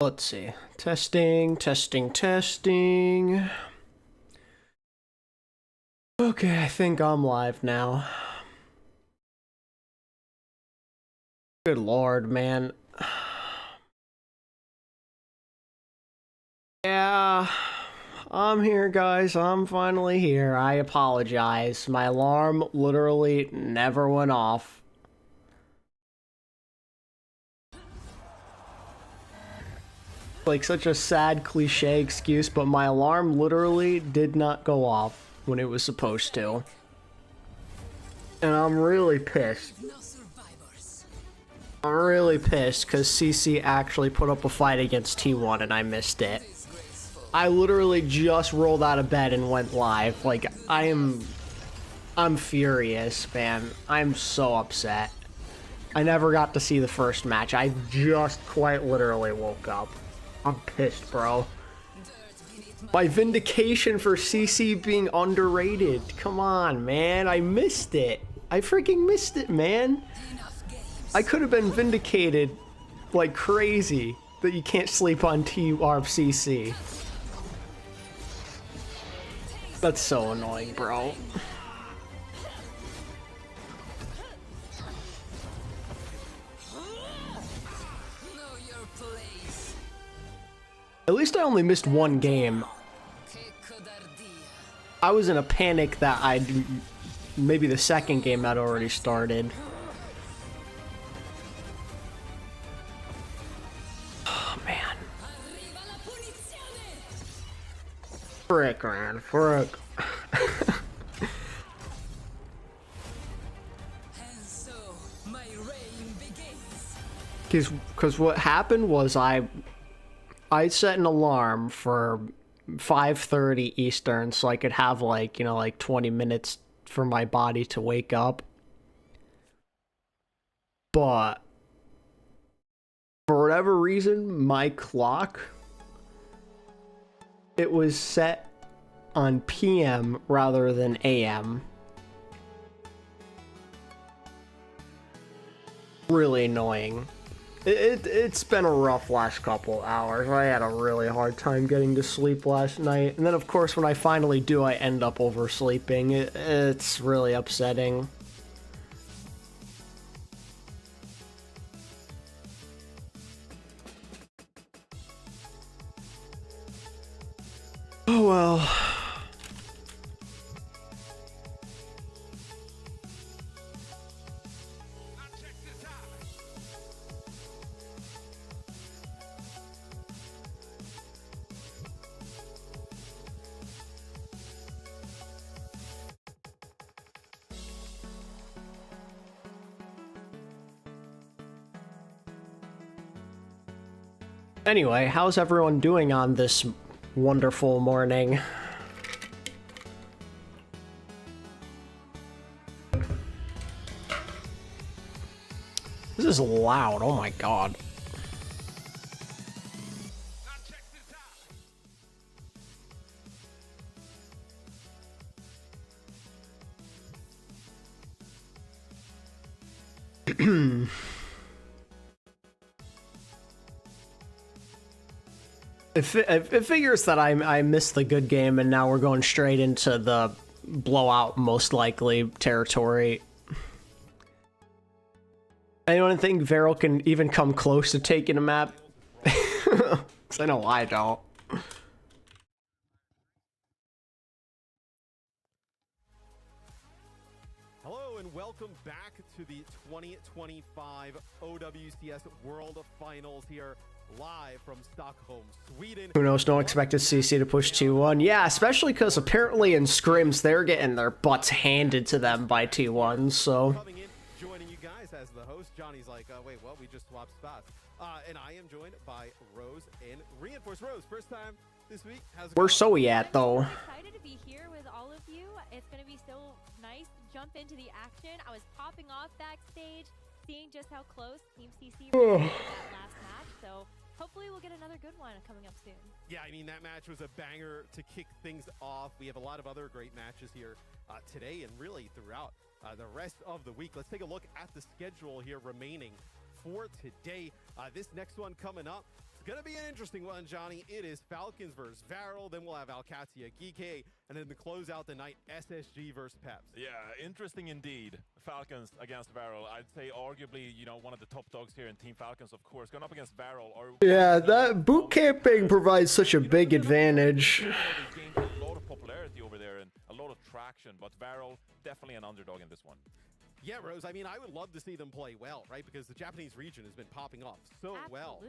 Let's see. Testing, testing, testing. Okay, I think I'm live now. Good lord, man. Yeah, I'm here, guys. I'm finally here. I apologize. My alarm literally never went off. Like, such a sad cliche excuse, but my alarm literally did not go off when it was supposed to. And I'm really pissed. I'm really pissed because CC actually put up a fight against T1 and I missed it. I literally just rolled out of bed and went live. Like, I'm furious, man. I'm so upset. I never got to see the first match. I just quite literally woke up. I'm pissed, bro. My vindication for CC being underrated. Come on, man. I missed it. I freaking missed it, man. I could have been vindicated like crazy that you can't sleep on TRCC. That's so annoying, bro. At least I only missed one game. I was in a panic that maybe the second game had already started. Oh, man. Frick, man. Frick. Because what happened was I set an alarm for 5:30 Eastern so I could have like, you know, like 20 minutes for my body to wake up. But for whatever reason, my clock, it was set on PM rather than AM. Really annoying. It's been a rough last couple hours. I had a really hard time getting to sleep last night. And then, of course, when I finally do, I end up oversleeping. It's really upsetting. Oh, well. Anyway, how's everyone doing on this wonderful morning? This is loud, oh my god. It figures that I missed the good game and now we're going straight into the blowout most likely territory. Anyone think Varrel can even come close to taking a map? Because I know I don't. Hello and welcome back to the 2025 OWCS World Finals here. Live from Stockholm, Sweden. Who knows, no expected CC to push 2-1. Yeah, especially because apparently in scrims they're getting their butts handed to them by T1, so... Coming in, joining you guys as the host, Johnny's like, wait, what? We just swapped spots. And I am joined by Rose and Reinforced. Rose, first time this week. How's it going? Where's Zoe at, though? I'm excited to be here with all of you. It's going to be so nice to jump into the action. I was popping off backstage, seeing just how close Team CC were that last match, so... hopefully we'll get another good one coming up soon. Yeah, I mean, that match was a banger to kick things off. We have a lot of other great matches here today and really throughout the rest of the week. Let's take a look at the schedule here remaining for today. This next one coming up, gonna be an interesting one, Johnny. It is Falcons versus Varrel, then we'll have Alcatia, GK, and then to close out the night, SSG versus Peps. Yeah, interesting indeed. Falcons against Varrel. I'd say arguably, you know, one of the top dogs here in Team Falcons, of course. Going up against Varrel. Yeah, that boot camping provides such a big advantage. They've gained a lot of popularity over there and a lot of traction, but Varrel definitely an underdog in this one. Yeah, Rose, I mean, I would love to see them play well, right? Because the Japanese region has been popping off so well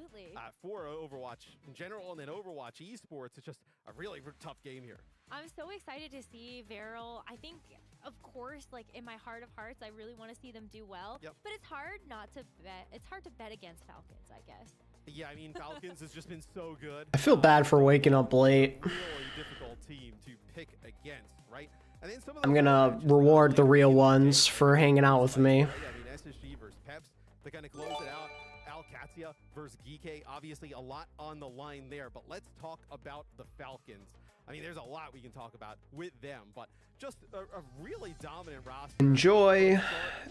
for Overwatch in general, and then Overwatch esports. It's just a really tough game here. I'm so excited to see Varrel. I think, of course, like in my heart of hearts, I really want to see them do well. Yep. But it's hard not to bet. It's hard to bet against Falcons, I guess. Yeah, I mean, Falcons has just been so good. I feel bad for waking up late. Really difficult team to pick against, right? And then some of I'm gonna reward the real ones for hanging out with me. I mean, SSG versus Peps to kind of close it out. Alcatia versus GK, obviously a lot on the line there, but let's talk about the Falcons. I mean, there's a lot we can talk about with them, but just a really dominant roster. Enjoy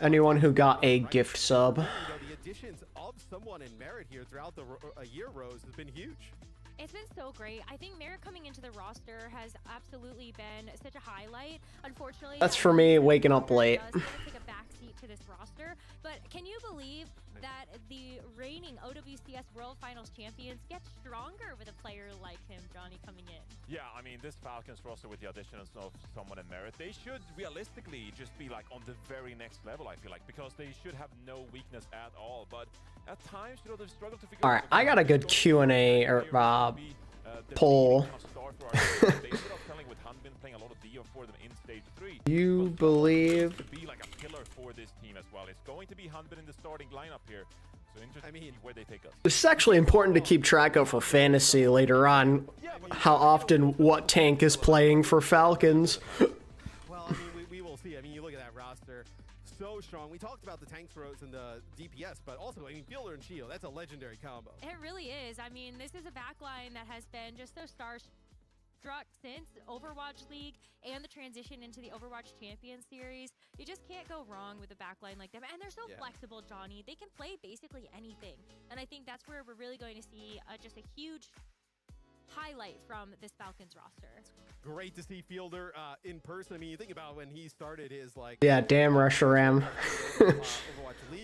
anyone who got a gift sub. You know, the additions of someone in Merit here throughout the year, Rose, has been huge. It's been so great. I think Merit coming into the roster has absolutely been such a highlight. Unfortunately, That's for me waking up late. does take a backseat to this roster. But can you believe that the reigning OWCS World Finals champions get stronger with a player like him, Johnny, coming in? Yeah, I mean, this Falcons roster with the addition of someone in Merit, they should realistically just be like on the very next level, I feel like, because they should have no weakness at all. But at times, you know, they've struggled to figure out. All right, I got a good Q&A or poll. You believe to be like a pillar for this team as well. It's going to be Hanbin in the starting lineup here. So interesting where they take us. this is actually important to keep track of for fantasy later on? How often what tank is playing for Falcons? Well, I mean, we will see. I mean, you look at that roster, so strong. We talked about the tank throws and the DPS, but also, I mean, Fielder and Shio, that's a legendary combo. It really is. I mean, this is a backline that has been just so starstruck since Overwatch League and the transition into the Overwatch Champions Series. You just can't go wrong with a backline like them. And they're so flexible, Johnny. They can play basically anything. And I think that's where we're really going to see just a huge highlight from this Falcons roster. Great to see Fielder in person. I mean, you think about when he started his like... Yeah, damn Rusharam.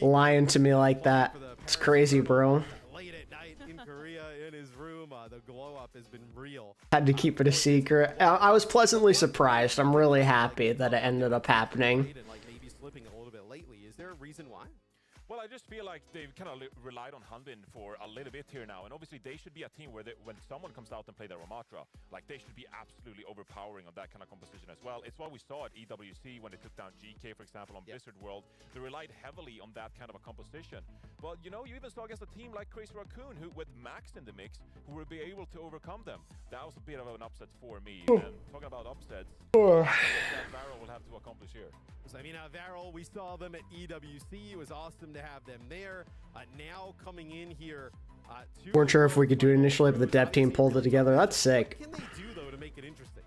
Lying to me like that. It's crazy, bro. Late at night in Korea in his room, the glow up has been real. Had to keep it a secret. I was pleasantly surprised. I'm really happy that it ended up happening. And like maybe slipping a little bit lately. Is there a reason why? Well, I just feel like they've kind of relied on Hanbin for a little bit here now, and obviously they should be a team where when someone comes out and play their Ramatra, like they should be absolutely overpowering on that kind of composition as well. It's what we saw at EWC when they took down GK, for example, on Blizzard World. They relied heavily on that kind of a composition. But you know, you even saw against a team like Crazy Raccoon, who with Max in the mix, who will be able to overcome them. That was a bit of an upset for me. And talking about upsets, that Varrel will have to accomplish here. So, I mean, Varrel, we saw them at EWC. It was awesome to have them there. Now coming in here. Weren't sure if we could do it initially, but the dev team pulled it together. That's sick. What can they do, though, to make it interesting?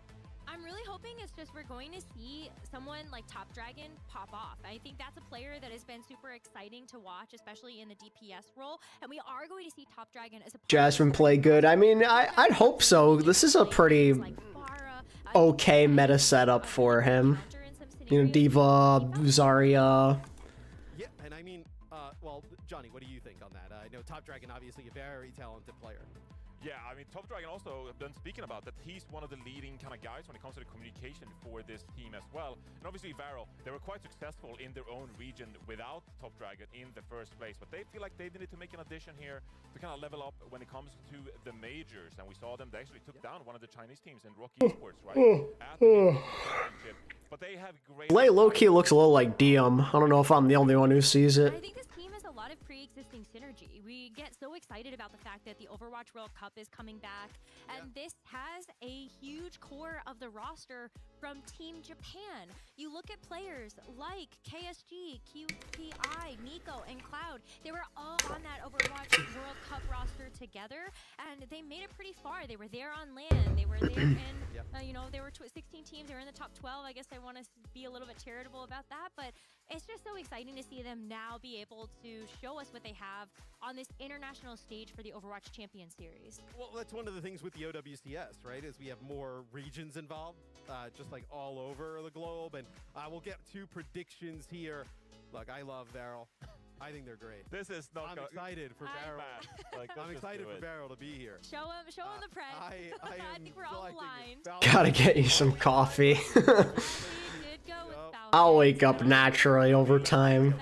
I'm really hoping it's just we're going to see someone like Top Dragon pop off. I think that's a player that has been super exciting to watch, especially in the DPS role. And we are going to see Top Dragon as a Jasmine play good. I mean, I'd hope so. This is a pretty okay meta setup for him. You know, Diva, Zarya. Yeah, and I mean, well, Johnny, what do you think on that? I know Top Dragon, obviously a very talented player. Yeah, I mean, Top Dragon also been speaking about that he's one of the leading kind of guys when it comes to the communication for this team as well. And obviously Varrel, they were quite successful in their own region without Top Dragon in the first place, but they feel like they needed to make an addition here to kind of level up when it comes to the majors. And we saw them, they actually took down one of the Chinese teams in Rocky Esports, right? At the championship. But they have great... Lay low-key looks a little like Diem. I don't know if I'm the only one who sees it. I think this team has a lot of pre-existing synergy. We get so excited about the fact that the Overwatch World Cup is coming back, and this has a huge core of the roster from Team Japan. You look at players like KSG, QTI, Nico, and Cloud. They were all on that Overwatch World Cup roster together, and they made it pretty far. They were there on land. They were there in You know, there were 16 teams. They were in the top 12. I guess I want to be a little bit charitable about that, but it's just so exciting to see them now be able to show us what they have on this international stage for the Overwatch Champion Series. Well, that's one of the things with the OWCS, right? Is we have more regions involved, just like all over the globe, and we'll get 2 predictions here. Look, I love Varrel. I think they're great. This is not. I'm excited for Varrel. Like, I'm excited for Varrel to be here. Show him the press. I think we're all aligned. Gotta get you some coffee. I'll wake up naturally over time.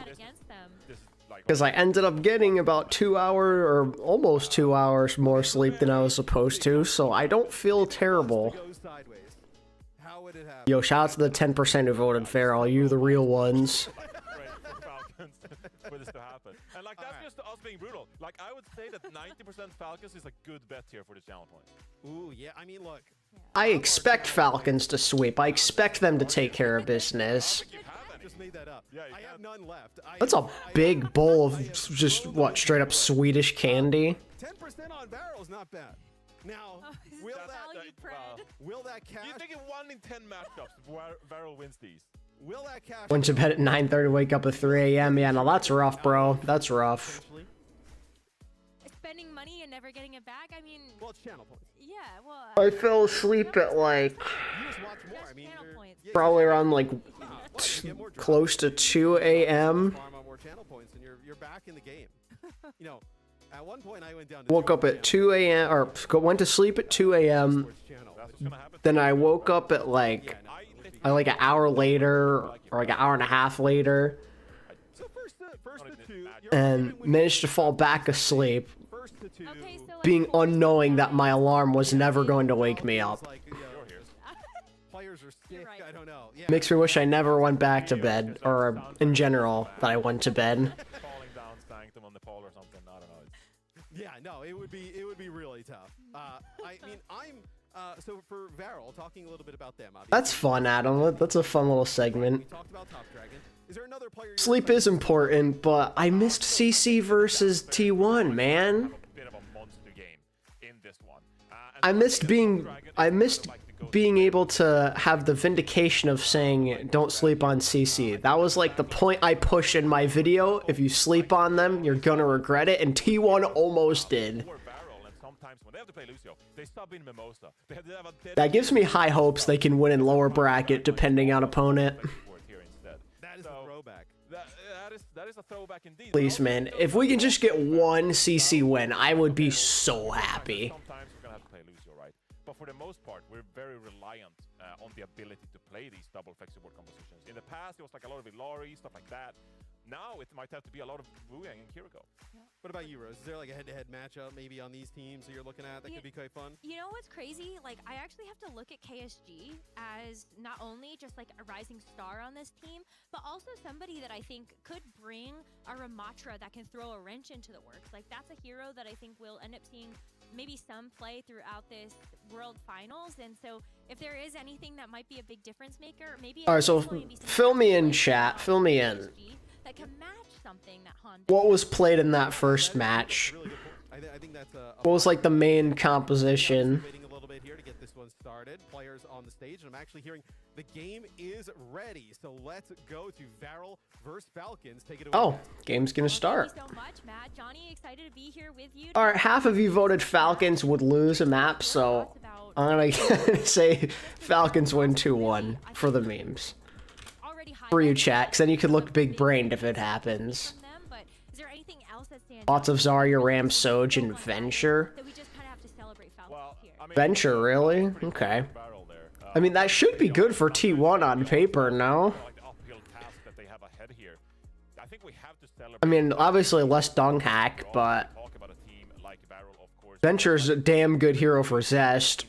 Because I ended up getting about 2 hours or almost 2 hours more sleep than I was supposed to, so I don't feel terrible. Yo, shout out to the 10% who voted Varrel. You the real ones. For this to happen. And like that's just us being brutal. Like I would say that 90% Falcons is a good bet here for the channel points. Ooh, yeah. I mean, look. I expect Falcons to sweep. I expect them to take care of business. Just made that up. Yeah, I have none left. That's a big bowl of just what, straight up Swedish candy. 10% on Varrel is not bad. Now, will that cash? You think in 1 in 10 matchups, Varrel wins these? Will that cash? Went to bed at 9:30, wake up at 3 a.m. Yeah, no, that's rough, bro. That's rough. Spending money and never getting it back. I mean, well, it's channel points. Yeah, well. I fell asleep at like probably around like close to 2 a.m. More channel points, and you're back in the game. You know, at one point I went down. Woke up at 2 a.m. or went to sleep at 2 a.m. Then I woke up at like an hour later or like an hour and a half later, and managed to fall back asleep, being unknowing that my alarm was never going to wake me up. Makes me wish I never went back to bed, or in general, that I went to bed. Yeah, no, it would be really tough. I mean, so for Varrel, talking a little bit about them. That's fun, Adam. That's a fun little segment. We talked about Top Dragon. Is there another player? Sleep is important, but I missed CC versus T1, man. I missed being able to have the vindication of saying don't sleep on CC. That was like the point I pushed in my video. If you sleep on them, you're gonna regret it, and T1 almost did. That gives me high hopes they can win in lower bracket depending on opponent. That is a throwback. That is a throwback indeed. Please, man, if we can just get one CC win, I would be so happy. Sometimes we're gonna have to play Lucio, right? But for the most part, we're very reliant on the ability to play these double flexible compositions. In the past, it was like a lot of Ilari, stuff like that. Now it might have to be a lot of Wu Yang and Kiriko. Yeah. What about you, Rose? Is there like a head-to-head matchup maybe on these teams that you're looking at that could be quite fun? You know what's crazy? Like, I actually have to look at KSG as not only just like a rising star on this team, but also somebody that I think could bring a Ramatra that can throw a wrench into the works. Like, that's a hero that I think we'll end up seeing maybe some play throughout this World Finals. And so if there is anything that might be a big difference maker, maybe... Alright, so fill me in, chat. Fill me in. That can match something that what was played in that first match? What was like the main composition? A little bit here to get this one started. Players on the stage, and I'm actually hearing the game is ready. So let's go to Varrel versus Falcons. Take it away. Oh, game's gonna start. Thank you so much, Matt. Johnny, excited to be here with you. All right, half of you voted Falcons would lose a map, so I'm gonna say Falcons win 2-1 for the memes. For you, chat, 'cause then you could look big-brained if it happens. Lots of Zarya, Ram, Soj, and Venture. Venture, really? Okay. I mean, that should be good for T1 on paper, no? I mean, obviously less dung hack, but Venture's a damn good hero for Zest.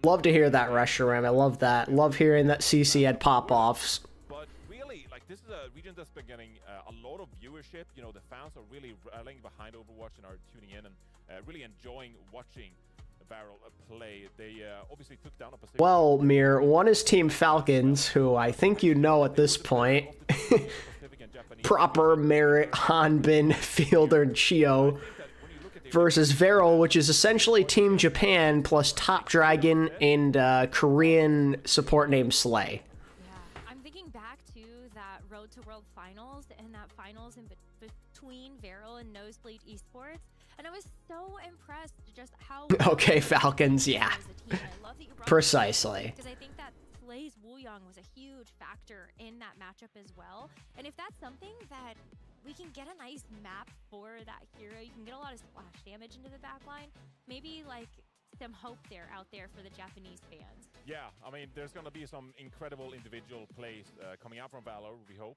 Love to hear that, Reshiram. I love that. Love hearing that CC had pop-offs. But really, like, this is a region that's been getting a lot of viewership. You know, the fans are really rallying behind Overwatch and are tuning in and really enjoying watching Varrel play. They obviously took down a position. Well, Mir, one is Team Falcons, who I think you know at this point. Proper Merit, Hanbin, Fielder, and Chio. versus Varrel, which is essentially Team Japan plus Top Dragon and Korean support named Slay. Yeah, I'm thinking back to that Road to World Finals and that finals in between Varrel and Nosebleed Esports, and I was so impressed just how Okay, Falcons, yeah. as a team. I love that you brought Precisely. because I think that Slay's Wooyoung was a huge factor in that matchup as well. And if that's something that we can get a nice map for that hero, you can get a lot of splash damage into the backline. Maybe like some hope out there for the Japanese fans. Yeah, I mean, there's going to be some incredible individual plays coming out from Valor, we hope,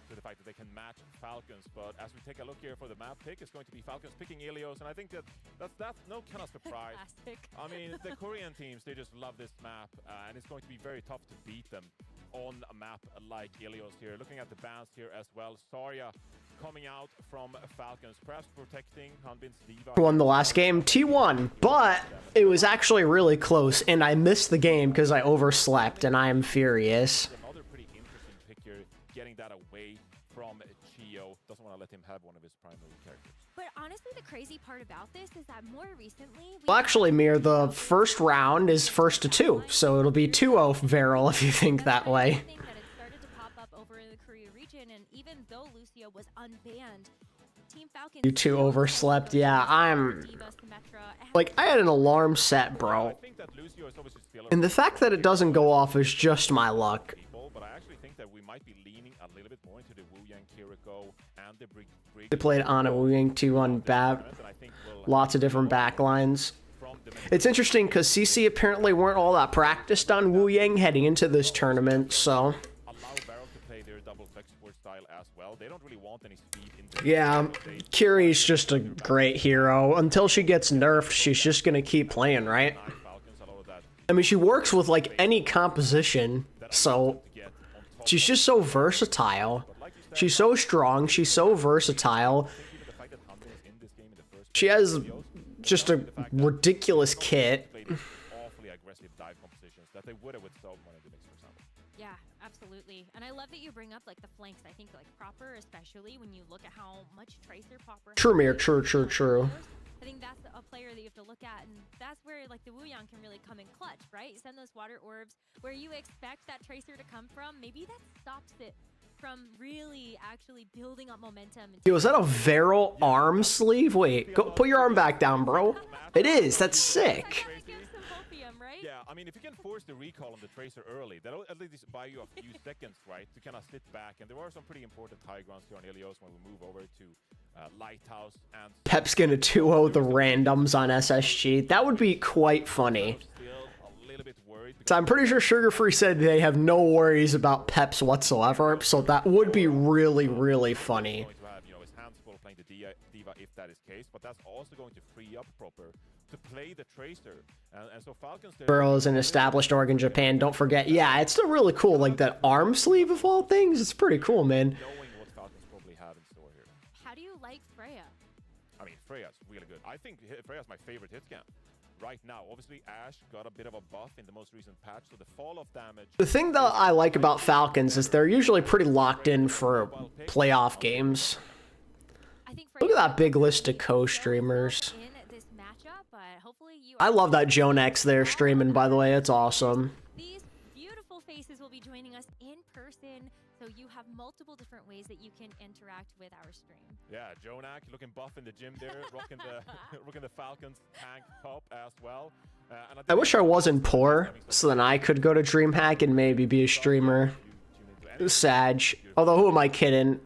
to the fact that they can match Falcons. But as we take a look here for the map pick, it's going to be Falcons picking Ilios, and I think that's no kind of surprise. Classic. I mean, the Korean teams, they just love this map, and it's going to be very tough to beat them on a map like Ilios here. Looking at the bans here as well, Zarya coming out from Falcons, perhaps protecting Hanbin's Diva. Won the last game, T1, but it was actually really close, and I missed the game because I overslept, and I am furious. Another pretty interesting pick here, getting that away from Chio. Doesn't want to let him have one of his primary characters. But honestly, the crazy part about this is that more recently... Well, actually, Mir, the first round is 1 to 2, so it'll be 2-0 Varrel if you think that way. I think that it started to pop up over in the Korea region, and even though Lucio was unbanned, Team Falcons... You two overslept, yeah, I'm... Like, I had an alarm set, bro. I think that Lucio is obviously still And the fact that it doesn't go off is just my luck. people, but I actually think that we might be leaning a little bit more into the Wu Yang Kiriko and the Brig. They played on a Wooing 2 on BAP. And I think we'll Lots of different backlines. from the It's interesting because CC apparently weren't all that practiced on Wu Yang heading into this tournament, so... allow Varrel to play their double flex support style as well. They don't really want any speed in the Yeah, Kiri's just a great hero. Until she gets nerfed, she's just gonna keep playing, right? Falcons, a lot of that I mean, she works with, like, any composition, so... to get on top. She's just so versatile. She's so strong, she's so versatile. Even the fact that Hanbin is in this game in the first She has just a ridiculous kit. played awfully aggressive dive compositions that they would have with someone in the mix, for example. Yeah, absolutely. And I love that you bring up like the flanks. I think like Proper, especially when you look at how much Tracer Proper has True, Mir, played true, in true, the true. course. I think that's a player that you have to look at, and that's where like the Wooyoung can really come in clutch, right? You send those water orbs where you expect that Tracer to come from. Maybe that stops it from really actually building up momentum. And Yo, is that a Varrel arm sleeve? Wait, go put your arm back down, bro. It is, that's sick. Kinda gives some hopium, right? Yeah, I mean, if you can force the recall on the Tracer early, that'll at least buy you a few seconds, right, to kind of sit back. And there are some pretty important high grounds here on Ilios when we move over to Lighthouse and Pep's gonna 2-0 the randoms on SSG. That would be quite funny. still a little bit worried. So I'm pretty sure Sugar Free said they have no worries about Peps whatsoever, so that would be really, really funny. Going to have, his hands full playing the Diva if that is case, but that's also going to free up Proper to play the Tracer. And so Falcons... Varrel is an established org in Japan, don't forget. Yeah, it's still really cool, like that arm sleeve of all things. It's pretty cool, man. knowing what Falcons probably have in store here. How do you like Freya? I mean, Freya's really good. I think Freya's my favorite hit cam right now. Obviously, Ashe got a bit of a buff in the most recent patch, so the fall of damage... The thing that I like about Falcons is they're usually pretty locked in for playoff games. I think Look at that big list of co-streamers. in this matchup, but hopefully you I love that Jonex there streaming, by the way. It's awesome. These beautiful faces will be joining us in person, so you have multiple different ways that you can interact with our stream. Yeah, Jonak looking buff in the gym there, rocking the Falcons tank top as well. And I wish I wasn't poor, so then I could go to DreamHack and maybe be a streamer. Sag. Although, who am I kidding?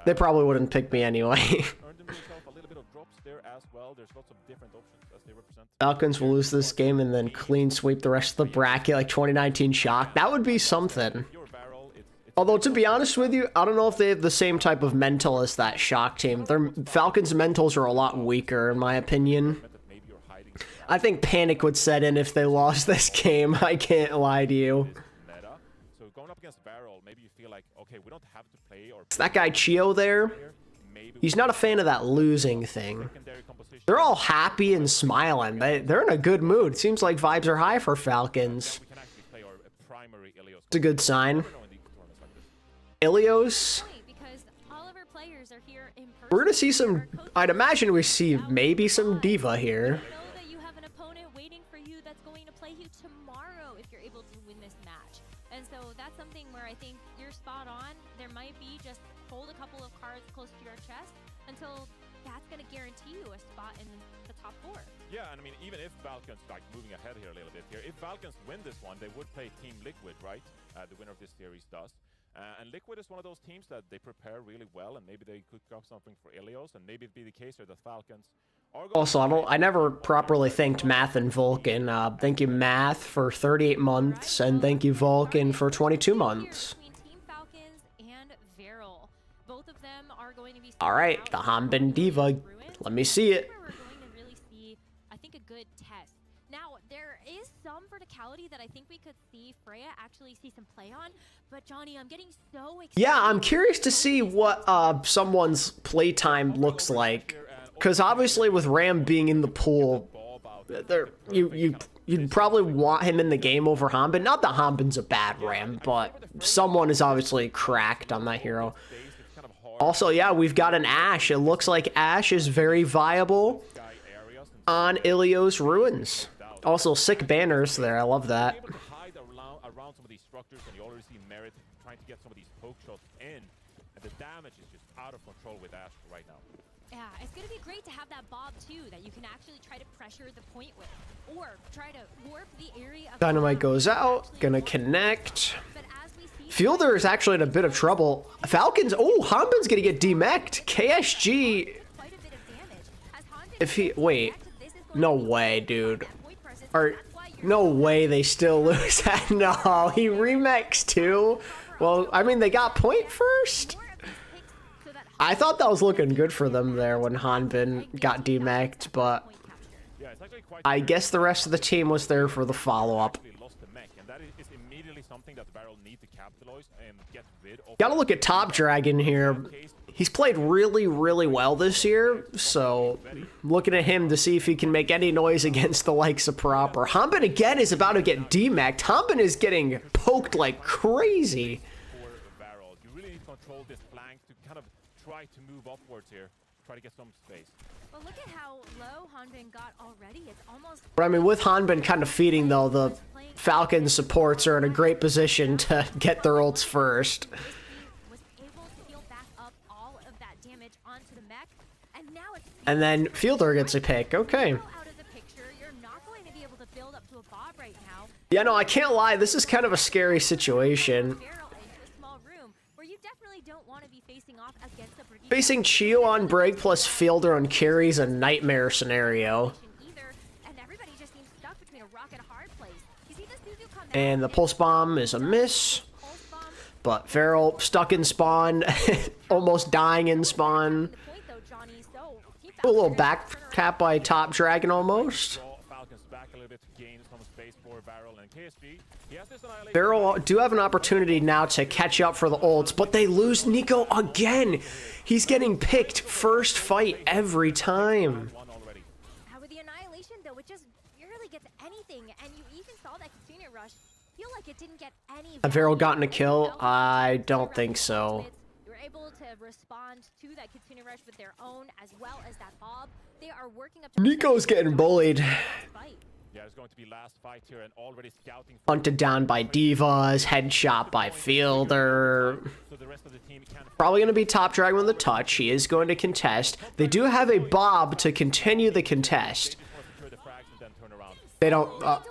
They probably wouldn't pick me anyway. earned himself a little bit of drops there as well. There's lots of different options as they represent. Falcons will lose this game and then clean sweep the rest of the bracket like 2019 Shock. That would be something. Your barrel, it's Although, to be honest with you, I don't know if they have the same type of mental as that Shock team. Their Falcons' mentals are a lot weaker, in my opinion. that maybe you're hiding I think panic would set in if they lost this game. I can't lie to you. meta. So going up against barrel, maybe you feel like, okay, we don't have to play or Is that guy Chio there? maybe He's not a fan of that losing thing. secondary composition. They're all happy and smiling. They're in a good mood. Seems like vibes are high for Falcons. We can actually play our primary Ilios. It's a good sign. Never know in these tournaments like this. Ilios? Because Oliver players are here in person. We're gonna see some, Our coaches I'd imagine we see out maybe some live. diva here. Know that you have an opponent waiting for you that's going to play you tomorrow if you're able to win this match. And so that's something where I think you're spot on. There might be just hold a couple of cards close to your chest until that's going to guarantee you a spot in the top 4. Yeah, and I mean, even if Falcons, like moving ahead here a little bit here, if Falcons win this one, they would play Team Liquid, right? The winner of this series does. And Liquid is one of those teams that they prepare really well, and maybe they cook up something for Ilios, and maybe it'd be the case here that Falcons are going Also, I never properly thanked Math and Vulcan. Thank you, Math, for 38 months, and thank you, Vulcan, for 22 months. Between Team Falcons and Varrel. Both of them are going to be All right, the Hanbin Diva. Let me see it. We're going to really see, I think, a good test. Now, there is some verticality that I think we could see Freya actually see some play on, but Johnny, I'm getting so excited. Yeah, I'm curious to see what someone's playtime looks like, because obviously with Ram being in the pool, you'd probably want him in the game over Hanbin. Not that Hanbin's a bad Ram, but someone is obviously cracked on that hero. Also, yeah, we've got an Ashe. It looks like Ashe is very viable on Ilios Ruins. Also, sick banners there. I love that. able to hide around some of these structures, and you already see Merit trying to get some of these poke shots in, and the damage is just out of control with Ashe right now. Yeah, it's going to be great to have that bob, too, that you can actually try to pressure the point with, or try to warp the area of Dynamite the goes bomb out. actually Gonna warp. connect. But as we see, Fielder is actually in a bit of trouble. Falcons. Oh, Hanbin's gonna get demeched. KSG. quite a bit of damage. As Hanbin If he. gets Wait. connected, this is going No to be way, that dude. point presence, Or. that's why you're No way they still lose that. No, he remixed too. Well, I mean, they got point first. more of these picks so that I thought that was looking good for them there when Hanbin got demeched, but point capture. Yeah, it's actually quite. I guess the rest of the team was there for the follow-up. Actually lost the mech, and that is immediately something that Varrel need to capitalize and get rid of. Gotta look at Top Dragon here. He's played really, really well this year, so looking at him to see if he can make any noise against the likes of Proper. Hanbin again is about to get demeched. Hanbin is getting poked like crazy. For Varrel, you really need to control this flank to kind of try to move upwards here, try to get some space. But look at how low Hanbin got already. It's almost But I mean, with Hanbin kind of feeding though, the Falcon supports are in a great position to get their ults first. was able to heal back up all of that damage onto the mech, and now it's And then Fielder gets a pick. Okay. out of the picture. You're not going to be able to build up to a bob right now. Yeah, no, I can't lie. This is kind of a scary situation. Barrel into a small room where you definitely don't want to be facing off against a brigade Facing Chio on break plus Fielder on carries a nightmare scenario. either, and everybody just seems stuck between a rock and a hard place. You see this Suzu come And the out, pulse bomb is a miss. pulse bomb. But Varrel stuck in spawn, almost dying in spawn. The point though, Johnny, so he A little found back tap by Top Dragon almost. Draw Falcons back a little bit to gain some space for Varrel and KSG. He has this annihilation. Varrel do have an opportunity now to catch up for the ults, but they lose Nico again. He's getting picked first fight every time. One already. with the annihilation though, it just barely gets anything, and you even saw that Katsuna rush. Feel like it didn't get any. Have Varrel gotten a kill? value. I don't think so. You were able to respond to that Katsuna rush with their own, as well as that bob. They are working up to Nico's getting bullied. fight. Yeah, it's going to be last fight here and already scouting. Hunted down by Divas, headshot by Fielder. So the rest of the team can Probably going to be Top Dragon with a touch. He is going to contest. They do have a Bob to continue the contest. secure the frags and then turn around. They don't.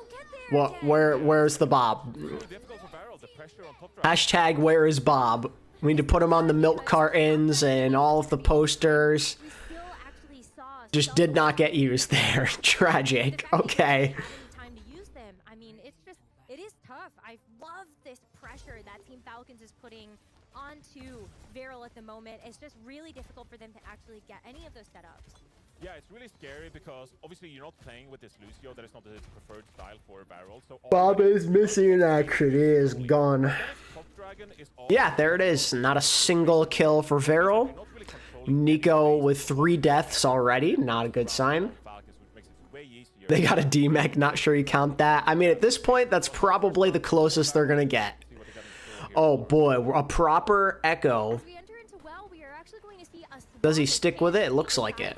What? Where's the Bob? Difficult for Varrel, the pressure on top drag. Hashtag where is Bob? We need to put him on the milk cartons and all of the posters. Still actually saw Just some did not get used there. Tragic. Okay. time to use them. I mean, it is tough. I love this pressure that Team Falcons is putting onto Varrel at the moment. It's just really difficult for them to actually get any of those setups. Yeah, it's really scary because obviously you're not playing with this Lucio. That is not the preferred style for Varrel. So Bob is missing in action. He is gone. Top Dragon is all Yeah, there it is. Not a single kill for Varrel. not really controlling Nico with 3 deaths already. Not a good sign. Falcons, which makes it way easier. They got a DMEC. Not sure you count that. I mean, at this point, that's probably the closest they're going to get. See what they got in store here. Oh boy, a proper Echo. As we enter into well, we are actually going to Does he stick with it? It looks like it.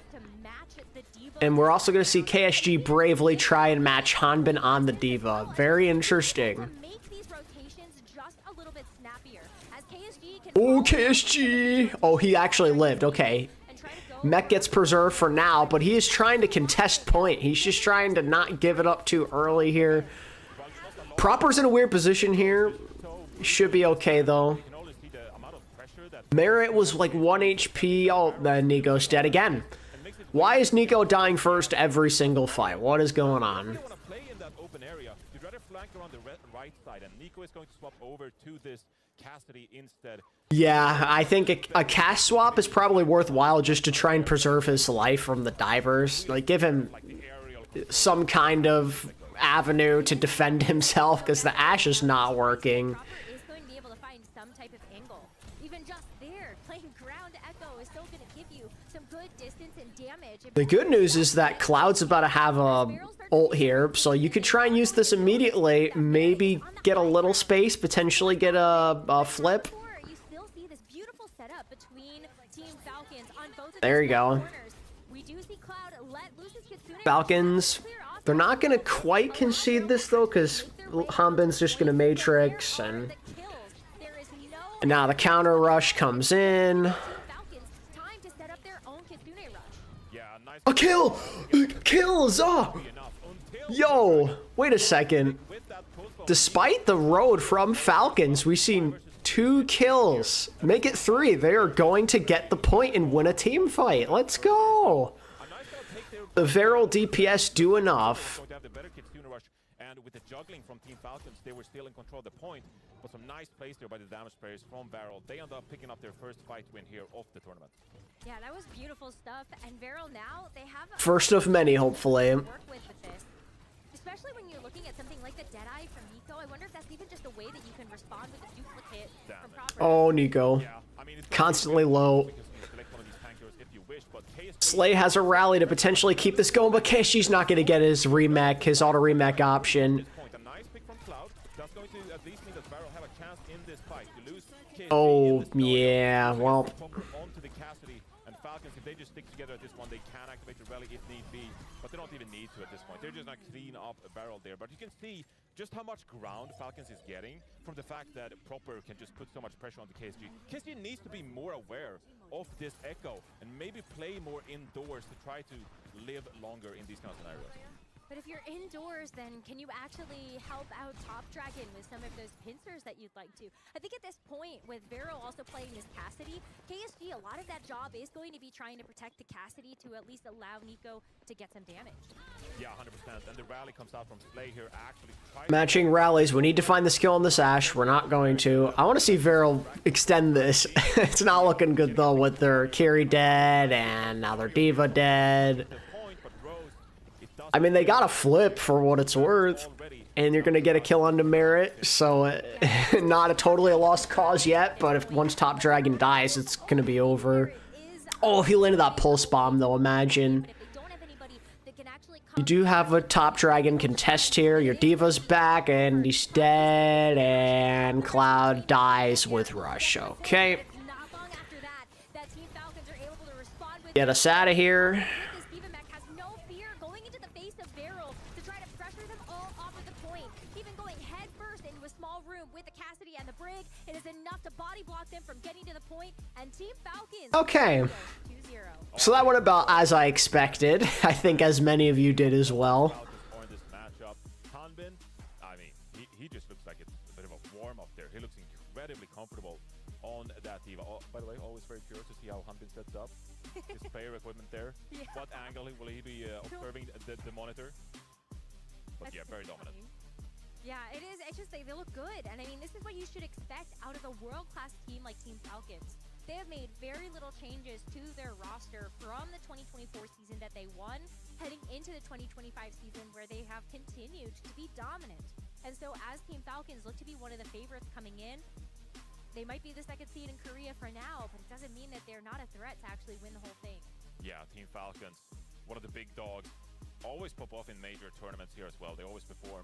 And we're also going to see KSG bravely try and match Hanbin on the Diva. Very interesting. Oh, KSG! Oh, he actually lived. Okay. Mech gets preserved for now, but he is trying to contest point. He's just trying to not give it up too early here. Proper's in a weird position here. Should be okay, though. Merit was like 1 HP. Oh, then Nico's dead again. Why is Nico dying first every single fight? What is going on? Yeah, I think a cast swap is probably worthwhile just to try and preserve his life from the divers. Like, give him some kind of avenue to defend himself, because the Ashe is not working. The good news is that Cloud's about to have a ult here, so you could try and use this immediately, maybe get a little space, potentially get a flip. There you go. Falcons, they're not going to quite concede this though, because Hanbin's just going to Matrix, and now the counter rush comes in. A kill! Kills! Oh! Yo! Wait a second. Despite the road from Falcons, we've seen 2 kills. Make it 3. They are going to get the point and win a team fight. Let's go! The Varrel DPS do enough. And with the juggling from Team Falcons, they were still in control of the point. But some nice plays there by the damage players from Varrel. They end up picking up their first fight win here of the tournament. Yeah, that was beautiful stuff. And Varrel now, they have first of many, hopefully. Work with this. Especially when you're looking at something like the Deadeye from Nico. I wonder if that's even just a way that you can respond with a duplicate from proper. Oh, Nico. Yeah, I mean, constantly low. Slay has a rally to potentially keep this going, but KSG's not going to get his remech, his auto remech option. Oh, yeah, well. If they just stick together at this one, they can activate the rally if need be, but they don't even need to at this point. They're just not clean up a barrel there, but you can see just how much ground Falcons is getting from the fact that Proper can just put so much pressure on the KSG. KSG needs to be more aware of this echo and maybe play more indoors to try to live longer in these kind of scenarios. But if you're indoors, then can you actually help out Top Dragon with some of those pincers that you'd like to? I think at this point, with Varrel also playing this Cassidy, KSG, a lot of that job is going to be trying to protect the Cassidy to at least allow Nico to get some damage. Yeah, 100%. And the rally comes out from Slay here actually. Matching rallies. We need to find the skill on this Ashe. We're not going to. I want to see Varrel extend this. It's not looking good, though, with their carry dead and now their Diva dead. I mean, they got a flip for what it's worth, and you're going to get a kill on Merit, so not a totally a lost cause yet, but if once Top Dragon dies, it's going to be over. Oh, if he landed that pulse bomb, though, imagine. You do have a Top Dragon contest here. Your Diva's back, and he's dead, and Cloud dies with Rush. Okay. Get us out of here. It is enough to body block them from getting to the point, and Team Falcons. Okay. So that went about as I expected. I think as many of you did as well. This matchup, Hanbin, I mean, he just looks like it's a bit of a warm-up there. He looks incredibly comfortable on that Diva. Oh, by the way, always very curious to see how Hanbin sets up his player equipment there. Yeah. What angle will he be observing the monitor? But yeah, very dominant. Yeah, it is. It's just they look good. And I mean, this is what you should expect out of a world-class team like Team Falcons. They have made very little changes to their roster from the 2024 season that they won, heading into the 2025 season where they have continued to be dominant. And so as Team Falcons look to be one of the favorites coming in, they might be the second seed in Korea for now, but it doesn't mean that they're not a threat to actually win the whole thing. Yeah, Team Falcons, one of the big dogs, always pop off in major tournaments here as well. They always perform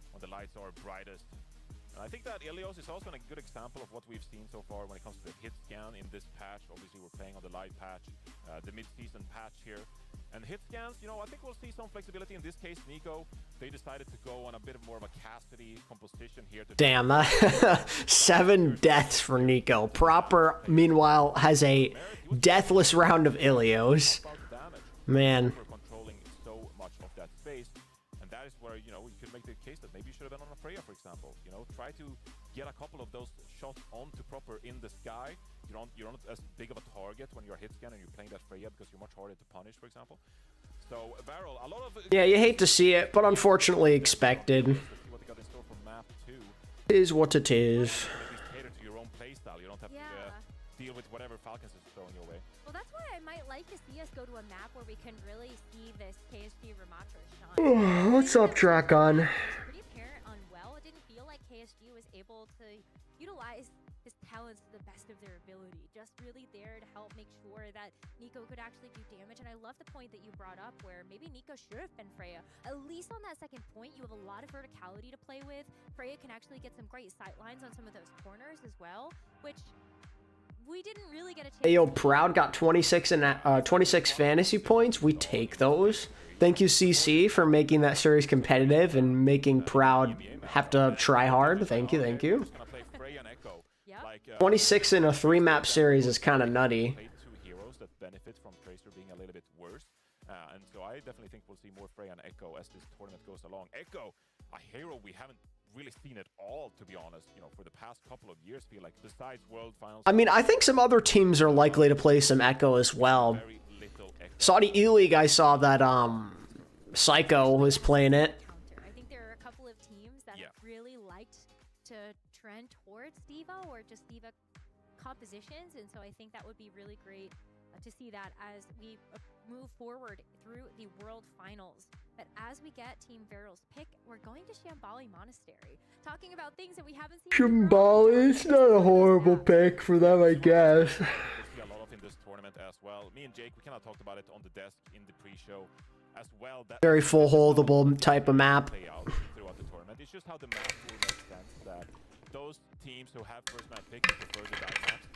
when the lights are brightest. I think that Ilios is also a good example of what we've seen so far when it comes to the hit scan in this patch. Obviously, we're playing on the live patch, the mid-season patch here. And hit scans, you know, I think we'll see some flexibility. In this case, Nico, they decided to go on a bit more of a Cassidy composition here. Damn, 7 deaths for Nico. Proper, meanwhile, has a deathless round of Ilios. Man. Controlling so much of that space. And that is where, you know, you could make the case that maybe you should have been on a Freya, for example. You know, try to get a couple of those shots onto proper in the sky. You're not as big of a target when you're hit scan and you're playing that Freya because you're much harder to punish, for example. So Varrel, a lot of yeah, you hate to see it, but unfortunately expected. Let's see what they got in store for map 2. It is what it is. At least cater to your own playstyle. You don't have to deal with whatever Falcons is throwing your way. Well, that's why I might like to see us go to a map where we can really see this KSG Ramatra shine. What's up, Dragon? Pretty apparent on well. It didn't feel like KSG was able to utilize his talents to the best of their ability. Just really there to help make sure that Nico could actually do damage. And I love the point that you brought up where maybe Nico should have been Freya. At least on that second point, you have a lot of verticality to play with. Freya can actually get some great sight lines on some of those corners as well, which we didn't really get a chance. Hey, yo, Proud got 26 fantasy points. We take those. Thank you, CC, for making that series competitive and making Proud have to try hard. Thank you, thank you. 26 in a 3-map series is kind of nutty. Two heroes that benefit from Tracer being a little bit worse, and so I definitely think we'll see more Freya and Echo as this tournament goes along. Echo, a hero we haven't really seen at all, to be honest. You know, for the past couple of years, feel like besides World Finals. I mean, I think some other teams are likely to play some Echo as well. Saudi E-League, I saw that Psycho was playing it. I think there are a couple of teams that have really liked to trend towards D.Va or just D.Va compositions, and so I think that would be really great to see that as we move forward through the World Finals. But as we get Team Varrel's pick, we're going to Shambali Monastery, talking about things that we haven't seen. Shambali, it's not a horrible pick for them, I guess. We'll see a lot of in this tournament as well. Me and Jake, we kind of talked about it on the desk in the pre-show as well. That Very full holdable type of map. play out throughout the tournament. It's just how the map will make sense that those teams who have first map pick prefer the dive maps.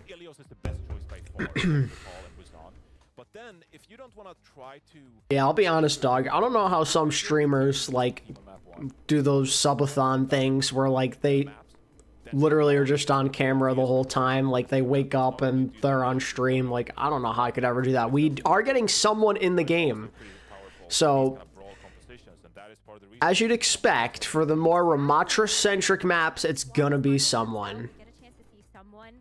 Ilios is the best choice by far over Paul and Busan. But then, if you don't want to try to... Yeah, I'll be honest, dog. I don't know how some streamers, like, do those subathon things where, like, they literally are just on camera the whole time. Like, they wake up and they're on stream. Like, I don't know how I could ever do that. We are getting someone in the game. So, as you'd expect, for the more Ramatra-centric maps, it's gonna be someone. Get a chance to see someone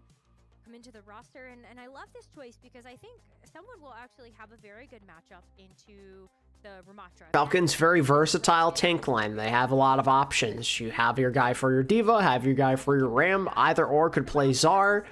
come into the roster, and I love this choice because I think someone will actually have a very good matchup into the Ramatra. Falcons very versatile tank line. They have a lot of options. You have your guy for your D.Va, have your guy for your Ram. Either or could play Czar.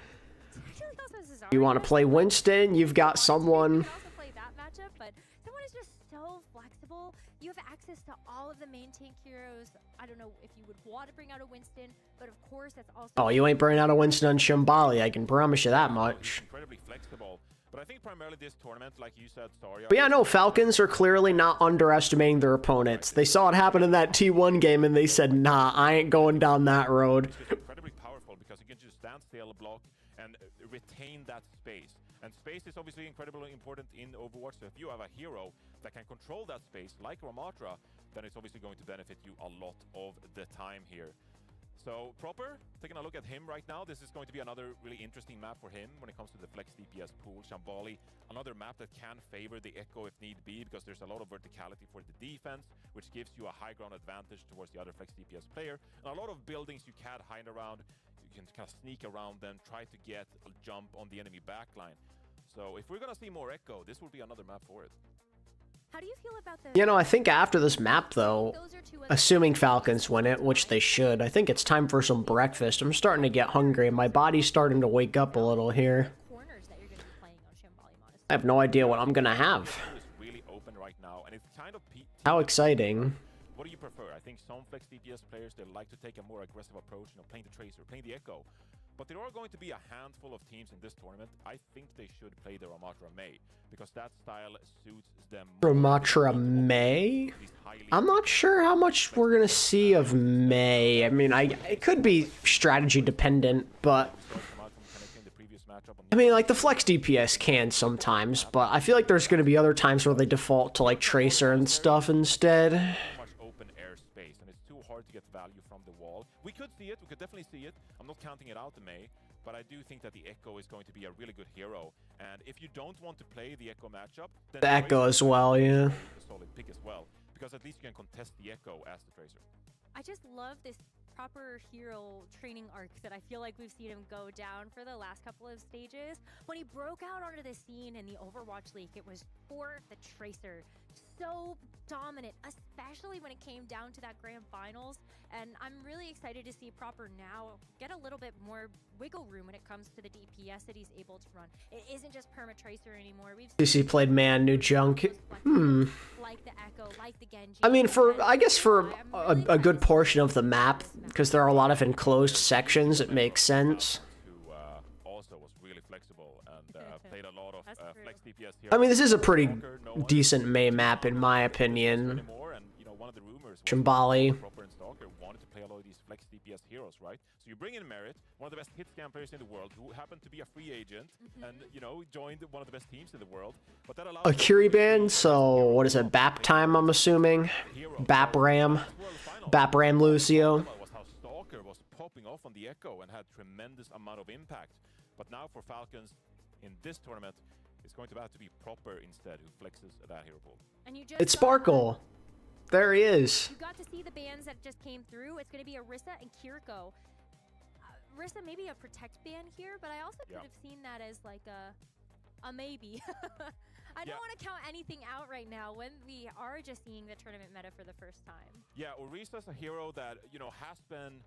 You want to play Winston, you've got someone... You can also play that matchup, but someone is just so flexible. You have access to all of the main tank heroes. I don't know if you would want to bring out a Winston, but of course that's also... Oh, you ain't bringing out a Winston on Shambali, I can promise you that much. Incredibly flexible. But I think primarily this tournament, like you said, sorry. But yeah, no, Falcons are clearly not underestimating their opponents. They saw it happen in that T1 game and they said, nah, I ain't going down that road. It's incredibly powerful because you can just stand still, block, and retain that space. And space is obviously incredibly important in Overwatch. So if you have a hero that can control that space, like Ramatra, then it's obviously going to benefit you a lot of the time here. So, Proper, taking a look at him right now, this is going to be another really interesting map for him when it comes to the flex DPS pool. Shambali, another map that can favor the Echo if need be, because there's a lot of verticality for the defense, which gives you a high ground advantage towards the other flex DPS player. And a lot of buildings you can't hide around, you can kind of sneak around them, try to get a jump on the enemy backline. So, if we're going to see more Echo, this will be another map for it. How do you feel about the... You know, I think after this map, though, assuming Falcons win it, which they should, I think it's time for some breakfast. I'm starting to get hungry, and my body's starting to wake up a little here. I have no idea what I'm going to have. Really open right now, and it's kind of how exciting. What do you prefer? I think some flex DPS players, they like to take a more aggressive approach, you know, playing the Tracer, playing the Echo. But there are going to be a handful of teams in this tournament. I think they should play the Ramatra May because that style suits them. Ramatra May? I'm not sure how much we're gonna see of May. I mean, it could be strategy dependent, but I mean, like the flex DPS can sometimes, but I feel like there's gonna be other times where they default to like Tracer and stuff instead. Much open air space, and it's too hard to get value from the wall. We could see it. We could definitely see it. I'm not counting it out in May, but I do think that the Echo is going to be a really good hero. And if you don't want to play the Echo matchup, then The Echo as well, yeah. A solid pick as well, because at least you can contest the Echo as the Tracer. I just love this proper hero training arc that I feel like we've seen him go down for the last couple of stages. When he broke out onto the scene in the Overwatch League, it was for the Tracer. So dominant, especially when it came down to that grand finals. And I'm really excited to see Proper now get a little bit more wiggle room when it comes to the DPS that he's able to run. It isn't just perma Tracer anymore. We've CC played Man New Junk. like the Echo, like the Genji. I mean, I guess for a good portion of the map, because there are a lot of enclosed sections, it makes sense. Who also was really flexible and played a lot of flex DPS here. I mean, this is a pretty decent May map, in my opinion. Anymore, and you know, one of the rumors was Shambali. Proper and Stalker wanted to play a lot of these flex DPS heroes, right? So you bring in Merit, one of the best hit scan players in the world, who happened to be a free agent and, you know, joined one of the best teams in the world. But that allows A Curie ban, so what is it, BAP time, I'm assuming? BAP Ram. BAP Ram Lucio. was how Stalker was popping off on the Echo and had tremendous amount of impact. But now for Falcons in this tournament, it's going to have to be Proper instead, who flexes that hero pool. And you just It's Sparkle. There he is. You got to see the bans that just came through. It's going to be Orisa and Kiriko. Orisa maybe a protect ban here, but I also could have seen that as like a maybe. I don't want to count anything out right now when we are just seeing the tournament meta for the first time. Yeah, Orisa's a hero that, you know, has been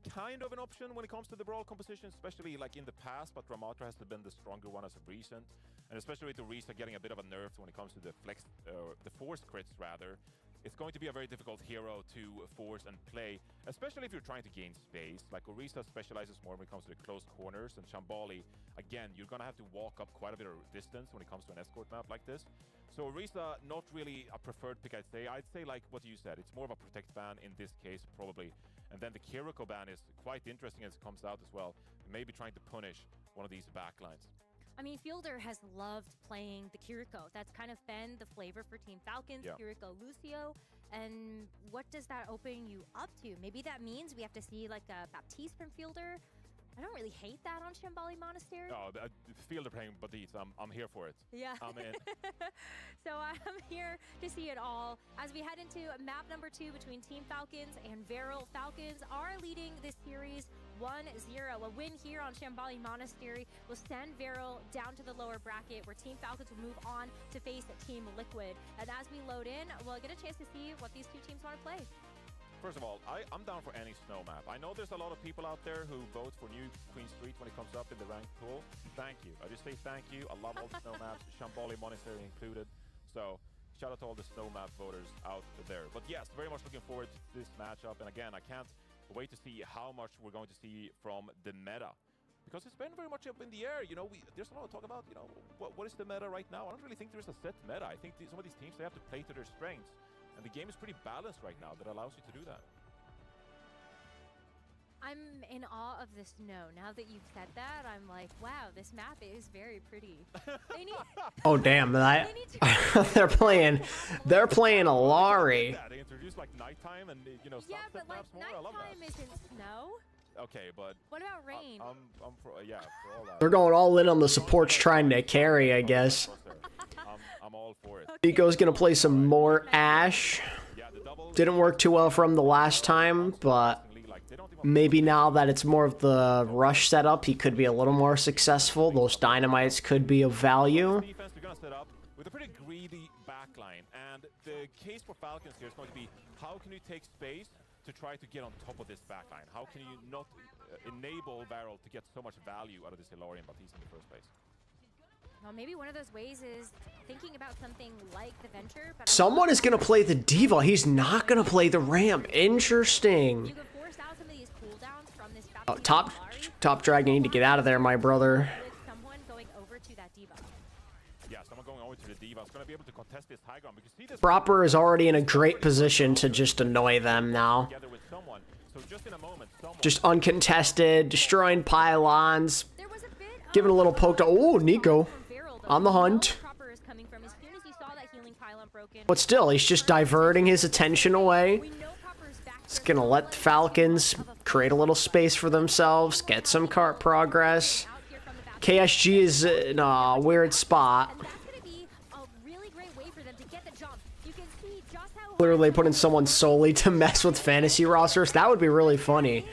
kind of an option when it comes to the Brawl composition, especially like in the past, but Ramatra has been the stronger one as of recent. And especially with Orisa getting a bit of a nerf when it comes to the flex, the force crits rather. It's going to be a very difficult hero to force and play, especially if you're trying to gain space. Like Orisa specializes more when it comes to the close corners, and Shambali, again, you're gonna have to walk up quite a bit of distance when it comes to an escort map like this. So Orisa, not really a preferred pick, I'd say. I'd say like what you said, it's more of a protect ban in this case, probably. And then the Kiriko ban is quite interesting as it comes out as well. Maybe trying to punish one of these backlines. I mean, Fielder has loved playing the Kiriko. That's kind of been the flavor for Team Falcons, Kiriko Lucio. And what does that open you up to? Maybe that means we have to see like a Baptiste from Fielder. I don't really hate that on Shambali Monastery. No, Fielder playing Baptiste, I'm here for it. Yeah. I'm in. So I'm here to see it all. As we head into map number 2 between Team Falcons and Varrel, Falcons are leading this series 1-0. A win here on Shambali Monastery will send Varrel down to the lower bracket, where Team Falcons will move on to face Team Liquid. And as we load in, we'll get a chance to see what these two teams want to play. First of all, I'm down for any snow map. I know there's a lot of people out there who vote for New Queen Street when it comes up in the ranked pool. Thank you. I just say thank you. I love all the snow maps, Shambali Monastery included. So shout out to all the snow map voters out there. But yes, very much looking forward to this matchup. And again, I can't wait to see how much we're going to see from the meta. Because it's been very much up in the air. You know, there's a lot of talk about, you know, what is the meta right now? I don't really think there's a set meta. I think some of these teams, they have to play to their strengths. And the game is pretty balanced right now that allows you to do that. I'm in awe of the snow. Now that you've said that, I'm like, wow, this map is very pretty. They need Oh damn! They're playing a Lari. They introduced like nighttime and, you know, yeah, but sunset like maps more. I love nighttime that. isn't snow. Okay, but What about rain? I'm for all that. They're going all in on the supports trying to carry, I guess. I'm all for it. Pico's gonna play some more Ashe. Didn't work too well for him the last time, but maybe now that it's more of the rush setup, he could be a little more successful. Those dynamites could be of value. Defense they're gonna set up with a pretty greedy backline, and the case for Falcons here is going to be how can you take space to try to get on top of this backline? How can you not enable Varrel to get so much value out of this Hilarion Baptiste in the first place? Well, maybe one of those ways is thinking about something like the Venture. But Someone is gonna play the Diva. He's not gonna play the Ramp. Interesting. you could force out some of these cooldowns from this Oh, top dragon, need to get out of there, my brother. with someone going over to that diva. Yeah, someone going over to the diva is going to be able to contest this high ground because see this Proper is already in a great position to just annoy them now. together with someone. So just in a moment, someone Just uncontested, destroying pylons, There was a bit giving a little poke to. Oh, Nico from Varrel, though. on the You know hunt. where Proper is coming from. As soon as he saw that healing pylon broken, But still, he's just diverting his attention away. we know Proper's back It's there, gonna so let let's the Falcons create a little space for themselves, get some cart progress. out here from the back. KSG is in a weird spot. And that's going to be a really great way for them to get the jump. You can see just how Clearly put in someone solely to mess with fantasy rosters. That would be really funny.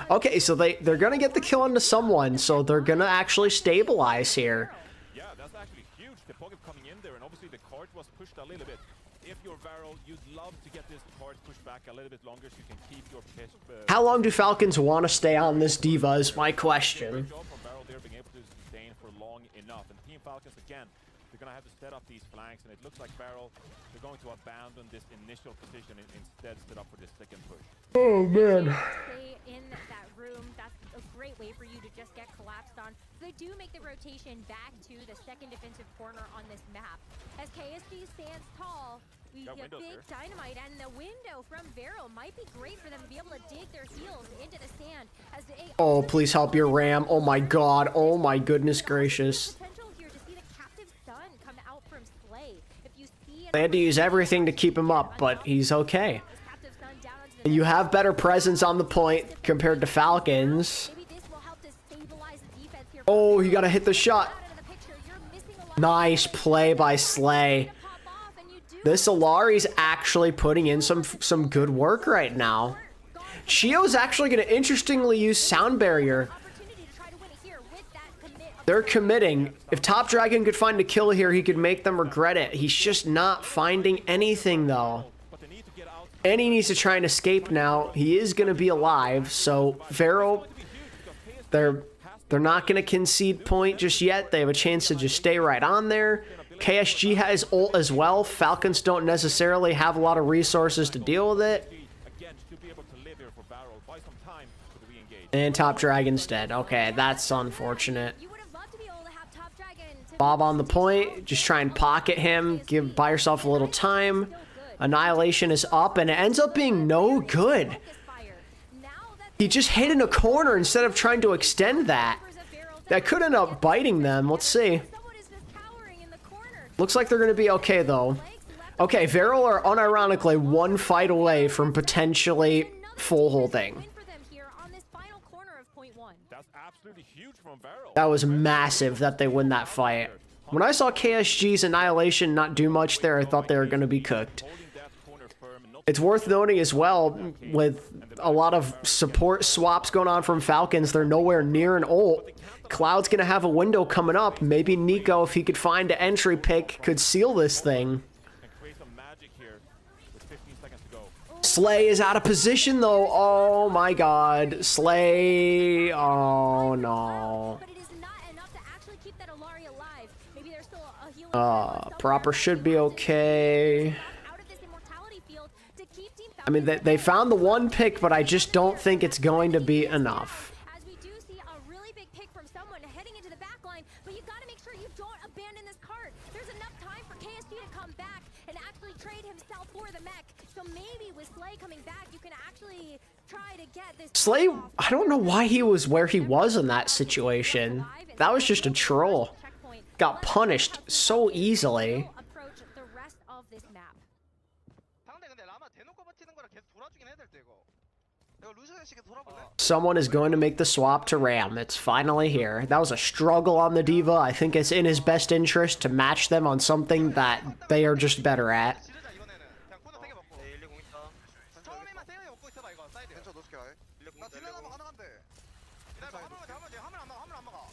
Okay, so they're gonna get the kill into someone, so they're gonna actually stabilize here. yeah, that's actually huge. The pocket coming in there, and obviously the card was pushed a little bit. If you're Varrel, you'd love to get this card pushed back a little bit longer so you can keep your piss. How long do Falcons want to stay on this diva is my question. Great job from Varrel there being able to sustain for long enough. And Team Falcons, again, they're going to have to set up these flanks, and it looks like Varrel, they're going to abandon this initial position and instead set up for this second push. Oh, man. stay in that room. That's a great way for you to just get collapsed on. So they do make the rotation back to the second defensive corner on this map. As KSG stands tall, we Got get windows big there. dynamite, and the window from Varrel might be great for them to be able to dig their heels into the sand. As they Oh, please help your Ram. Oh my god. Oh my goodness gracious. potential here to see the captive sun come out from Slay. If you see They had to use everything to keep him up, but he's okay. this captive sun down onto the You have better presence on the point compared to Falcons. maybe this will help to stabilize the defense here. Oh, you gotta hit the shot. Out of the picture, you're missing a lot. Nice play by Slay. Pop off, and you do This Alari's actually putting in some good work right now. Chio's actually going to interestingly use Sound Barrier. opportunity to try to win it here with that commit of They're committing. If Top Dragon could find a kill here, he could make them regret it. He's just not finding anything, though. But they need to get out. And he needs to try and escape now. He is going to be alive, so Varrel, they're not going to concede point just yet. They have a chance to just stay right on there. KSG has ult as well. Falcons don't necessarily have a lot of resources to deal with it. Again, to be able to live here for Varrel, buy some time for the re-engage. And Top Dragon's dead. Okay, that's unfortunate. you would have loved to be able to have Top Dragon to Bob on the point. Just try and pocket him. Buy yourself a little time. Annihilation is up, and it ends up being no good. focus fire. Now that He just hit in a corner instead of trying to extend that. there's a Varrel That could end up biting them. Let's see. someone is just cowering in the corner. Looks like they're going to be okay, though. Legs left Okay, Varrel are unironically one fight away from potentially full holding. win for them here on this final corner of point one. That's absolutely huge from Varrel. That was massive that they win that fight. When I saw KSG's Annihilation not do much there, I thought they were going to be cooked. Holding that corner firm and not It's worth noting as well, with a lot of support swaps going on from Falcons, they're nowhere near an ult. Cloud's going to have a window coming up. Maybe Nico, if he could find an entry pick, could seal this thing. and create some magic here with 15 seconds to go. Slay is out of position, though. Oh, my God. Slay. Oh, no. But it is not enough to actually keep that Alari alive. Maybe there's still a healing Proper should be okay. out of this immortality field to keep Team I mean, they found the one pick, but I just don't think it's going to be enough. As we do see a really big pick from someone heading into the back line, but you got to make sure you don't abandon this cart. There's enough time for KSG to come back and actually trade himself for the mech. So maybe with Slay coming back, you can actually try to get this Slay, off. I don't know why he was where he was in that situation. That was just a troll. Checkpoint. Got punished so easily. Approach the rest of this map. 상대 근데 라마 대놓고 버티는 거라 계속 돌아주긴 해야 될 때 이거. 이거 루시안식에 돌아볼래? Someone is going to make the swap to Ram. It's finally here. That was a struggle on the Diva. I think it's in his best interest to match them on something that they are just better at. 지르자 이번에는. 그냥 코너 세개 먹고. 네, 120 있다. 처음에만 세개 먹고 있어봐 이거 사이드. 벤처 놓을게. 나 딜러나면 가능한데. 기다려봐. 화물 안 막아.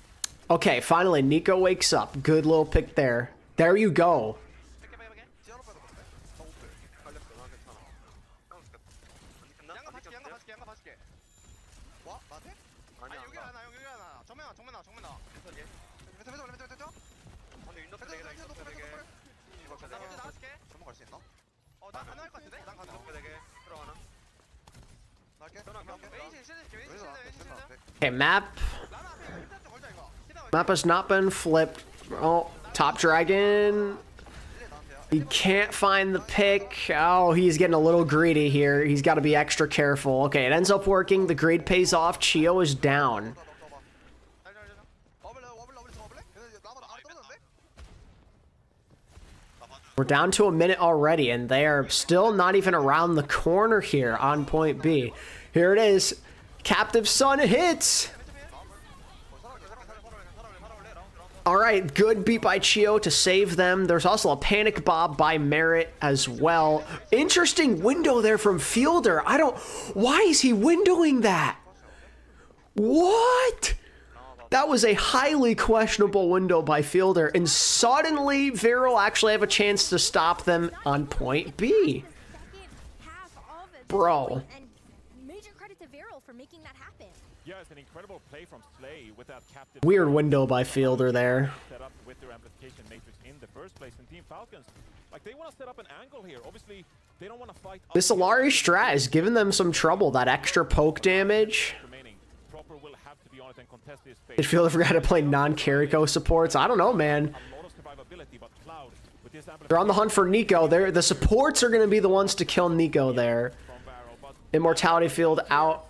Okay, finally, Nico wakes up. Good little pick there. There you go. 뺄게. 지하로 빼도 그런데? 더 오프. 갈렸어. 나 괜찮아. 양가 봐줄게. 와? 나한테? 아니 여기 하나. 정면 나. 뱉어. 아니 윈도우 되게 나. 이거 나 먼저 나갈게. 전문 갈수 있나? 나 가능할 것 같은데? 난 가능. 되게 들어가나? Okay, map. Map has not been flipped. Oh, top dragon. He can't find the pick. Oh, he's getting a little greedy here. He's got to be extra careful. Okay, it ends up working. The grade pays off. Chio is down. We're down to a minute already, and they are still not even around the corner here on point B. Here it is. Captive Sun hits. All right, good beat by Chio to save them. There's also a panic bob by Merit as well. Interesting window there from Fielder. Why is he windowing that? What? That was a highly questionable window by Fielder, and suddenly Varrel actually have a chance to stop them on point B. Bro. And major credit to Varrel for making that happen. Yeah, it's an incredible play from Slay with that captive. Weird window by Fielder there. Set up with their amplification matrix in the first place, and Team Falcons, like, they want to set up an angle here. Obviously, they don't want to fight. This Alari strat is giving them some trouble. That extra poke damage. Proper will have to be on it and contest this space. Did Fielder forgot to play non-Kiriko supports? I don't know, man. A lot of survivability, but Cloud with this They're on the hunt for Nico. The supports are going to be the ones to kill Nico there. Immortality field out.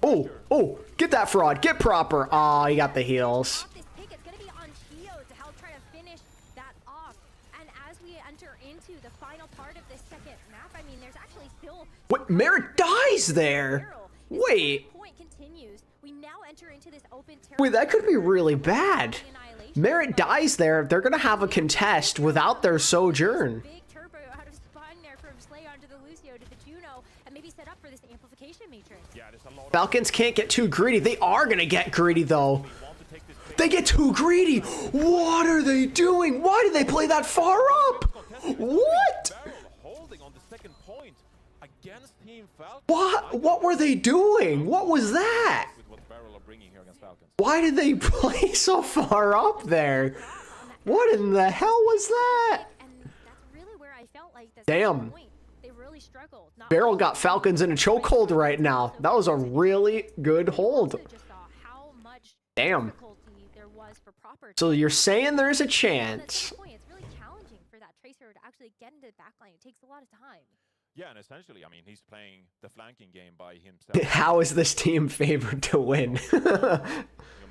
Oh, get that fraud. Get proper. Oh, he got the heals. This pick, it's going to be on Chio to help try to finish that off. And as we enter into the final part of this second map, I mean, there's actually still... What? Merit dies there? Wait. Point continues. We now enter into this open Wait, that could be really bad. Merit dies there. They're going to have a contest without their Sojourn. Big turbo out of spawn there from Slay onto the Lucio to the Juno, and maybe set up for this amplification matrix. Yeah, there's a lot of Falcons can't get too greedy. They are going to get greedy, though. They get too greedy. What are they doing? Why did they play that far up? What? holding on the second point against Team Falcons. What were they doing? What was that? With what Varrel are bringing here against Falcons. Why did they play so far up there? What in the hell was that? And that's really where I felt like this Damn. point, they really struggled. Not Varrel got Falcons in a chokehold right now. That was a really good hold. also just saw how much Damn. difficulty there was for proper. So you're saying there's a And at chance. this point, it's really challenging for that Tracer to actually get into the backline. It takes a lot of time. Yeah, and essentially, I mean, he's playing the flanking game by himself. How is this team favored to win?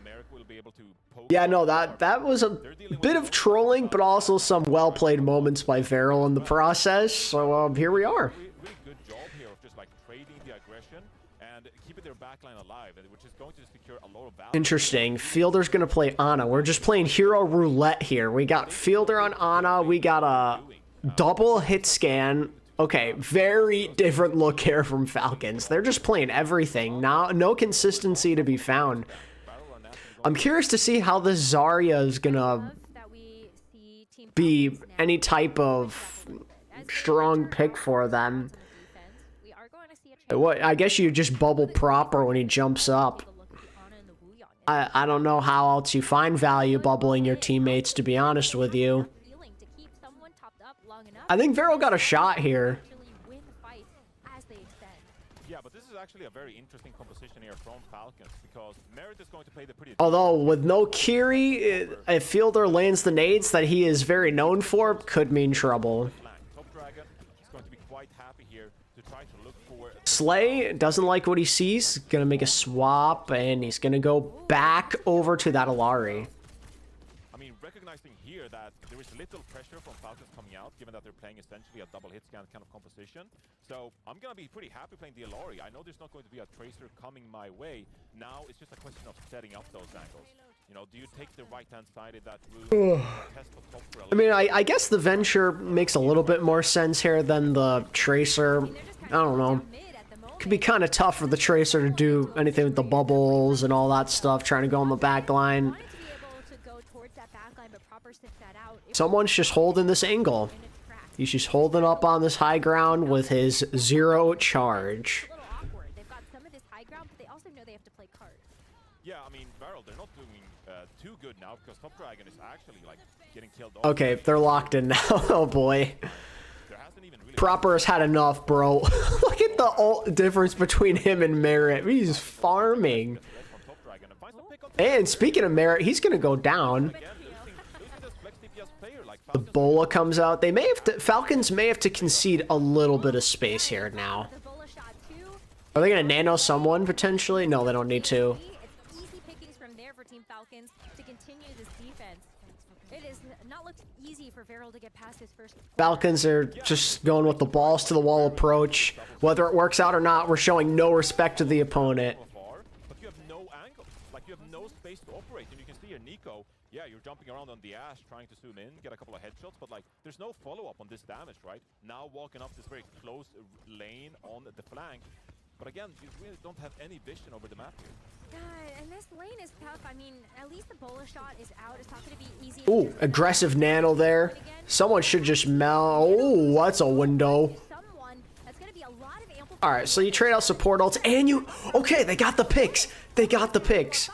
Merrick will be able to poke Yeah, no, that was a bit of trolling, but also some well-played moments by Varrel in the process. So here we are. really good job here of just like trading the aggression and keeping their backline alive, which is going to secure a lot of value. Interesting. Fielder's going to play Ana. We're just playing hero roulette here. We got Fielder on Ana. We got a double hit scan. Okay, very different look here from Falcons. They're just playing everything. Now, no consistency to be found. I'm curious to see how the Zarya is going to Love that we see Team be Falcons now any type of as they strong enter pick for them. defense. We are going to see a What? I guess you just bubble proper when he jumps up. take a look at the Ana and the Wooyon. I don't know how else you find value bubbling your teammates, to be honest with you. Feeling to keep someone topped up long enough I think Varrel got a shot here. to actually win fights as they extend. Yeah, but this is actually a very interesting composition here from Falcons because Merit is going to play the pretty. Although with no Kiri, if Fielder lands the nades that he is very known for, could mean trouble. flank. Top Dragon is going to be quite happy here to try to look for. Slay doesn't like what he sees, gonna make a swap, and he's gonna go back over to that Alari. I mean, recognizing here that there is little pressure from Falcons coming out, given that they're playing essentially a double hit scan kind of composition. So I'm gonna be pretty happy playing the Alari. I know there's not going to be a Tracer coming my way. Now it's just a question of setting up those angles. You know, do you take the right-hand side of that room? Test the top for a I mean, I guess the Venture makes a little bit more sense here than the Tracer. I don't know. Mid at the moment. Could be kind of tough for the Tracer to do anything with the bubbles and all that stuff, trying to go on the back line. Might be able to go towards that back line, but proper sniff that out. If Someone's just holding this angle. in its tracks. He's just holding up on this high ground with his 0 charge. A little awkward. They've got some of this high ground, but they also know they have to play cards. Yeah, I mean, Varrel, they're not doing too good now because Top Dragon is actually like getting killed off. Okay, they're locked in now. Oh boy. there hasn't even really... Proper has had enough, bro. Look at the difference between him and Merit. He's farming. And speaking of Merit, he's gonna go down. The Bola comes out. They may have to, Falcons may have to concede a little bit of space here now. Are they gonna nano someone potentially? No, they don't need to. It's easy pickings from there for Team Falcons to continue this defense. It is not looked easy for Varrel to get past his first. Falcons are just going with the balls to the wall approach. Whether it works out or not, we're showing no respect to the opponent. But you have no angle. Like, you have no space to operate. And you can see here, Nico, yeah, you're jumping around on the Ash, trying to zoom in, get a couple of headshots, but like, there's no follow-up on this damage, right? Now walking up this very close lane on the flank. But again, you really don't have any vision over the map here. And this lane is tough. I mean, at least the Bola shot is out. It's not going to be easy. Ooh, aggressive nano there. Someone should just melt. Oh, that's a window. All right, so you trade out support ults, and you... Okay, they got the picks. They got the picks.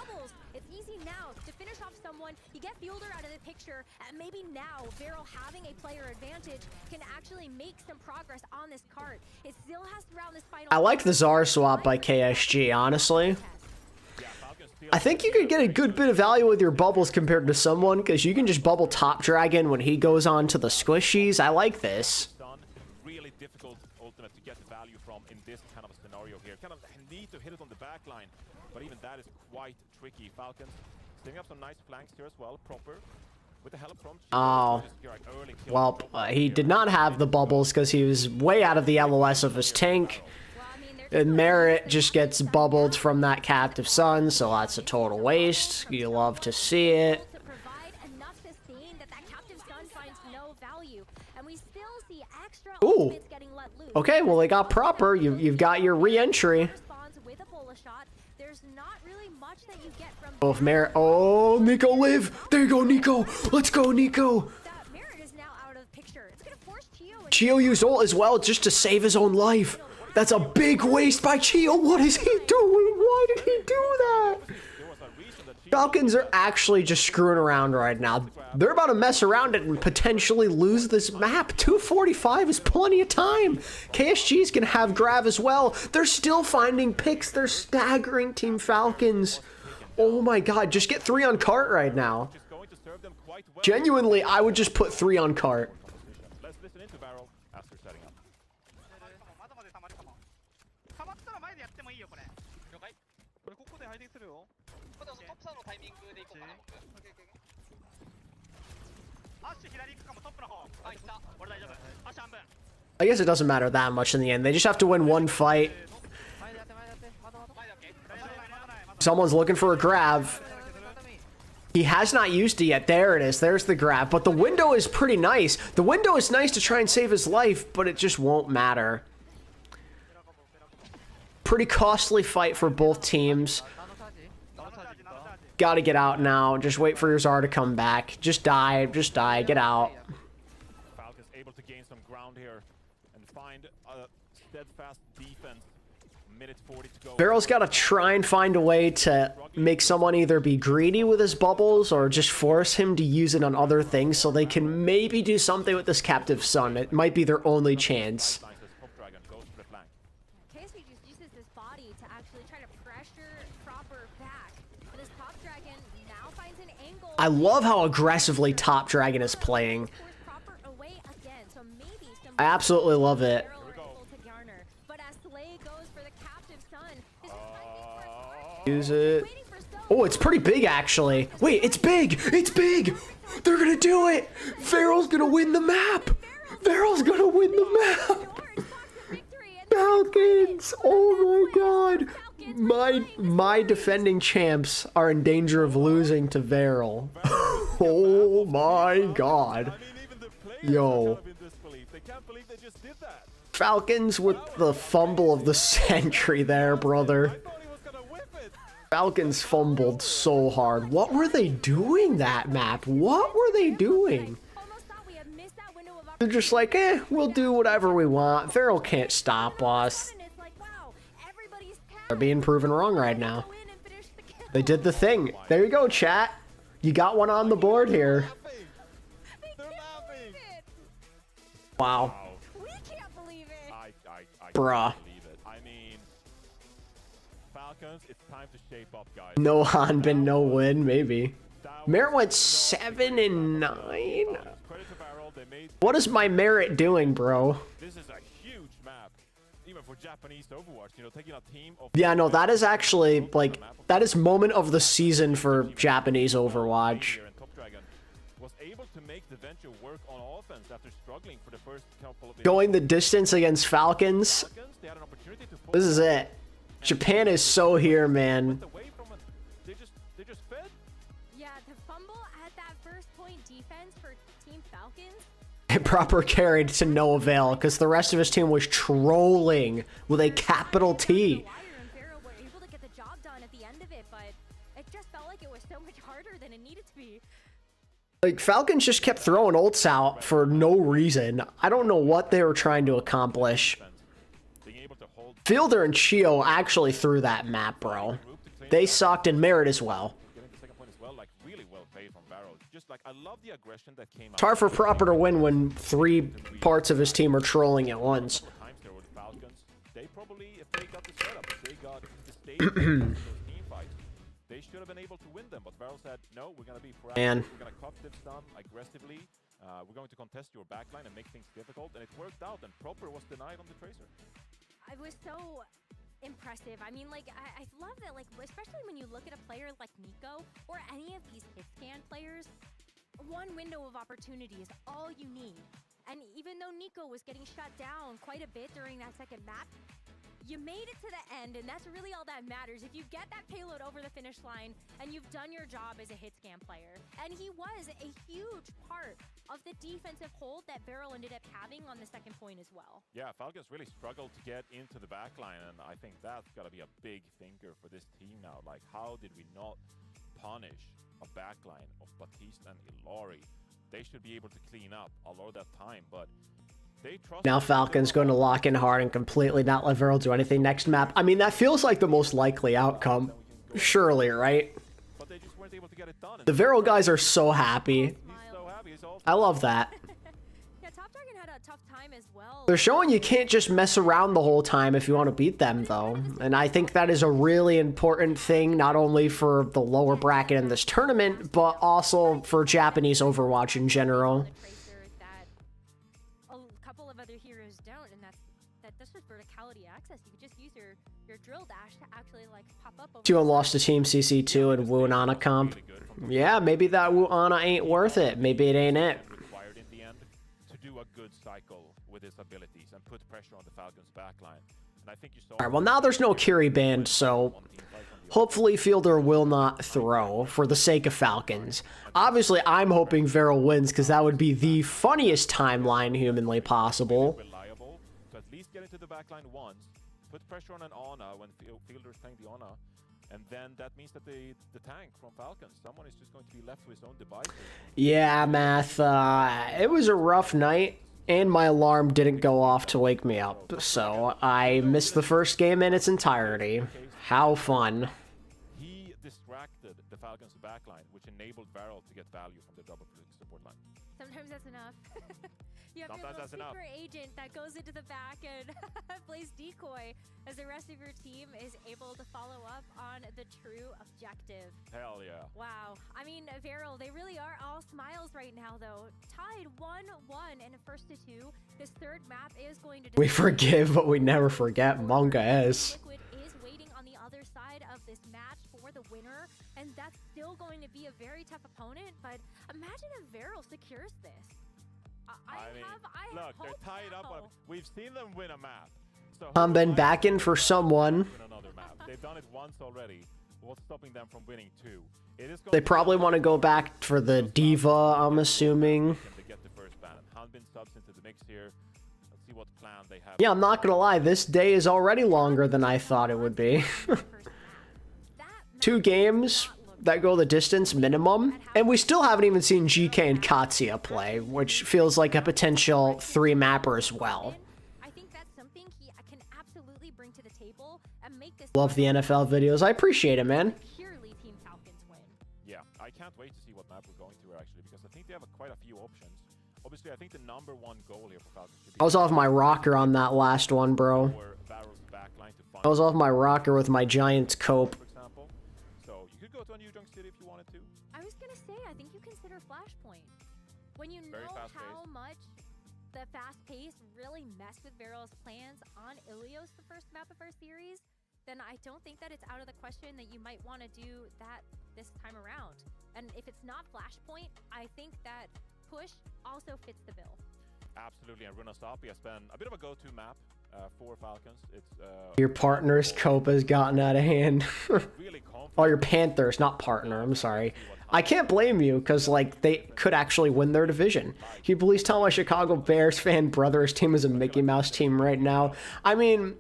It's easy now to finish off someone. You get Fielder out of the picture, and maybe now Varrel having a player advantage can actually make some progress on this cart. It still has to round this final. I like the Zara swap by KSG, honestly. I think you could get a good bit of value with your bubbles compared to someone, because you can just bubble Top Dragon when he goes on to the squishies. I like this. Really difficult ultimate to get the value from in this kind of a scenario here. Kind of need to hit it on the back line, but even that is quite tricky. Falcons setting up some nice flanks here as well, proper. With the help from... Oh. Well, he did not have the bubbles because he was way out of the LOS of his tank. And Merit just gets bubbled from that Captive Sun, so that's a total waste. You love to see it. Ooh. Okay, well, they got proper. You've got your re-entry. Oh, if Merit... Oh, Nico live! There you go, Nico! Let's go, Nico! Chio used ult as well just to save his own life. That's a big waste by Chio. What is he doing? Why did he do that? Falcons are actually just screwing around right now. They're about to mess around it and potentially lose this map. 245 is plenty of time. KSG's gonna have Grav as well. They're still finding picks. They're staggering Team Falcons. Oh my god, just get 3 on cart right now. Genuinely, I would just put 3 on cart. Let's listen into Varrel after setting up. I guess it doesn't matter that much in the end. They just have to win one fight. Someone's looking for a grab. He has not used it yet. There it is. There's the grab. But the window is pretty nice. The window is nice to try and save his life, but it just won't matter. Pretty costly fight for both teams. Gotta get out now. Just wait for your Zara to come back. Just die. Just die. Get out. Falcons able to gain some ground here and find a steadfast defense. Minute 40 to go. Varrel's got to try and find a way to make someone either be greedy with his bubbles or just force him to use it on other things so they can maybe do something with this Captive Sun. It might be their only chance. I love how aggressively Top Dragon is playing. I absolutely love it. Use it. Oh, it's pretty big, actually. Wait, it's big! It's big! They're gonna do it! Varrel's gonna win the map! Varrel's gonna win the map! Falcons! Oh my god! My defending champs are in danger of losing to Varrel. Oh my god. Yo. Falcons with the fumble of the century there, brother. Falcons fumbled so hard. What were they doing that map? What were they doing? They're just like, we'll do whatever we want. Varrel can't stop us. They're being proven wrong right now. They did the thing. There you go, chat. You got one on the board here. Wow. Bruh. Believe it. I mean, Falcons, it's time to shape up, guys. No Hanbin, no win, maybe. That Merit went was 7 and 9. credit to Varrel, they made What is my Merit doing, bro? this is a huge map, even for Japanese Overwatch. You know, taking a team of Yeah, no, that is actually, like, that is moment of the season for Japanese Overwatch. and Top Dragon was able to make the venture work on offense after struggling for the first couple of Going the distance against Falcons. Falcons. They had an opportunity to This is it. Japan is so here, man. away from it. They just fed. Yeah, the fumble at that first point defense for Team Falcons. Proper carried to no avail because the rest of his team was trolling with a capital T. Wire and Varrel were able to get the job done at the end of it, but it just felt like it was so much harder than it needed to be. Like, Falcons just kept throwing ults out for no reason. I don't know what they were trying to accomplish. Being able to hold Fielder and Chio actually threw that map, bro. They sucked in Merit as well. getting the second point as well, like really well played from Varrel. Just like I love the aggression that came out. It's hard for Proper to win when 3 parts of his team are trolling at once. Times there with the Falcons. They probably, if they got the setup, if they got the stage for those team fights, they should have been able to win them. But Varrel said, no, we're gonna be proactive. Man. We're gonna cut this down aggressively. We're going to contest your backline and make things difficult, and it worked out. And Proper was denied on the Tracer. It was so impressive. I mean, like, I love that, like, especially when you look at a player like Nico or any of these hit scan players, one window of opportunity is all you need. And even though Nico was getting shut down quite a bit during that second map, you made it to the end, and that's really all that matters. If you get that payload over the finish line and you've done your job as a hit scan player. And he was a huge part of the defensive hold that Varrel ended up having on the second point as well. Yeah, Falcons really struggled to get into the backline, and I think that's got to be a big thinker for this team now. Like, how did we not punish a backline of Batiste and Ilari? They should be able to clean up a lot of that time, but they trust. Now Falcons going to lock in hard and completely not let Varrel do anything next map. I mean, that feels like the most likely outcome. Surely, right? But they just weren't able to get it done. The Varrel guys are so happy. He's so happy. He's all I love that. Yeah, Top Dragon had a tough time as well. They're showing you can't just mess around the whole time if you want to beat them, though. And I think that is a really important thing, not only for the lower bracket in this tournament, but also for Japanese Overwatch in general. The Tracer that a couple of other heroes don't, and that's just verticality access. You can just use your drill dash to actually like pop up over Duo lost to Team CC2 and Wu and Ana comp. Yeah, maybe that Wu Ana ain't worth it. Maybe it ain't it. required in the end to do a good cycle with his abilities and put pressure on the Falcons backline. And I think you saw. Alright, well now there's no Kiri band, so hopefully Fielder will not throw for the sake of Falcons. Obviously, I'm hoping Varrel wins because that would be the funniest timeline humanly possible. Reliable to at least get into the backline once, put pressure on an Ana when Fielder is playing the Ana, and then that means that the tank from Falcons, someone is just going to be left to his own devices. Yeah, Math, it was a rough night, and my alarm didn't go off to wake me up, so I missed the first game in its entirety. How fun. He distracted the Falcons backline, which enabled Varrel to get value from the double support line. Sometimes that's enough. You have Sometimes your that's little enough. secret agent that goes into the back and plays decoy as the rest of your team is able to follow up on the true objective. Hell yeah. Wow. I mean, Varrel, they really are all smiles right now, though. Tied 1-1 and a first to 2. This third map is going to... We forgive, but we never forget. Manga is. Liquid is waiting on the other side of this match for the winner, and that's still going to be a very tough opponent, but imagine if Varrel secures this. I mean, have look, they're hope tied up. now. We've seen them win a map. So Been back in for someone. win another map. They've done it once already. What's stopping them from winning two? It is going They to be probably want to go back for the Diva, I'm assuming. to get the first ban. Hanbin subs into the mix here. Let's see what plan they have. Yeah, I'm not gonna lie, this day is already longer than I thought it would be. That 2 games that go the distance minimum, and we still haven't even seen GK and Katsuya play, which feels like a potential 3-mapper as well. I think that's something he can absolutely bring to the table and make this Love the NFL videos. I appreciate it, man. purely Team Falcons win. Yeah, I can't wait to see what map we're going to actually, because I think they have quite a few options. Obviously, I think the #1 goal here for Falcons should be I was off my rocker on that last one, bro. for Varrel's backline to find I was off my rocker with my Giants cope. for example. So you could go to a new Junk City if you wanted to. I was gonna say, I think you consider Flashpoint. When you Very know how fast-paced. much the fast pace really messed with Varrel's plans on Ilios the first map of our series, then I don't think that it's out of the question that you might want to do that this time around. And if it's not Flashpoint, I think that Push also fits the bill. Absolutely, and Runasapi has been a bit of a go-to map for Falcons. It's Your partner's cope has gotten out of hand. really confident. Oh, your Panthers, not partner. I'm sorry. I can't blame you, because, like, they could actually win their division. Can you please tell my Chicago Bears fan brother his team is a Mickey Mouse team right now? I mean,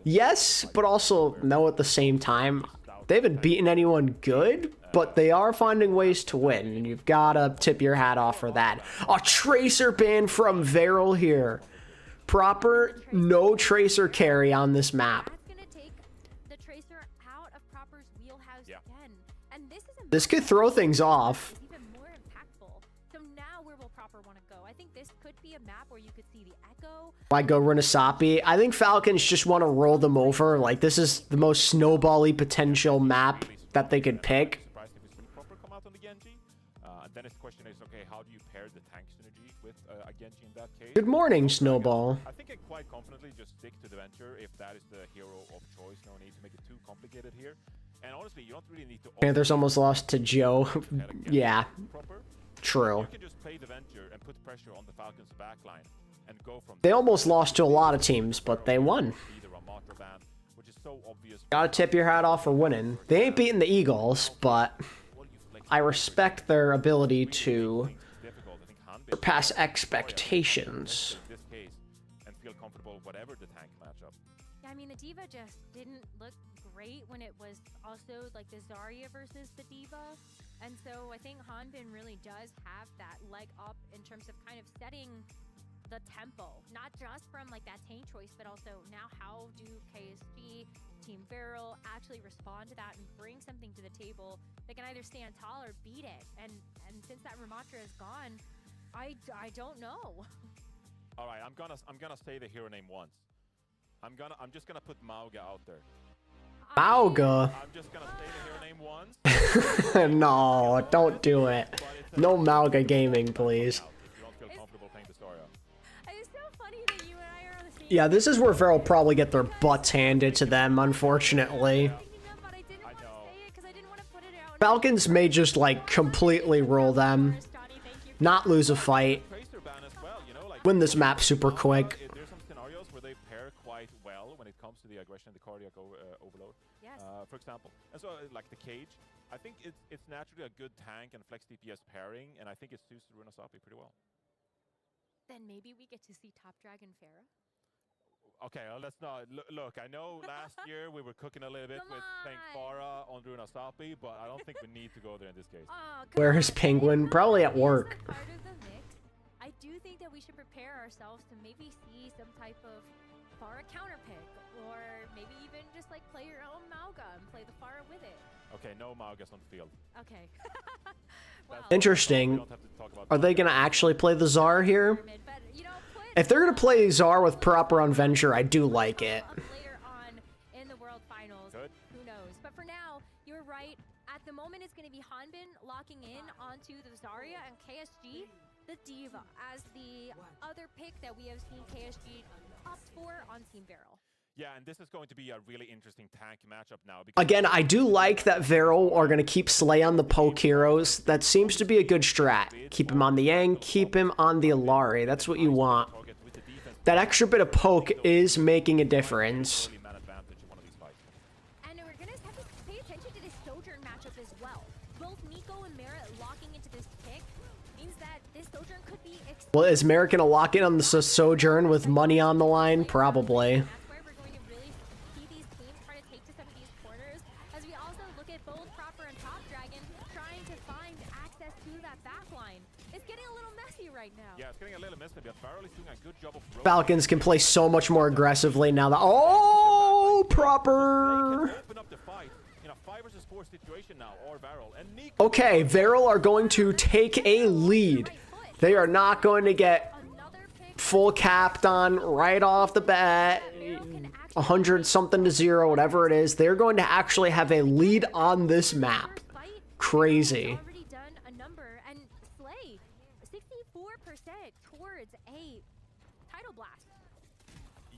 yes, but also no at the same time. They haven't beaten anyone good, but they are finding ways to win, and you've got to tip your hat off for that. A Tracer ban from Varrel here. Proper, no Tracer carry on this map. That's going to take the Tracer out of Proper's wheelhouse Yeah. again. And this is a This could throw things off. is even more impactful. So now where will Proper want to go? I think this could be a map where you could see the Echo. I go Runasapi. I think Falcons just want to roll them over. Like, this is the most snowbally potential map that they could pick. Surprised if we see Proper come out on the Genji. And then the question is, okay, how do you pair the tank synergy with a Genji in that case? Good morning, Snowball. I think I quite confidently just stick to the Venture if that is the hero of choice. No need to make it too complicated here. And honestly, you don't really need to. Panthers almost lost to Joe. Yeah, Proper. true. You can just play the Venture and put pressure on the Falcons backline and go from They almost lost to a lot of teams, but they won. either a Matra ban, which is so obvious. Gotta tip your hat off for winning. They ain't beating the Eagles, but I respect their ability to Difficult. I think Hanbin surpass expectations. in this case and feel comfortable whatever the tank matchup. Yeah, I mean, the Diva just didn't look great when it was also like the Zarya versus the Diva. And so I think Hanbin really does have that leg up in terms of kind of setting the tempo, not just from like that tank choice, but also now how do KSG, Team Varrel actually respond to that and bring something to the table that can either stand tall or beat it. And since that Ramatra is gone, I don't know. All right, I'm gonna say the hero name once. I'm just gonna put Mauga out there. Mauga. I'm just gonna say the hero name once. No, don't do it. No Mauga gaming, please. If you don't feel comfortable playing the Zarya. It's so funny that you and I are on the same. Yeah, this is where Varrel probably get their butts handed to them, unfortunately. But I didn't want to say it because I didn't want to put it out. Falcons may just, like, completely roll them, not lose a fight, Tracer ban as well, you know, like win this map super quick. there's some scenarios where they pair quite well when it comes to the aggression and the cardiac overload. Yes. For example. And so, like the Cage, I think it's naturally a good tank and flex DPS pairing, and I think it suits Runasapi pretty well. Then maybe we get to see Top Dragon Pharah. Okay, let's not look. I know last year we were cooking a little bit Come with playing on. Farah on Runasapi, but I don't think we need to go there in this case. Oh, Where is Penguin? Probably at work. Part of the mix. I do think that we should prepare ourselves to maybe see some type of Farah counter pick, or maybe even just like play your own Mauga and play the Farah with it. Okay, no Maugas on the field. Okay. Well, Interesting. We don't have to talk about Are they Mauga. gonna actually play the Czar here? but, you know, put If they're gonna play Czar with proper on Venture, I do like it. up later on in the World Finals. Good. Who knows? But for now, you're right. At the moment, it's going to be Hanbin locking in onto the Zarya and KSG, the Diva, as the other pick that we have seen KSG opt for on Team Varrel. Yeah, and this is going to be a really interesting tank matchup now. Because Again, I do like that Varrel are going to keep Slay on the poke heroes. That seems to be a good strat. Keep him on the Yang, keep him on the Alari. That's what you want. target with the defense That extra bit of poke is making a difference. really man advantage in one of these fights. And we're going to have to pay attention to this Sojourn matchup as well. Both Nico and Merritt locking into this pick means that this Sojourn could be Well, is Merritt going to lock in on the Sojourn with money on the line? Probably. That's where we're going to really see these teams try to take to some of these corners, as we also look at both Proper and Top Dragon trying to find access to that backline. It's getting a little messy right now. Yeah, it's getting a little messy, but Varrel is doing a good job of Falcons can play so much more aggressively now that... Oh, Proper! open up the fight in a 5 versus 4 situation now, or Varrel and Nico. Okay, Varrel are going to take a lead. They are not going to get Another pick. full capped on right off the bat. 100 something to 0, whatever it is. They're going to actually have a lead on this map. Crazy. Already done a number and Slay 64% towards a title blast.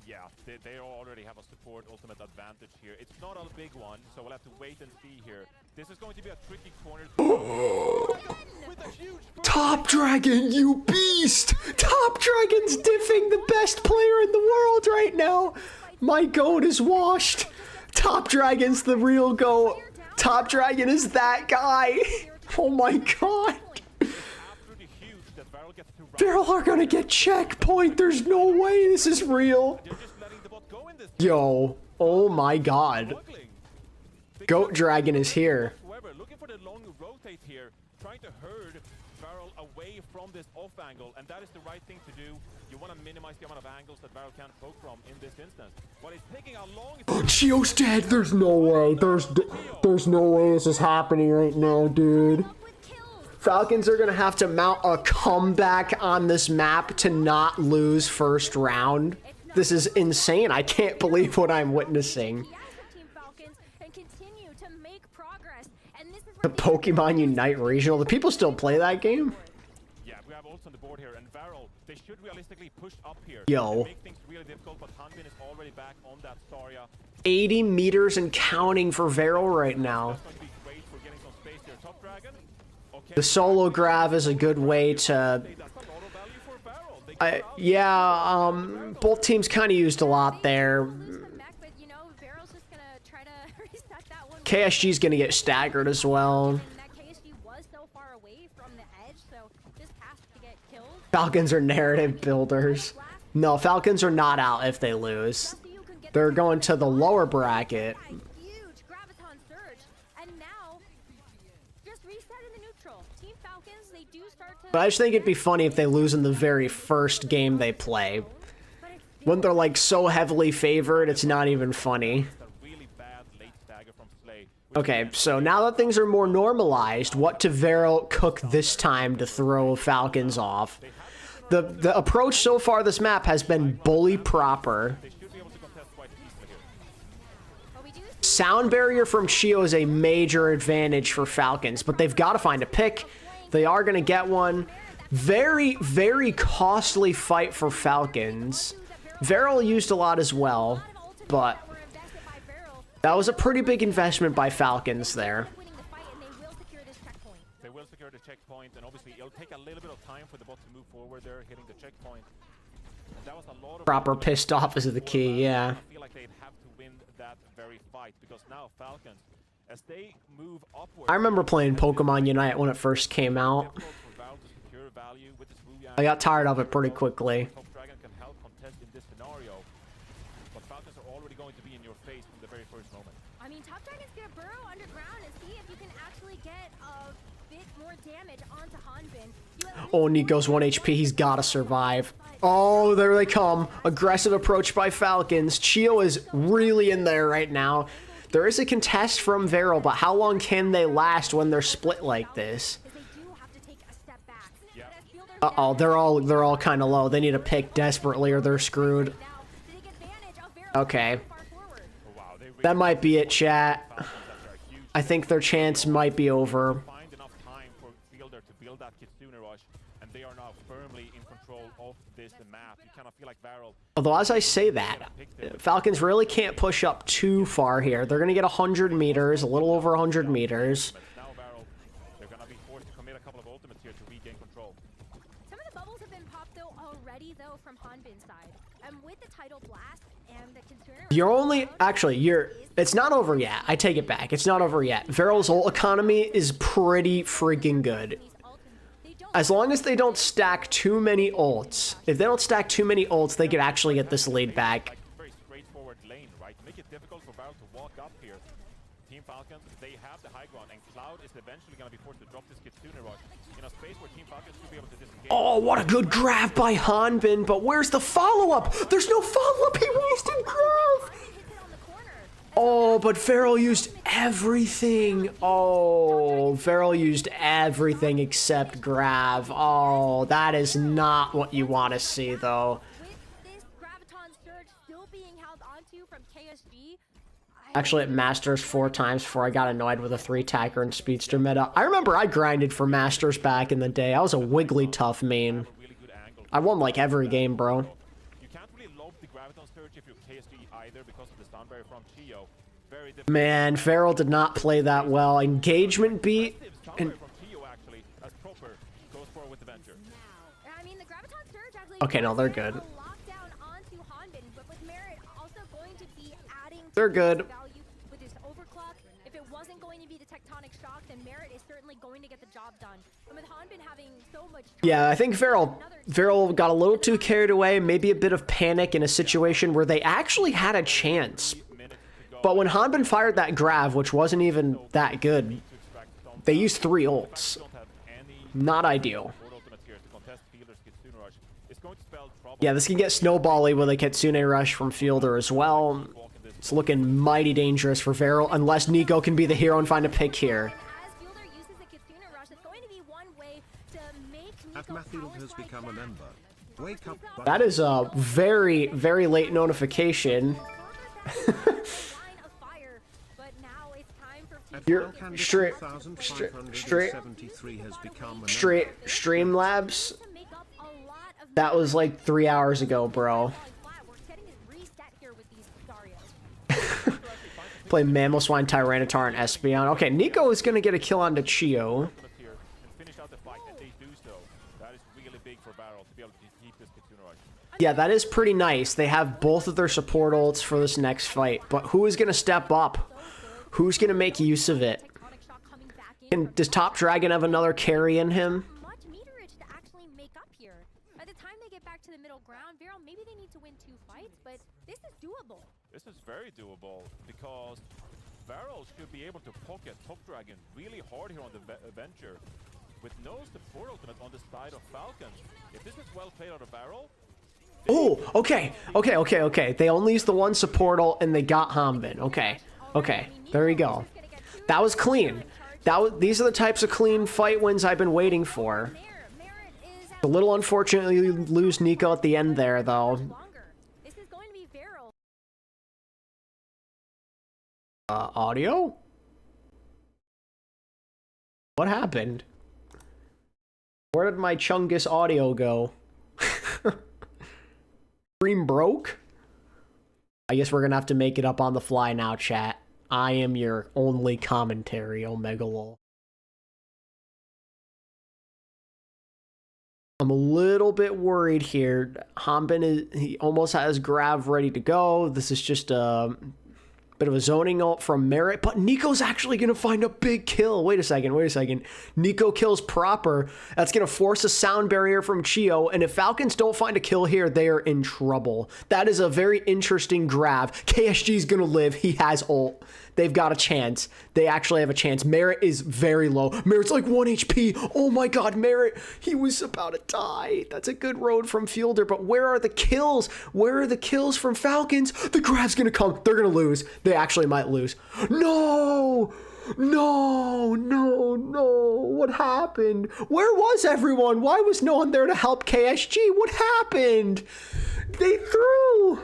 Yeah, they already have a support ultimate advantage here. It's not a big one, so we'll have to wait and see here. This is going to be a tricky corner. With a huge Top Dragon, you beast! Top Dragon's diffing the best player in the world right now. My goat is washed. Top Dragon's the real goat. Top Dragon is that guy. Oh my god. absolutely huge that Varrel gets to run. Varrel are gonna get checkpoint. There's no way this is real. They're just letting the bot go in this. Yo, oh my god. Struggling. Goat Dragon is here. However, looking for the long rotate here, trying to herd Varrel away from this off angle, and that is the right thing to do. You want to minimize the amount of angles that Varrel can poke from in this instance. But it's taking a long. Chio's dead. There's no way. There's no way this is happening right now, dude. Up with kills. Falcons are gonna have to mount a comeback on this map to not lose first round. This is insane. I can't believe what I'm witnessing. The Astro Team Falcons and continue to make progress. And this is The Pokemon Unite Regional. Do people still play that game? Yeah, we have ults on the board here, and Varrel, they should realistically push up here. Yo. They make things really difficult, but Hanbin is already back on that Saria. 80 meters and counting for Varrel right now. That's going to be great for getting some space here. Top Dragon. Okay. The solo grab is a good way to... That's a lot of value for Varrel. They yeah, both teams kind of used a lot there. lose the mech, but you know, Varrel's just gonna try to reset that one. KSG's gonna get staggered as well. And that KSG was so far away from the edge, so this has to get killed. Falcons are narrative builders. No, Falcons are not out if they lose. Now you can get They're going to the lower bracket. a huge graviton surge, and now just reset in the neutral. Team Falcons, they do start to. But I just think it'd be funny if they lose in the very first game they play. But it's When they're like so heavily favored, it's not even funny. a really bad late stagger from Slay. Okay, so now that things are more normalized, what to Varrel cook this time to throw Falcons off? The approach so far this map has been bully proper. They should be able to contest quite easily here. but we do Sound barrier from Shio is a major advantage for Falcons, but they've got to find a pick. They are going to get one. Very, very costly fight for Falcons. Varrel used a lot as well, but were invested by Varrel, that was a pretty big investment by Falcons there. winning the fight, and they will secure this checkpoint. They will secure the checkpoint, and obviously it'll take a little bit of time for the bot to move forward there, hitting the checkpoint. And that was a lot of Proper pissed off is the key, yeah. I feel like they'd have to win that very fight, because now Falcons, as they move upward, I remember playing Pokemon Unite when it first came out. difficult for Varrel to secure value with this Wu-Yang. I got tired of it pretty quickly. Top Dragon can help contest in this scenario, but Falcons are already going to be in your face from the very first moment. I mean, Top Dragon's gonna burrow underground and see if you can actually get a bit more damage onto Hanbin. Oh, Nico's 1 HP. He's got to survive. Oh, there they come. Aggressive approach by Falcons. Chio is really in there right now. There is a contest from Varrel, but how long can they last when they're split like this? They do have to take a step back. Yeah. But I feel Uh-oh, they're all kind of low. They need a pick desperately or they're screwed. now to take advantage of Varrel Okay. far forward. Oh, wow, they really That might be it, chat. Falcons that are huge. I think their chance might be over. Find enough time for Fielder to build that Kitsune rush, and they are now firmly in control of this map. You kind of feel like Varrel. Although, as I say that, Falcons really can't push up too far here. They're going to get 100 meters, a little over 100 meters. But now Varrel, they're gonna be forced to commit a couple of ultimates here to regain control. Some of the bubbles have been popped though already though from Hanbin's side. And with the title blast and the concerner. You're only... Actually, it's not over yet. I take it back. It's not over yet. Varrel's ult economy is pretty freaking good. As long as they don't stack too many ults. If they don't stack too many ults, they could actually get this lead back. Like very straightforward lane, right? Make it difficult for Varrel to walk up here. Team Falcons, they have the high ground, and Cloud is eventually gonna be forced to drop this Kitsune rush in a space where Team Falcons should be able to disengage. Oh, what a good grab by Hanbin, but where's the follow-up? There's no follow-up. He wasted grab. Oh, but Varrel used everything. Oh, Varrel used everything except Grav. Oh, that is not what you want to see, though. With this Graviton Surge still being held onto from KSG, Actually, it Masters 4 times before I got annoyed with a 3-tacker and Speedster meta. I remember I grinded for Masters back in the day. I was a Wigglytuff main. I won like every game, bro. You can't really lob the Graviton Surge if you're KSG either because of the sound barrier from Chio. Very difficult. Man, Varrel did not play that well. Engagement beat. And From Chio actually, as proper, goes forward with the venture. I mean, the Graviton Surge actually okay, no, they're forced good. a lockdown onto Hanbin, but with Merit also going to be adding to They're his good. value with his overclock. If it wasn't going to be the tectonic shock, then Merit is certainly going to get the job done. And with Hanbin having so much Yeah, I think Varrel got a little too carried away. Maybe a bit of panic in a situation where they actually had a chance. But when Hanbin fired that Grav, which wasn't even that good, they used 3 ults. Not ideal. Yeah, this can get snowbally with a Kitsune Rush from Fielder as well. It's looking mighty dangerous for Varrel, unless Nico can be the hero and find a pick here. as Fielder uses the Kitsune Rush, it's going to be one way to make Nico Matfield has become a member. Wake up. That is a very, very late notification. You're straight Streamlabs. That was like 3 hours ago, bro. Play Mamoswine, Tyranitar, and Espeon. Okay, Nico is gonna get a kill onto Chio. Yeah, that is pretty nice. They have both of their support ults for this next fight, but who is gonna step up? Who's gonna make use of it? Does Top Dragon have another carry in him? Much meterage to actually make up here. By the time they get back to the middle ground, Varrel, maybe they need to win 2 fights, but this is doable. This is very doable because Varrel should be able to pocket Top Dragon really hard here on the venture with no support ultimate on the side of Falcons. If this is well played out of Varrel. Oh, okay. They only used the 1 support ult and they got Hanbin. Okay, there we go. That was clean. These are the types of clean fight wins I've been waiting for. A little unfortunately lose Nico at the end there, though. This is going to be Varrel. Audio? What happened? Where did my Chungus audio go? Stream broke? I guess we're gonna have to make it up on the fly now, chat. I am your only commentary, OWCS. I'm a little bit worried here. Hanbin he almost has Grav ready to go. This is just a bit of a zoning ult from Merit, but Nico's actually going to find a big kill. Wait a second. Nico kills proper. That's going to force a sound barrier from Chio, and if Falcons don't find a kill here, they are in trouble. That is a very interesting Grav. KSG's going to live. He has ult. They've got a chance. They actually have a chance. Merit is very low. Merit's like 1 HP. Oh my god, Merit. He was about to die. That's a good road from Fielder, but where are the kills? Where are the kills from Falcons? The Grav's gonna come. They're gonna lose. They actually might lose. No! No! What happened? Where was everyone? Why was no one there to help KSG? What happened? They threw.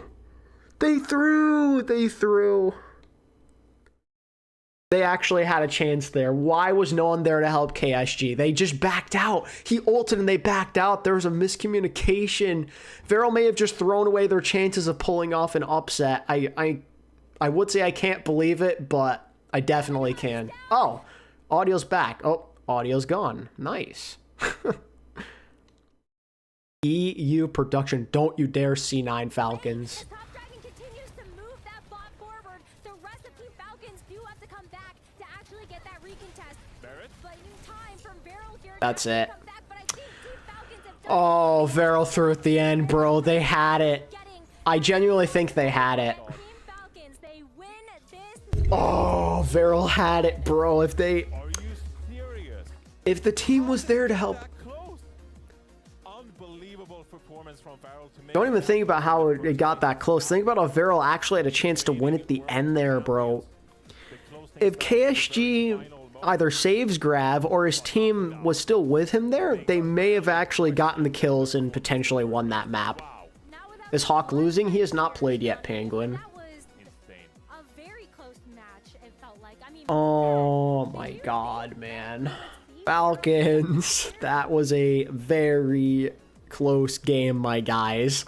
They actually had a chance there. Why was no one there to help KSG? They just backed out. He ulted and they backed out. There was a miscommunication. Varrel may have just thrown away their chances of pulling off an upset. I would say I can't believe it, but I definitely can. Oh, audio's back. Oh, audio's gone. Nice. EU production. Don't you dare C9 Falcons. That's it. Oh, Varrel threw at the end, bro. They had it. I genuinely think they had it. Oh, Varrel had it, bro. If the team was there to help. Unbelievable performance performance from Varrel to make Don't even think about how it got that close. Think about how Varrel actually had a chance to win at the end there, bro. If KSG either saves Grav or his team was still with him there, they may have actually gotten the kills and potentially won that map. Is Hawk losing? He has not played yet, Penguin. That was a very close match, it felt like. I mean, Oh my god, man. Falcons. That was a very close game, my guys.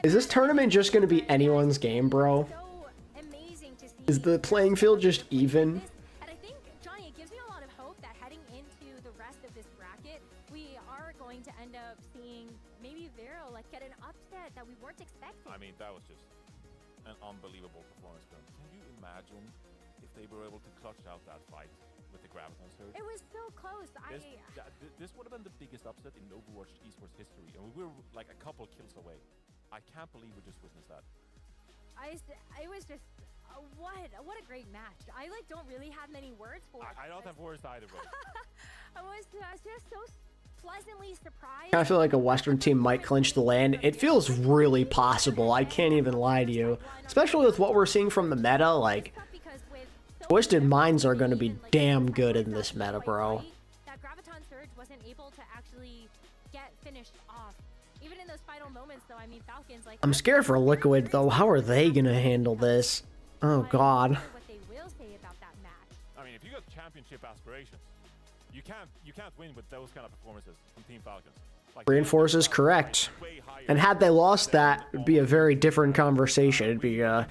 Is this tournament just going to be anyone's game, bro? Is the playing field just even? And I think, Johnny, it gives me a lot of hope that heading into the rest of this bracket, we are going to end up seeing maybe Varrel like get an upset that we weren't expecting. I mean, that was just an unbelievable performance. Can you imagine if they were able to clutch out that fight with the Graviton surge? It was so close. This would have been the biggest upset in Overwatch esports history, and we were like a couple kills away. I can't believe we just witnessed that. It was just what a great match. I like don't really have many words for it. I don't have words either, bro. I was just so pleasantly surprised. I feel like a Western team might clinch the land. It feels really possible. I can't even lie to you. Especially with what we're seeing from the meta, like, Twisted Minds are going to be damn good in this meta, bro. That Graviton Surge wasn't able to actually get finished off. Even in those final moments, though, I mean, Falcons, like... I'm scared for Liquid, though. How are they going to handle this? Oh, God. What they will say about that match. I mean, if you got championship aspirations, you can't win with those kind of performances from Team Falcons. Like, Reinforce is correct. And had they lost that, it'd be a very different conversation. It'd be a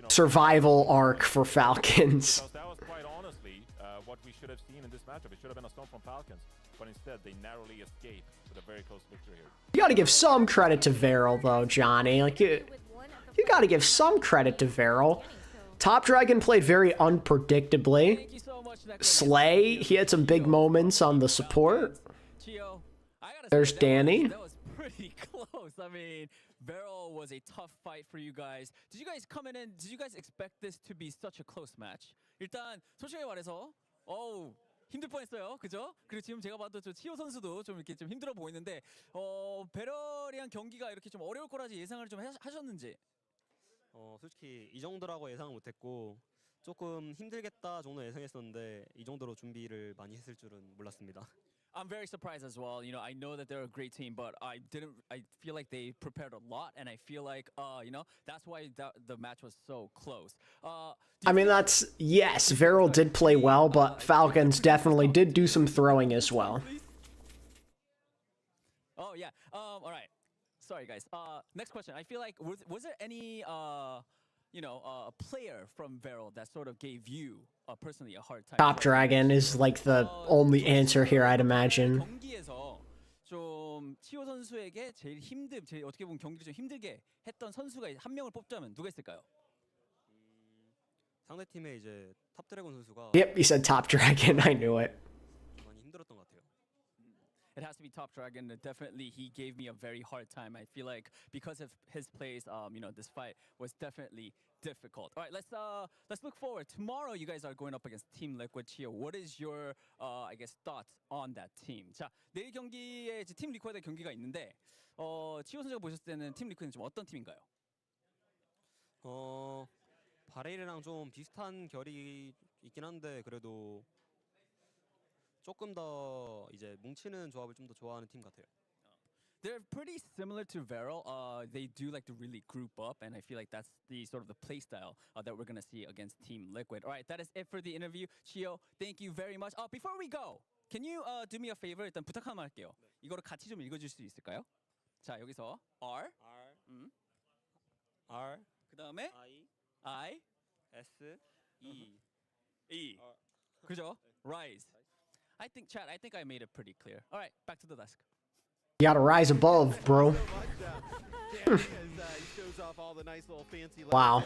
survival arc for Falcons. That was quite honestly what we should have seen in this matchup. It should have been a storm from Falcons, but instead they narrowly escaped with a very close victory here. You gotta give some credit to Varrel, though, Johnny. Like, you gotta give some credit to Varrel. Top Dragon played very unpredictably. Slay, he had some big moments on the support. There's Danny. That was pretty close. I mean, Varrel was a tough fight for you guys. Did you guys come in and did you guys expect this to be such a close match? 일단 솔직히 말해서 힘들 뻔했어요, 그죠? 그리고 지금 제가 봐도 저 치오 선수도 좀 이렇게 좀 힘들어 보이는데 베럴이랑 경기가 이렇게 좀 어려울 거라지 예상을 좀 하셨는지? 솔직히 이 정도라고 예상을 못했고 조금 힘들겠다 정도 예상했었는데 이 정도로 준비를 많이 했을 줄은 몰랐습니다. I'm very surprised as well. You know, I know that they're a great team, but I feel like they prepared a lot, and I feel like, you know, that's why the match was so close. I mean, yes, Varrel did play well, but Falcons definitely did do some throwing as well. Oh, yeah. All right. Sorry, guys. Next question. I feel like, was there any, you know, a player from Varrel that sort of gave you personally a hard time? Top Dragon is like the only answer here, I'd imagine. 경기에서 좀 치오 선수에게 제일 어떻게 보면 경기를 좀 힘들게 했던 선수가 한 명을 뽑자면 누가 있을까요? 상대 팀의 이제 탑 드래곤 선수가 Yep, he said Top Dragon. I knew it. 많이 힘들었던 것 같아요. It has to be Top Dragon. Definitely, he gave me a very hard time. I feel like because of his plays, you know, this fight was definitely difficult. All right, let's look forward. Tomorrow, you guys are going up against Team Liquid. Chio, what is your, I guess, thoughts on that team? 자, 내일 경기에 이제 팀 리퀴드의 경기가 있는데, 치오 선수가 보셨을 때는 팀 리퀴드는 좀 어떤 팀인가요? 바레일이랑 좀 비슷한 결이 있긴 한데 그래도 조금 더 이제 뭉치는 조합을 좀 더 좋아하는 팀 같아요. They're pretty similar to Varrel. They do like to really group up, and I feel like that's the sort of the play style that we're gonna see against Team Liquid. All right, that is it for the interview. Chio, thank you very much. Before we go, can you do me a favor? 일단 부탁 하나만 할게요. 이거를 같이 좀 읽어줄 수 있을까요? 자, 여기서 R, R, 그 다음에 I, S, E. 그죠? Rise. I think I made it pretty clear. All right, back to the desk. You gotta rise above, bro. Wow.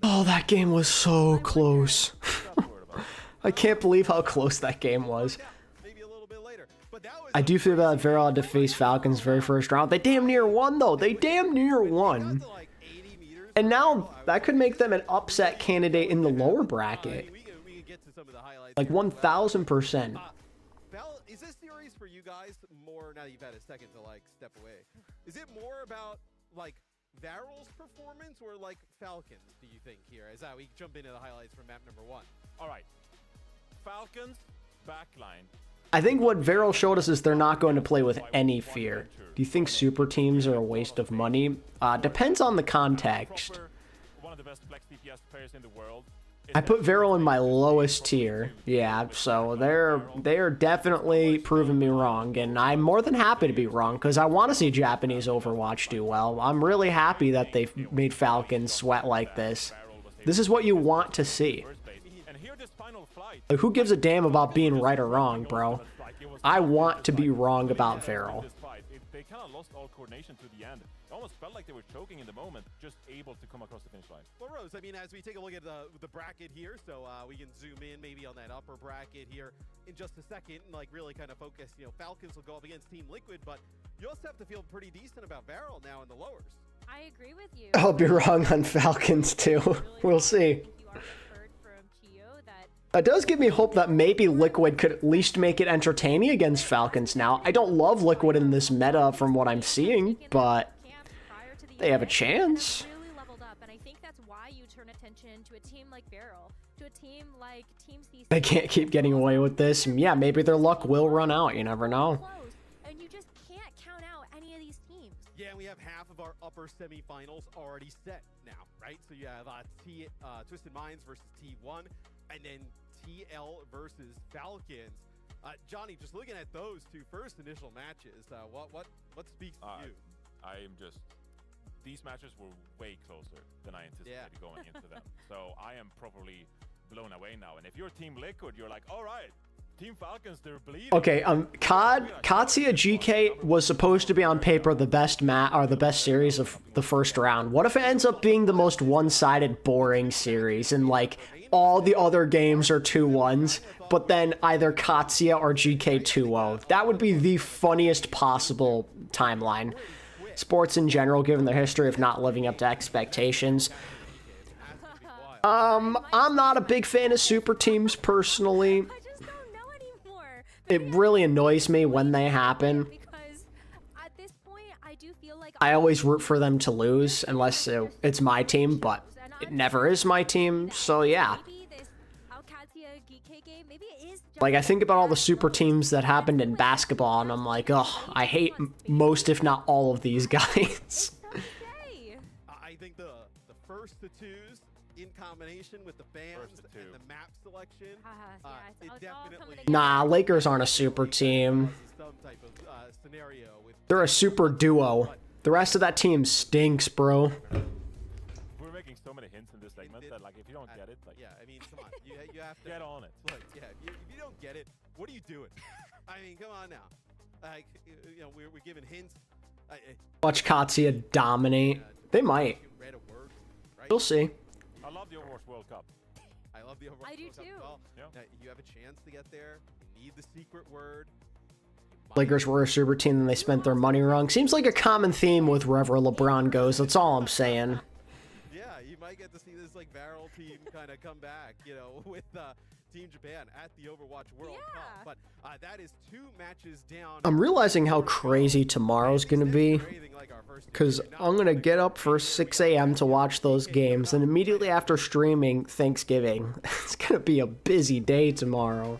Oh, that game was so close. I can't believe how close that game was. I do feel bad Varrel had to face Falcons very first round. They damn near won, though. They damn near won. And now that could make them an upset candidate in the lower bracket. some of the highlights. Like here as well. 1000%. Val, is this series for you guys more, now that you've had a second to like step away, is it more about like Varrel's performance or like Falcons, do you think, here, as we jump into the highlights from map number 1? All right. Falcons, backline. I think what Varrel showed us is they're not going to play with any fear. Do you think super teams are a waste of money? Depends on the context. One of the best flex DPS players in the world. I put Varrel in my lowest tier. Yeah, so they're definitely proving me wrong, and I'm more than happy to be wrong because I want to see Japanese Overwatch do well. I'm really happy that they've made Falcons sweat like this. This is what you want to see. Like, who gives a damn about being right or wrong, bro? I want to be wrong about Varrel. They kind of lost all coordination to the end. It almost felt like they were choking in the moment, just able to come across the finish line. Well, Rose, I mean, as we take a look at the bracket here, so we can zoom in maybe on that upper bracket here in just a second and like really kind of focus. You know, Falcons will go up against Team Liquid, but you also have to feel pretty decent about Varrel now in the lowers. I agree with you. I'll be wrong on Falcons too. We'll see. It does give me hope that maybe Liquid could at least make it entertaining against Falcons now. I don't love Liquid in this meta from what I'm seeing, but they have a chance. Really leveled up, and I think that's why you turn attention to a team like Varrel, to a team like Team CC. They can't keep getting away with this. Yeah, maybe their luck will run out. You never know. And you just can't count out any of these teams. Yeah, we have half of our upper semifinals already set now, right? So you have Twisted Minds versus T1, and then TL versus Falcons. Johnny, just looking at those two first initial matches, what speaks to you? I am just, these matches were way closer than I anticipated going into them. So I am properly blown away now. And if you're Team Liquid, you're like, all right, Team Falcons, they're bleeding. Okay, Alcatia GK was supposed to be on paper the best the best series of the first round. What if it ends up being the most one-sided, boring series and like all the other games are 2-1s, but then either Alcatia or GK 2-0? That would be the funniest possible timeline. Sports in general, given their history of not living up to expectations. I'm not a big fan of super teams personally. It really annoys me when they happen. Because at this point, I do feel like I always root for them to lose unless it's my team, but it never is my team, so yeah. Like, I think about all the super teams that happened in basketball, and I'm like, oh, I hate most, if not all of these guys. I think the first to twos in combination with the bands and the map selection, it definitely... Nah, Lakers aren't a super team. Some type of scenario with... They're a super duo. The rest of that team stinks, bro. We're making so many hints in this segment that, like, if you don't get it, like... Yeah, I mean, come on. You have to... Get on it. Like, yeah, if you don't get it, what are you doing? I mean, come on now. Like, you know, we're giving hints. Watch Alcatia dominate. They might. We'll see. I love the Overwatch World Cup. I love the Overwatch World Cup. I do too. Well. Yeah. You have a chance to get there. You need the secret word. Lakers were a super team and they spent their money wrong. Seems like a common theme with wherever LeBron goes. That's all I'm saying. Yeah, you might get to see this like Varrel team kind of come back, you know, with Team Japan at the Overwatch World Cup. But that is 2 matches down. I'm realizing how crazy tomorrow's going to be. Because I'm going to get up for 6 a.m. to watch those games. And immediately after streaming Thanksgiving. It's going to be a busy day tomorrow.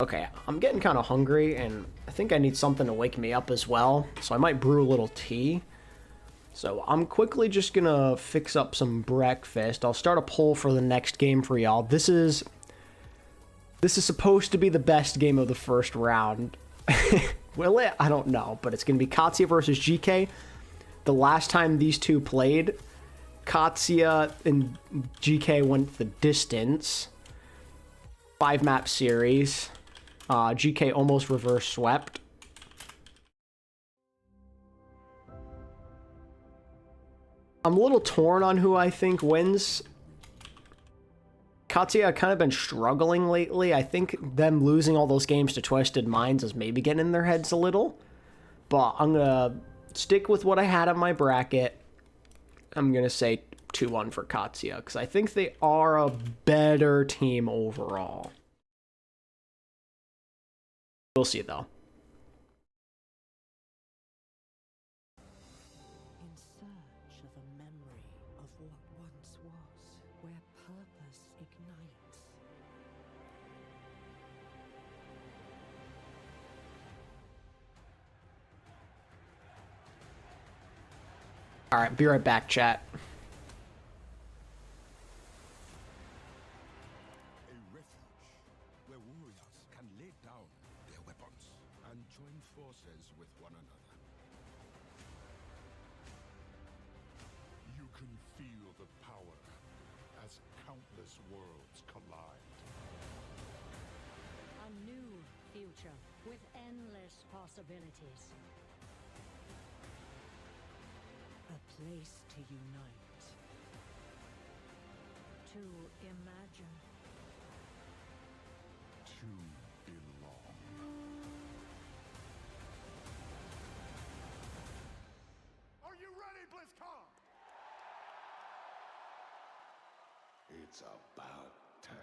Okay, I'm getting kind of hungry. And I think I need something to wake me up as well. So I might brew a little tea. So I'm quickly just going to fix up some breakfast. I'll start a poll for the next game for y'all. This is supposed to be the best game of the first round. Will it? I don't know. But it's going to be Alcatia versus GK. The last time these two played, Alcatia and GK went the distance. 5-map series. GK almost reverse swept. I'm a little torn on who I think wins. Alcatia kind of been struggling lately. I think them losing all those games to Twisted Minds is maybe getting in their heads a little. But I'm going to stick with what I had on my bracket. I'm going to say 2-1 for Katsuya, because I think they are a better team overall. We'll see, though. In search of a memory of what once was, where purpose ignites. All right, be right back, chat. A refuge where warriors can lay down their weapons and join forces with one another. You can feel the power as countless worlds collide. A new future with endless possibilities. A place to unite. To imagine. To belong. Are you ready, BlizzCon? It's about time.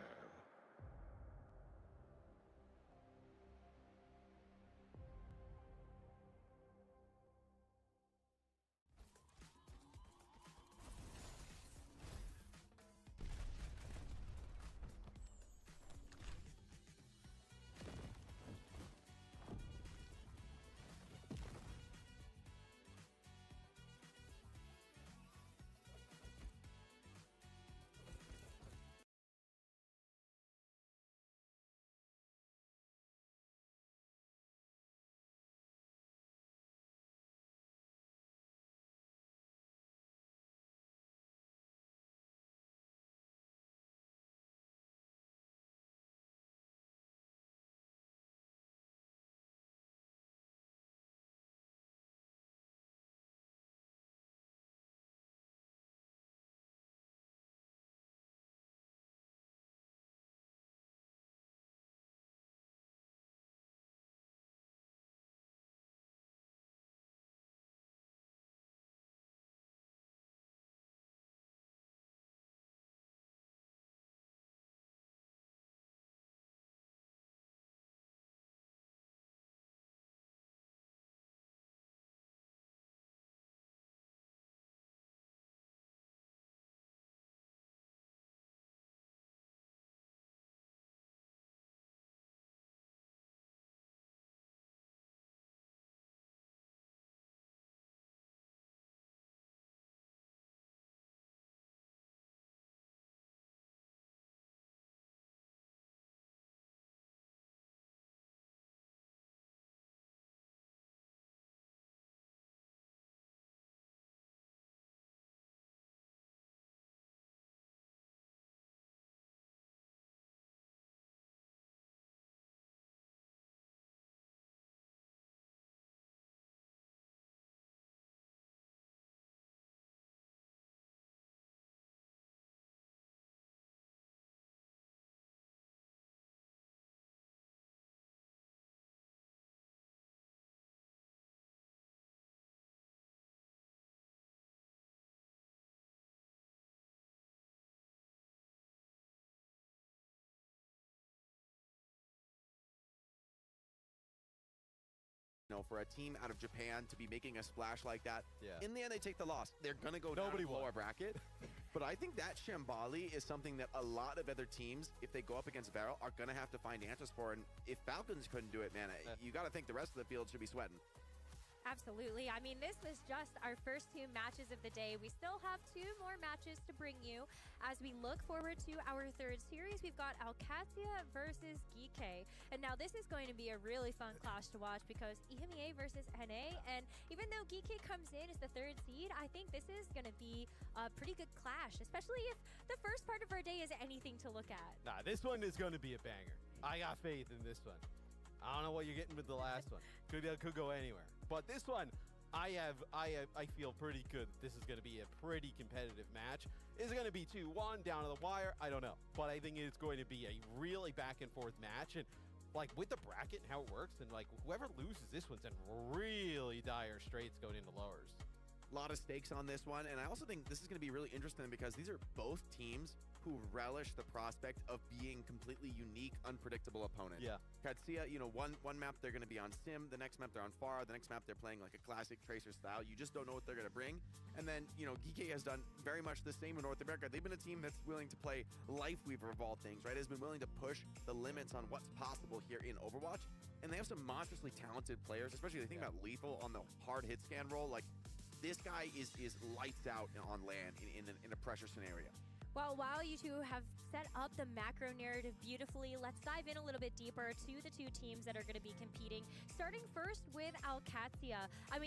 For a team out of Japan to be making a splash like that, in the end they take the loss. They're gonna go down a lower bracket, but I think that Shambali is something that a lot of other teams, if they go up against Varrel, are gonna have to find answers for. And if Falcons couldn't do it, man, you got to think the rest of the field should be sweating. Absolutely. I mean, this was just our first 2 matches of the day. We still have 2 more matches to bring you as we look forward to our 3rd series. We've got Alcatia versus GK. And now this is going to be a really fun clash to watch because EMEA versus NA. And even though GK comes in as the 3rd seed, I think this is going to be a pretty good clash, especially if the first part of our day is anything to look at. Nah, this one is going to be a banger. I got faith in this one. I don't know what you're getting with the last one. Could go anywhere. But this one, I feel pretty good. This is going to be a pretty competitive match. Is it going to be 2-1 down to the wire? I don't know. But I think it's going to be a really back and forth match. And like with the bracket and how it works, and like whoever loses this one's in really dire straits going into lowers. A lot of stakes on this one, and I also think this is going to be really interesting because these are both teams who relish the prospect of being completely unique, unpredictable opponents. Yeah. Katsuya, you know, one map they're going to be on Sim, the next map they're on Pharah, the next map they're playing like a classic Tracer style. You just don't know what they're going to bring. And then, you know, GK has done very much the same in North America. They've been a team that's willing to play Lifeweaver of all things, right? Has been willing to push the limits on what's possible here in Overwatch. And they have some monstrously talented players, especially if you think about Lethal on the hard hit scan role. Like, this guy is lights out on land in a pressure scenario. Well, while you two have set up the macro narrative beautifully, let's dive in a little bit deeper to the two teams that are going to be competing. Starting first with Alcatia. I mean,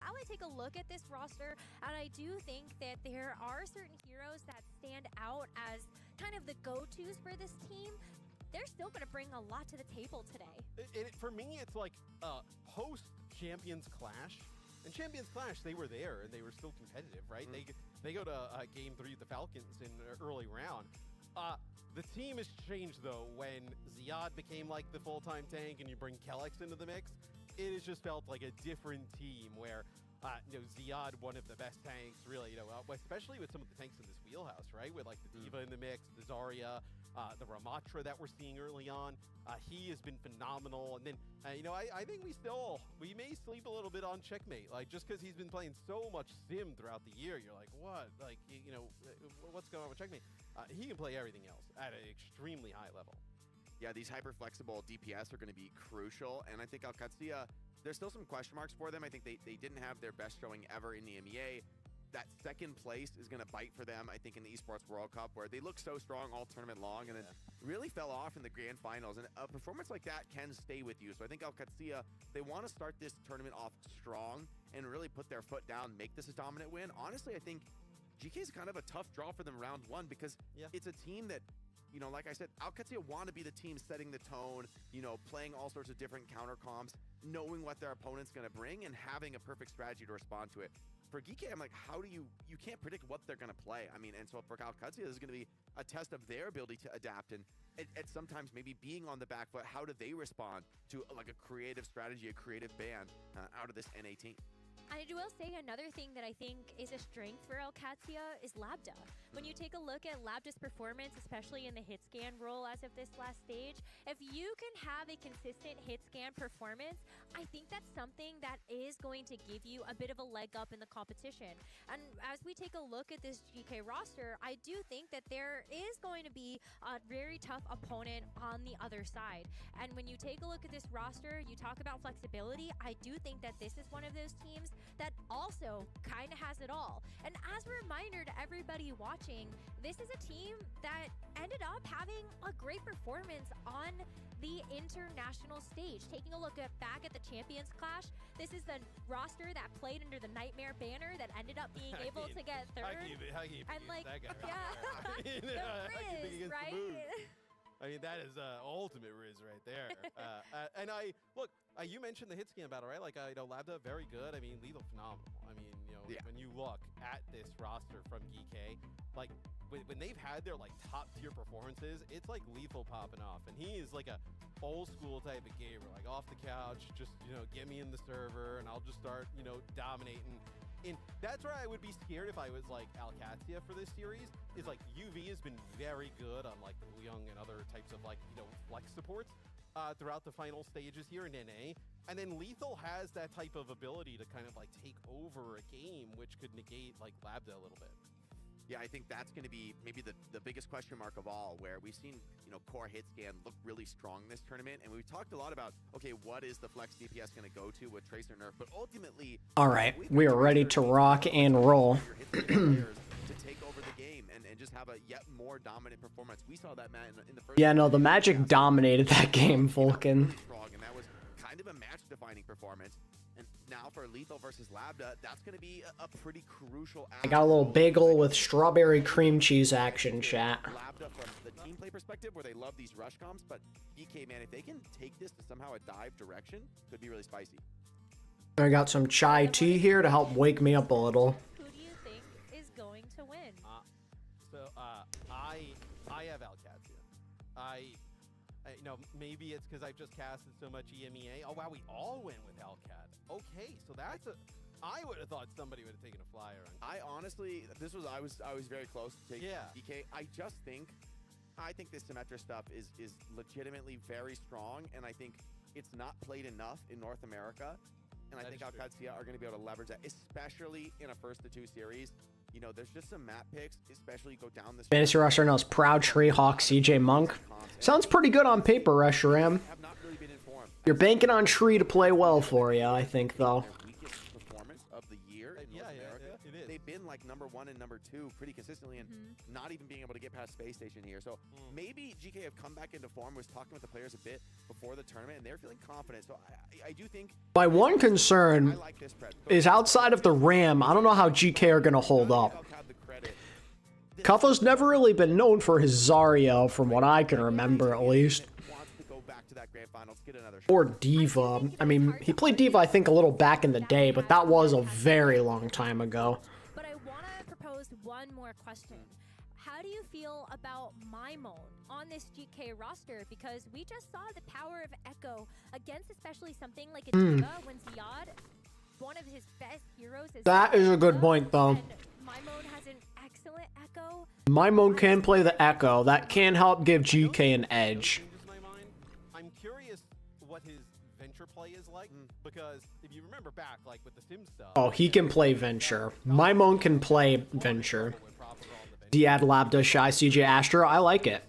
I take a look at this roster, and I do think that there are certain heroes that stand out as kind of the go-tos for this team. They're still going to bring a lot to the table today. For me, it's like post Champions Clash. And Champions Clash, they were there and they were still competitive, right? They go to game 3 of the Falcons in an early round. The team has changed though when Ziad became like the full-time tank and you bring Kellex into the mix. It has just felt like a different team where you know, Ziad, one of the best tanks, really, you know, especially with some of the tanks in this wheelhouse, right? With like the Diva in the mix, the Zarya, the Ramatra that we're seeing early on. He has been phenomenal. And then, you know, I think we may sleep a little bit on Checkmate. Like, just because he's been playing so much Sim throughout the year, you're like, what? Like, you know, what's going on with Checkmate? He can play everything else at an extremely high level. Yeah, these hyper-flexible DPS are going to be crucial. And I think Alcatia, there's still some question marks for them. I think they didn't have their best showing ever in the MEA. That second place is going to bite for them, I think, in the Esports World Cup, where they look so strong all tournament long and then really fell off in the grand finals. And a performance like that can stay with you. So I think Alcatia, they want to start this tournament off strong and really put their foot down, make this a dominant win. Honestly, I think GK is kind of a tough draw for them round 1 because it's a team that, you know, like I said, Alcatia want to be the team setting the tone, you know, playing all sorts of different counter comps, knowing what their opponent's going to bring and having a perfect strategy to respond to it. For GK, I'm like, how do you can't predict what they're going to play. I mean, and so for Alcatia, this is going to be a test of their ability to adapt and at sometimes maybe being on the back foot. How do they respond to like a creative strategy, a creative ban out of this NA team? I will say another thing that I think is a strength for Alcatia is Labda. When you take a look at Labda's performance, especially in the hit scan role as of this last stage, if you can have a consistent hit scan performance, I think that's something that is going to give you a bit of a leg up in the competition. And as we take a look at this GK roster, I do think that there is going to be a very tough opponent on the other side. And when you take a look at this roster, you talk about flexibility, I do think that this is one of those teams that also kind of has it all. And as a reminder to everybody watching, this is a team that ended up having a great performance on the international stage. Taking a look back at the Champions Clash, this is the roster that played under the Nightmare banner that ended up being able to get third. I keep and like, that guy right the Riz, right? I mean, that is ultimate Riz right there. And you mentioned the hit scan battle, right? Like, you know, Labda, very good. I mean, Lethal, phenomenal. I mean, you know, when you look at this roster from GK, like, when they've had their, like, top-tier performances, it's like Lethal popping off. And he is, like, a old-school type of gamer. Like, off the couch, just, you know, get me in the server, and I'll just start, you know, dominating. And that's where I would be scared if I was like Alcatia for this series, is like UV has been very good on like the Young and other types of like, you know, flex supports throughout the final stages here in NA. And then Lethal has that type of ability to kind of like take over a game, which could negate like Labda a little bit. Yeah, I think that's going to be maybe the biggest question mark of all, where we've seen, you know, core hit scan look really strong this tournament. And we've talked a lot about, okay, what is the flex DPS going to go to with Tracer nerf? But ultimately, all right, we are ready to rock and roll. To take over the game and just have a yet more dominant performance. We saw that, Matt, in the first. Yeah, no, the Magic dominated that game, Falcon. And that was kind of a match-defining performance. And now for Lethal versus Labda, that's going to be a pretty crucial aspect. I got a little bagel with strawberry cream cheese action, chat. Labda from the team play perspective, where they love these rush comps, but GK, man, if they can take this to somehow a dive direction, could be really spicy. I got some chai tea here to help wake me up a little. Who do you think is going to win? I have Alcatia. You know, maybe it's because I've just casted so much EMEA. Oh wow, we all went with Alcat. Okay, so that's a. I would have thought somebody would have taken a flyer on. I honestly, I was very close to taking GK. I think this Symmetra stuff is legitimately very strong, and I think it's not played enough in North America. And I think Alcatia are going to be able to leverage that, especially in a first to 2 series. You know, there's just some map picks, especially go down this. Fantasy roster now is Proud, Tree, Hawk, CJ Monk. Sounds pretty good on paper, Reshiram. Have not really been informed. You're banking on Tree to play well for you, I think, though. Weakest performance of the year in North America. It is. They've been like #1 and #2 pretty consistently, and not even being able to get past Space Station here. So maybe GK have come back into form. Was talking with the players a bit before the tournament, and they're feeling confident. So I do think. My one concern is outside of the RAM, I don't know how GK are going to hold up. Kuffo's never really been known for his Zarya, from what I can remember, at least. Or Diva. I mean, he played Diva, I think, a little back in the day, but that was a very long time ago. But I want to propose one more question. How do you feel about Maimon on this GK roster? Because we just saw the power of Echo against especially something like a Diva when Ziad, one of his best heroes, is that is a good point, though. Maimon has an excellent Echo. Maimon can play the Echo. That can help give GK an edge. I'm curious what his Venture play is like, because if you remember back, like with the Sim stuff. Oh, he can play Venture. Maimon can play Venture. Diad, Labda, Shy, CJ, Astro. I like it.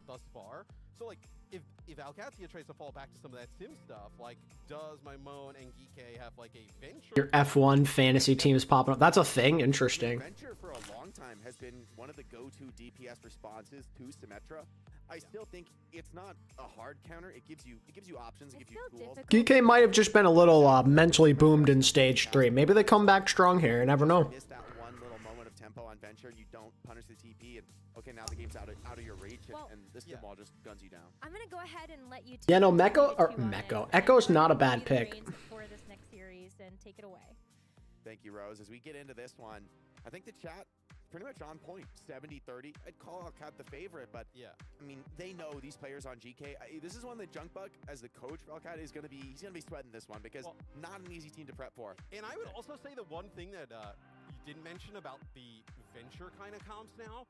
Thus far. So like, if Alcatia tries to fall back to some of that Sim stuff, like does Maimon and GK have like a Venture? Your F1 fantasy team is popping up. That's a thing. Interesting. Venture for a long time has been one of the go-to DPS responses to Symmetra. I still think it's not a hard counter. It gives you options. It gives you tools. GK might have just been a little mentally boomed in stage 3. Maybe they come back strong here. You never know. Miss that one little moment of tempo on Venture. You don't punish the TP, and okay, now the game's out of your reach, and this wall just guns you down. I'm gonna go ahead and let you. Yeah, no, Echo's not a bad pick. For this next series, and take it away. Thank you, Rose. As we get into this one, I think the chat pretty much on point. 70-30. I'd call Alcat the favorite, but I mean, they know these players on GK. This is one that Junkbug, as the coach for Alcat, he's gonna be sweating this one, because not an easy team to prep for. And I would also say the one thing that you didn't mention about the Venture kind of comps now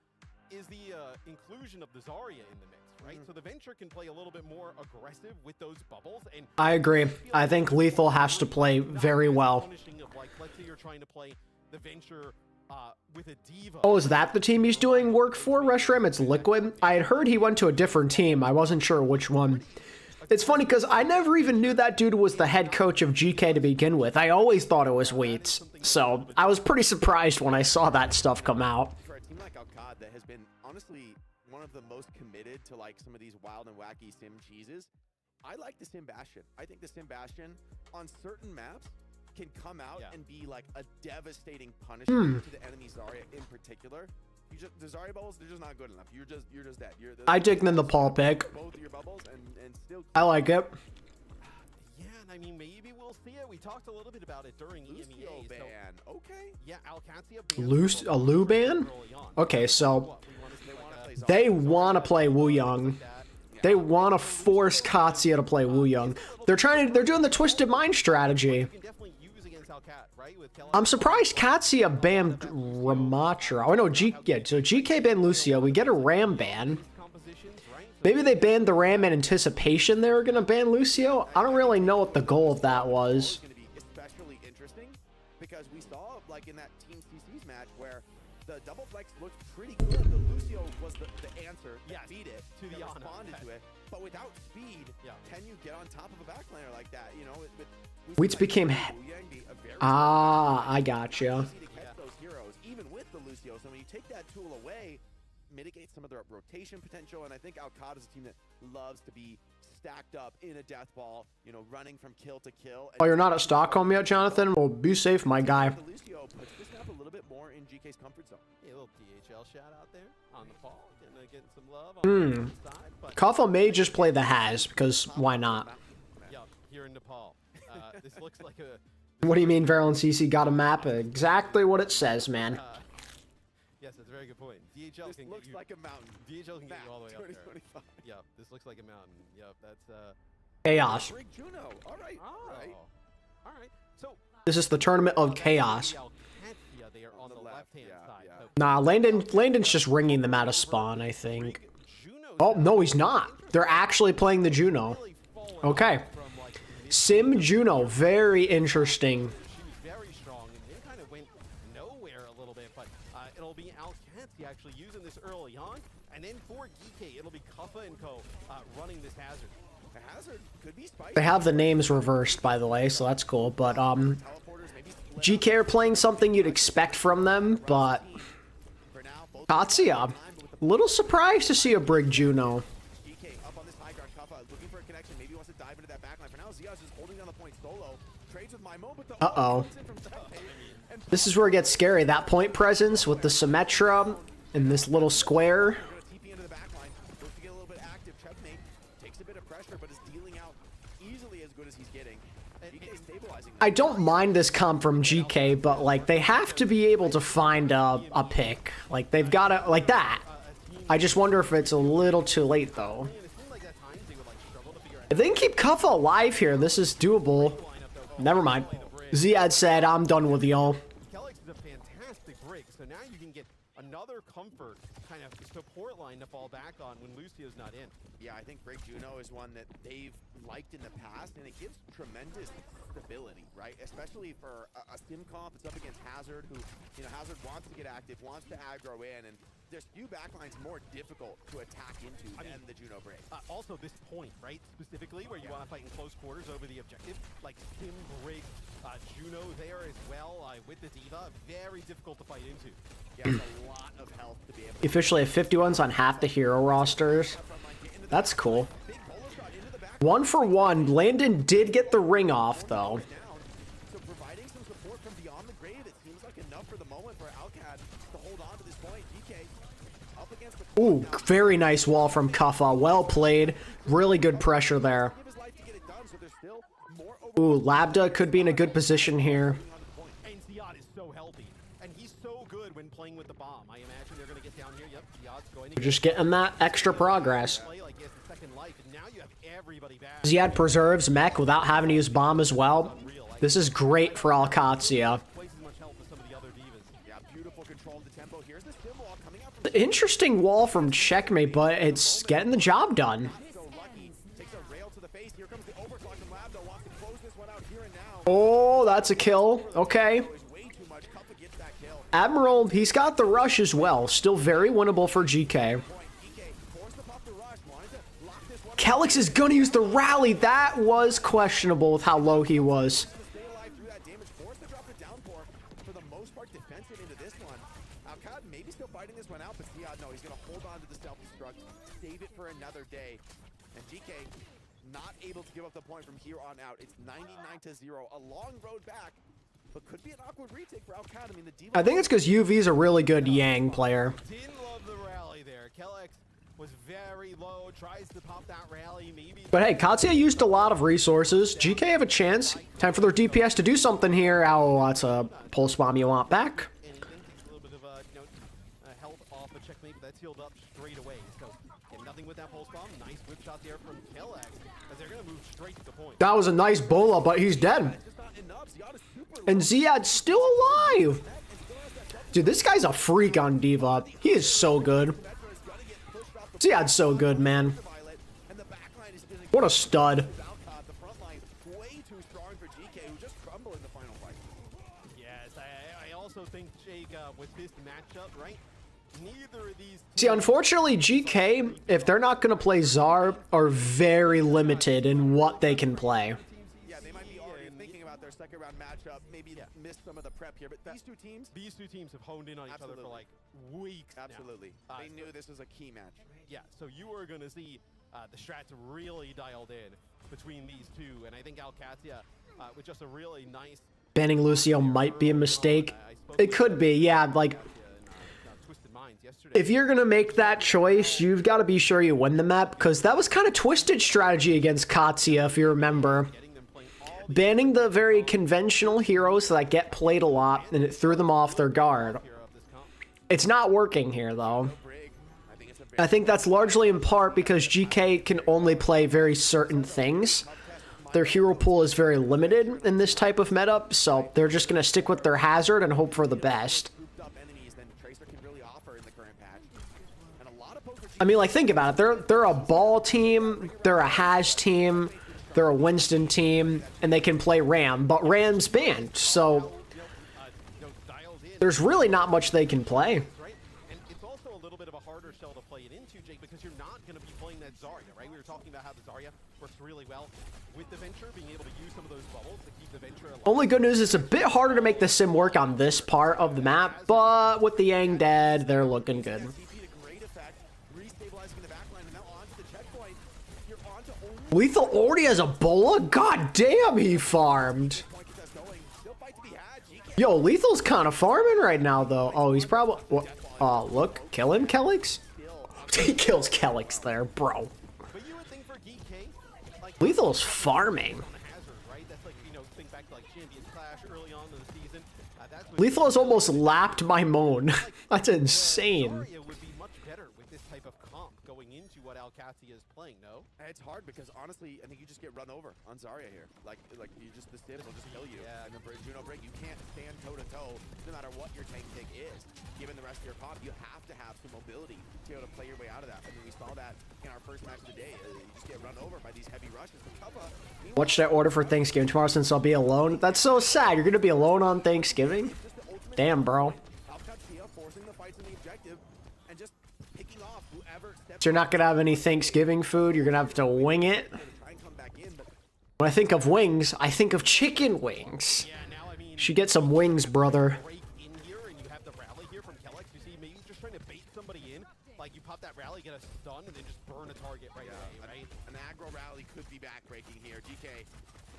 is the inclusion of the Zarya in the mix, right? So the Venture can play a little bit more aggressive with those bubbles. And I agree. I think Lethal has to play very well. Like, let's say you're trying to play the Venture with a Diva. Oh, is that the team he's doing work for, Reshiram? It's Liquid? I had heard he went to a different team. I wasn't sure which one. It's funny because I never even knew that dude was the head coach of GK to begin with. I always thought it was Wheats. So I was pretty surprised when I saw that stuff come out. For a team like Alcat that has been honestly one of the most committed to like some of these wild and wacky Sim cheeses, I like the Sim Bastion. I think the Sim Bastion on certain maps can come out and be like a devastating punishment to the enemy Zarya in particular. The Zarya bubbles, they're just not good enough. You're just dead. I dig the Nepal pick. Both of your bubbles and still. I like it. Yeah, and I mean, maybe we'll see it. We talked a little bit about it during EMEA. Ban. So, okay. Yeah, Alcatia. A Lu ban? Okay, so they want to play Wu Young. They want to force Katsuya to play Wu Young. They're doing the Twisted Mind strategy. I'm surprised Katsuya banned Ramatra. Oh no, so GK banned Lucio. We get a Ram ban. Maybe they banned the Ram in anticipation they were gonna ban Lucio. I don't really know what the goal of that was. It's going to be especially interesting because we saw like in that Team CC's match where the double flex looked pretty good. The Lucio was the answer that beat it, to the responded to it. But without speed, can you get on top of a backliner like that? You know, Wheats became. I gotcha. Those heroes, even with the Lucio, so when you take that tool away, mitigate some of their rotation potential, and I think Alcat is a team that loves to be stacked up in a death ball, you know, running from kill to kill. Oh, you're not at Stockholm yet, Jonathan? Well, be safe, my guy. The Lucio puts this map a little bit more in GK's comfort zone. Yeah, a little DHL shout out there on the ball, getting some love on the side. Kaffa may just play the Has, because why not? Yeah, here in Nepal. This looks like a... What do you mean, Varrel and CC got a map? Exactly what it says, man. Yes, that's a very good point. DHL This can looks get you, like a mountain. DHL can get you all the way up there. 2025. Yep, this looks like a mountain. Yep, that's Chaos. Brig Juno. All right. Right. All right. So This is the tournament of chaos. Alcatia there on the left-hand side. So Nah, Landon's just ringing them out of spawn, I think. Oh, no, he's not. They're actually playing the Juno. Okay. Sim Juno, very interesting. she was very strong and then kind of went nowhere a little bit, but it'll be Alcatia actually using this early on, and then for GK, it'll be Kuffa and Co. Running this hazard. The hazard could be spicy. They have the names reversed, by the way, so that's cool. But, Teleporters maybe split GK are playing something you'd expect from them, but for now. Both Katsuya, little surprised to see a Brig Juno. GK up on this high ground. Kuffa looking for a connection. Maybe he wants to dive into that backline. For now, Ziaz is holding down the point solo. Trades with Maimo, but the Uh-oh. comes in from Tepe, and This is where it gets scary. That point presence with the Symmetra in this little square. gonna TP into the backline. Looks to get a little bit active. Checkmate takes a bit of pressure, but is dealing out easily as good as he's getting. GK stabilizing. I don't mind this comp from GK, but like they have to be able to find a pick. Like they've got to like that. I just wonder if it's a little too late though. If they can keep Kuffa alive here, this is doable. Never mind. Ziad said, "I'm done with y'all." Kellex is a fantastic break, so now you can get another comfort kind of support line to fall back on when Lucio's not in. Yeah, I think Brig Juno is one that they've liked in the past, and it gives tremendous stability, right? Especially for a sim comp that's up against Hazard, who, you know, Hazard wants to get active, wants to aggro in, and there's few backlines more difficult to attack into than the Juno Brig. Also, this point, right, specifically where you want to fight in close quarters over the objective, like Sim, Brig, Juno there as well with the Diva, very difficult to fight into. Yeah, it's a lot of health to be able to Officially, 51's on half the hero rosters. That's cool. 1 for 1. Landon did get the ring off though. down. So providing some support from beyond the grave, it seems like enough for the moment for Alcad to hold on to this point. GK up against the Ooh, very nice wall from Kuffa. Well played. Really good pressure there. give his life to get it done, so there's still more Ooh, Labda could be in a good position here. And Ziad is so healthy, and he's so good when playing with the bomb. I imagine they're going to get down here. Yep, Ziad's going to Just getting that extra progress. play like he has the second life, and now you have everybody back. Ziad preserves mech without having to use bomb as well. This is great for Alcatia. Twice as much help as some of the other divas. Yeah, beautiful control of the tempo. Here's the sim wall coming out from Interesting wall from Checkmate, but it's getting the job done. so lucky. Takes a rail to the face. Here comes the overclock from Labdo. Wants to close this one out here and now. Oh, that's a kill. Okay. There's way too much. Kuffa gets that kill. Admiral, he's got the rush as well. Still very winnable for GK. GK forced the puff to rush. Wanted to lock this one. Kellex is gonna use the rally. That was questionable with how low he was. Stay alive through that damage. Forced to drop the downpour. For the most part, defensive into this one. Alcad maybe still fighting this one out, but Ziad, no, he's going to hold on to the self-destruct. Save it for another day. And GK not able to give up the point from here on out. It's 99-0. A long road back, but could be an awkward retake for Alcad. I mean, the Diva. I think it's because UV's a really good Yang player. Didn't love the rally there. Kellex was very low, tries to pop that rally, maybe. But hey, Katsuya used a lot of resources. GK have a chance. Time for their DPS to do something here. Oh, that's a pulse bomb you want back. And it takes a little bit of health off of Checkmate, but that's healed up straight away. So get nothing with that pulse bomb. Nice whip shot there from Kellex, as they're gonna move straight to the point. That was a nice bola, but he's dead. Just not enough. Ziad is super And Ziad's still alive. Dude, this guy's a freak on Diva. He is so good. Ziad's so good, man. Violet, and the backline is gonna What a stud. Alcad, the front line way too strong for GK, who just crumbled in the final fight. Yes, I also think, Jake, with this matchup, right? Neither of these. See, unfortunately, GK, if they're not going to play Czar, are very limited in what they can play. Yeah, they might be already thinking about their second round matchup, maybe missed some of the prep here, but these two teams have honed in on each other for like weeks. now. absolutely. They knew this was a key match. Yeah, so you are going to see the strats really dialed in between these two, and I think Alcatia with just a really nice. Banning Lucio might be a mistake. It could be, yeah, like, Twisted Minds yesterday. if you're going to make that choice, you've got to be sure you win the map, because that was kind of twisted strategy against Katsuya, if you remember. Getting them playing all the Banning the very conventional heroes that get played a lot, and it threw them off their guard. hero of this comp. It's not working here, though. I think that's largely in part because GK can only play very certain things. Their hero pool is very limited in this type of meta, so they're just going to stick with their hazard and hope for the best. I mean, like, think about it. They're a ball team, they're a Haz team, they're a Winston team, and they can play Ram, but Ram's banned, so there's really not much they can play. And it's also a little bit of a harder shell to play it into, Jake, because you're not going to be playing that Zarya, right? We were talking about how the Zarya works really well with the Venture, being able to use some of those bubbles to keep the Venture alive. Only good news, it's a bit harder to make the sim work on this part of the map, but with the Yang dead, they're looking good. Lethal already has a Bola? God damn, he farmed. Yo, Lethal's kind of farming right now, though. Oh, he's probably... Oh, look. Kill him, Kelix? He kills Kelix there, bro. Lethal's farming. Lethal has almost lapped my moan. That's insane. Alcatia is playing, no? It's hard because honestly, I think you just get run over on Zarya here. Like you just, the Stibbs will just kill you. Yeah. And the Juno break, you can't stand toe to toe no matter what your tank pick is. Given the rest of your comp, you have to have some mobility to be able to play your way out of that. I mean, we saw that in our first match of the day. You just get run over by these heavy rushes. What should I order for Thanksgiving tomorrow since I'll be alone? That's so sad. You're gonna be alone on Thanksgiving? Damn, bro. Alcatia forcing the fights in the objective and just picking off whoever steps. So you're not gonna have any Thanksgiving food? You're gonna have to wing it? When I think of wings, I think of chicken wings. Should get some wings, brother. Like, you pop that rally, get a stun, and then just burn a target right away, right? An aggro rally could be backbreaking here. GK,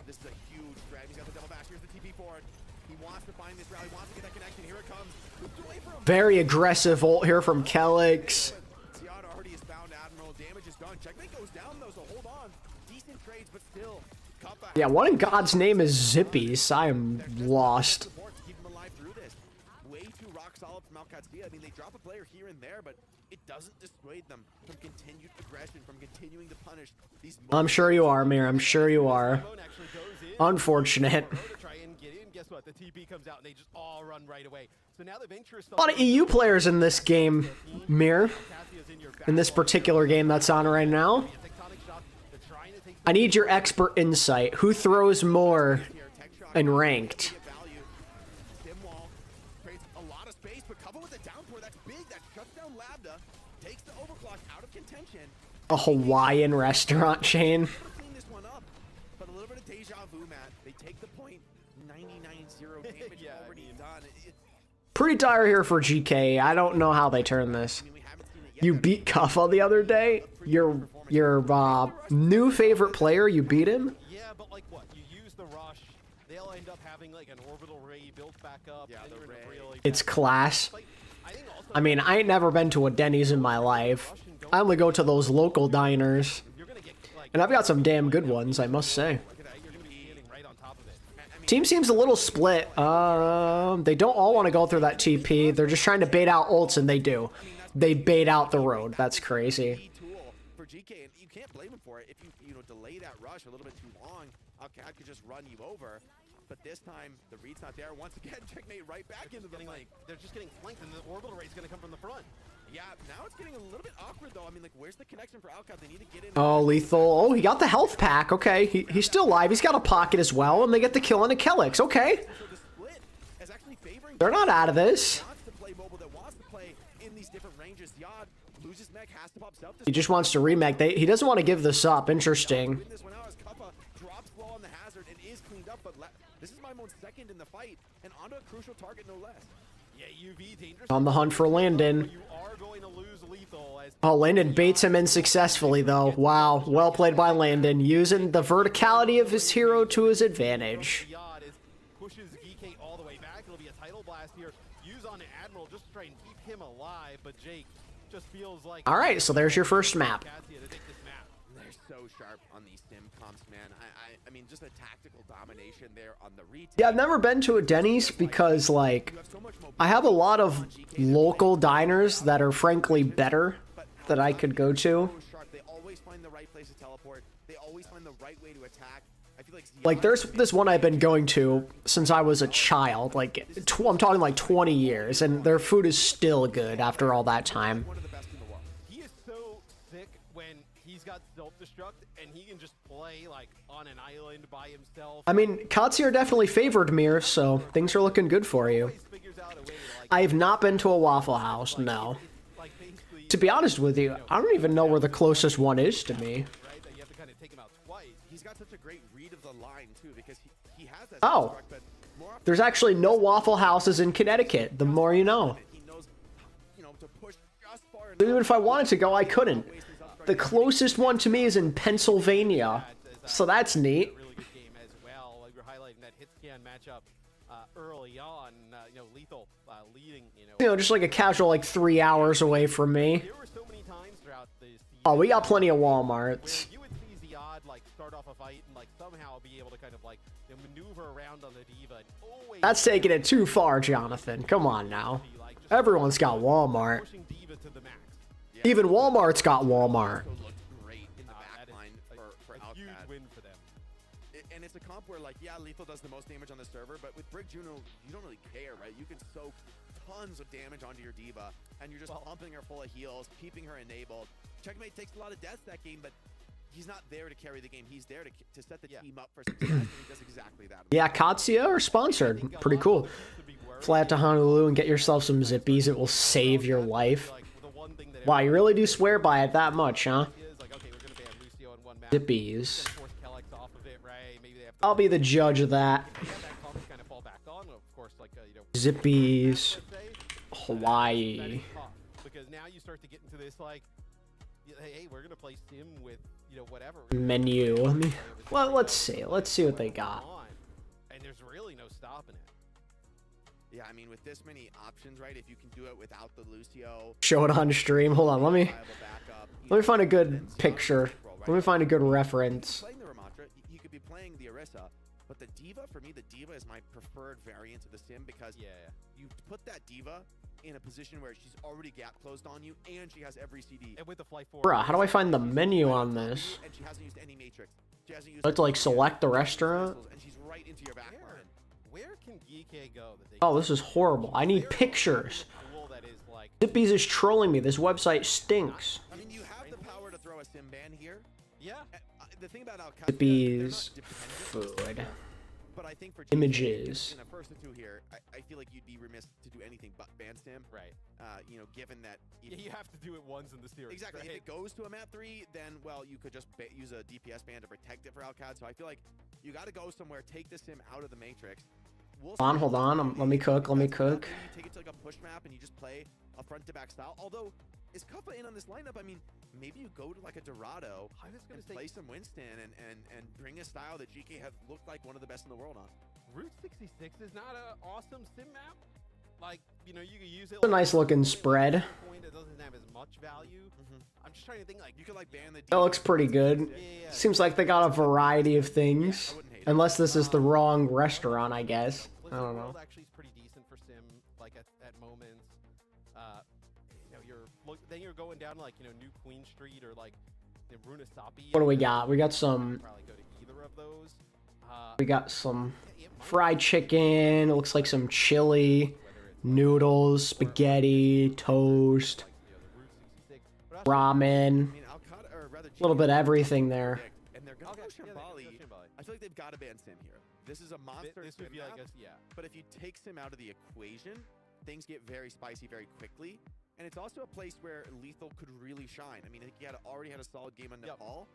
this is a huge threat. He's got the double bash. Here's the TP forward. He wants to find this rally, wants to get that connection. Here it comes. Very aggressive ult here from Kelix. Ziad already has found Admiral. Damage is done. Checkmate goes down, though, so hold on. Decent trades, but still. Yeah, what in God's name is Zippies? I am lost. Keep him alive through this. Way too rock solid from Alcatia. I mean, they drop a player here and there, but it doesn't dissuade them from continued aggression, from continuing to punish these. I'm sure you are, Mir. I'm sure you are. Unfortunate. Guess what? The TP comes out and they just all run right away. So now the Venture is A lot of EU players in this game, Mir. In this particular game that's on right now. I need your expert insight. Who throws more in ranked? A Hawaiian restaurant chain. But a little bit of deja vu, Matt. They take the point. 99-0 damage already done. Pretty dire here for GK. I don't know how they turn this. You beat Kuffa the other day. Your new favorite player. You beat him. Yeah, but like what? You use the rush. They'll end up having like an orbital ray built back up. Yeah, the ray. It's class. I mean, I ain't never been to a Denny's in my life. I only go to those local diners. And I've got some damn good ones, I must say. Team seems a little split. They don't all want to go through that TP. They're just trying to bait out ults, and they do. They bait out the road. That's crazy. For GK, and you can't blame him for it. If you delay that rush a little bit too long, Alcat could just run you over. But this time, the read's not there. Once again, checkmate right back into the fight. They're just getting flanked, and the orbital ray's going to come from the front. Yeah, now it's getting a little bit awkward, though. I mean, like, where's the connection for Alcat? They need to get in. Oh, Lethal. Oh, he got the health pack. Okay, he's still alive. He's got a pocket as well, and they get the kill on a Kelix. Okay. They're not out of this. He just wants to remake. He doesn't want to give this up. Interesting. This is my most second in the fight, and onto a crucial target, no less. Yeah, UV dangerous. On the hunt for Landon. You are going to lose Lethal as Oh, Landon baits him in successfully, though. Wow, well played by Landon, using the verticality of his hero to his advantage. Pushes GK all the way back. It'll be a title blast here. Use on the Admiral just to try and keep him alive, but Jake just feels like. All right, so there's your first map. They're so sharp on these sim comps, man. I mean, just a tactical domination there on the retake. Yeah, I've never been to a Denny's because, like, I have a lot of local diners that are frankly better that I could go to. They always find the right place to teleport. They always find the right way to attack. I feel Like, there's this one I've been going to since I was a child. Like, I'm talking like 20 years, and their food is still good after all that time. one of the best in the world. He is so sick when he's got self-destruct and he can just play like on an island by himself. I mean, Katsir definitely favored Mir, so things are looking good for you. I have not been to a Waffle House, no. To be honest with you, I don't even know where the closest one is to me. You have to kind of take him out twice. He's got such a great read of the line, too, because he has that Oh. self-destruct, but more often There's actually no Waffle Houses in Connecticut, the more you know. he knows, to push just far enough. Even if I wanted to go, I couldn't. The closest one to me is in Pennsylvania, so that's neat. Really good game as well. Like we're highlighting that hit scan matchup early on. Lethal leading. You know, just like a casual, like 3 hours away from me. There were so many times throughout the season. Oh, we got plenty of Walmarts. You would see Ziad like start off a fight and like somehow be able to kind of like maneuver around on the diva. And always That's taking it too far, Jonathan. Come on now. like, just Everyone's got Walmart. pushing diva to the max. Even Walmart's got Walmart. Looked great in the That is backline for a huge Alcatia. win for them. And it's a comp where, like, yeah, Lethal does the most damage on the server, but with Brick Juno, you don't really care, right? You can soak tons of damage onto your diva, and you're just pumping her full of heals, keeping her enabled. Checkmate takes a lot of deaths that game, but he's not there to carry the game. He's there to set the team up for success, and he does exactly that. Yeah, Katsuya are sponsored. Pretty cool. Fly out to Honolulu and get yourself some zippies. It will save your life. Wow, you really do swear by it that much, huh? Zippies. I'll be the judge of that. Zippies. Hawaii. Because now you start to get into this like, hey, we're gonna play sim with whatever Menu. Well, let's see. Let's see what they got. And there's really no stopping it. Yeah, I mean, with this many options, right? If you can do it without the Lucio, Show it on stream. Hold on. Let me find a good picture. Let me find a good reference. Playing the Ramatra, you could be playing the Orisa, but the Diva, for me, the Diva is my preferred variant of the sim because you put that Diva in a position where she's already gap closed on you and she has every CD. And with the flight forward, Bruh, how do I find the menu on this? And she hasn't used any matrix. She hasn't used I have to like select the restaurant. and she's right into your back line. where can GK go that they Oh, this is horrible. I need pictures. Zippies is trolling me. This website stinks. I mean, you have the power to throw a sim ban here. Yeah. The thing about Alcatia, Zippies. Food. but I think for Images. in a first or two here, I feel like you'd be remiss to do anything but ban sim. Right. Given that You have to do it once in the series. exactly, Right? if it goes to a map 3, then well, you could just use a DPS ban to protect it for Alcatia. So I feel like you got to go somewhere, take the sim out of the matrix. Hold on. Let me cook. Let me cook. You take it to like a push map and you just play a front to back style. Although, is Kuffa in on this lineup? I mean, maybe you go to like a Dorado and play some Winston and bring a style that GK have looked like one of the best in the world on. Route 66 is not an awesome sim map. Like, you could use it. It's a nice looking spread. It doesn't have as much value. I'm just trying to think, like, you could like ban the. That looks pretty good. Seems like they got a variety of things. Unless this is the wrong restaurant, I guess. I don't know. Actually, is pretty decent for sim, like at moments. Then you're going down to like New Queen Street or like Runasapi. What do we got? We got some. Probably go to either of those. We got some fried chicken. It looks like some chili, noodles, spaghetti, toast, ramen. A little bit of everything there. And they're gonna go Shambali. I feel like they've got to ban sim here. This is a monster This would sim be, map, I guess, yeah. But if you take sim out of the equation, things get very spicy very quickly. And it's also a place where Lethal could really shine. I mean, I think he already had a solid game on Nepal.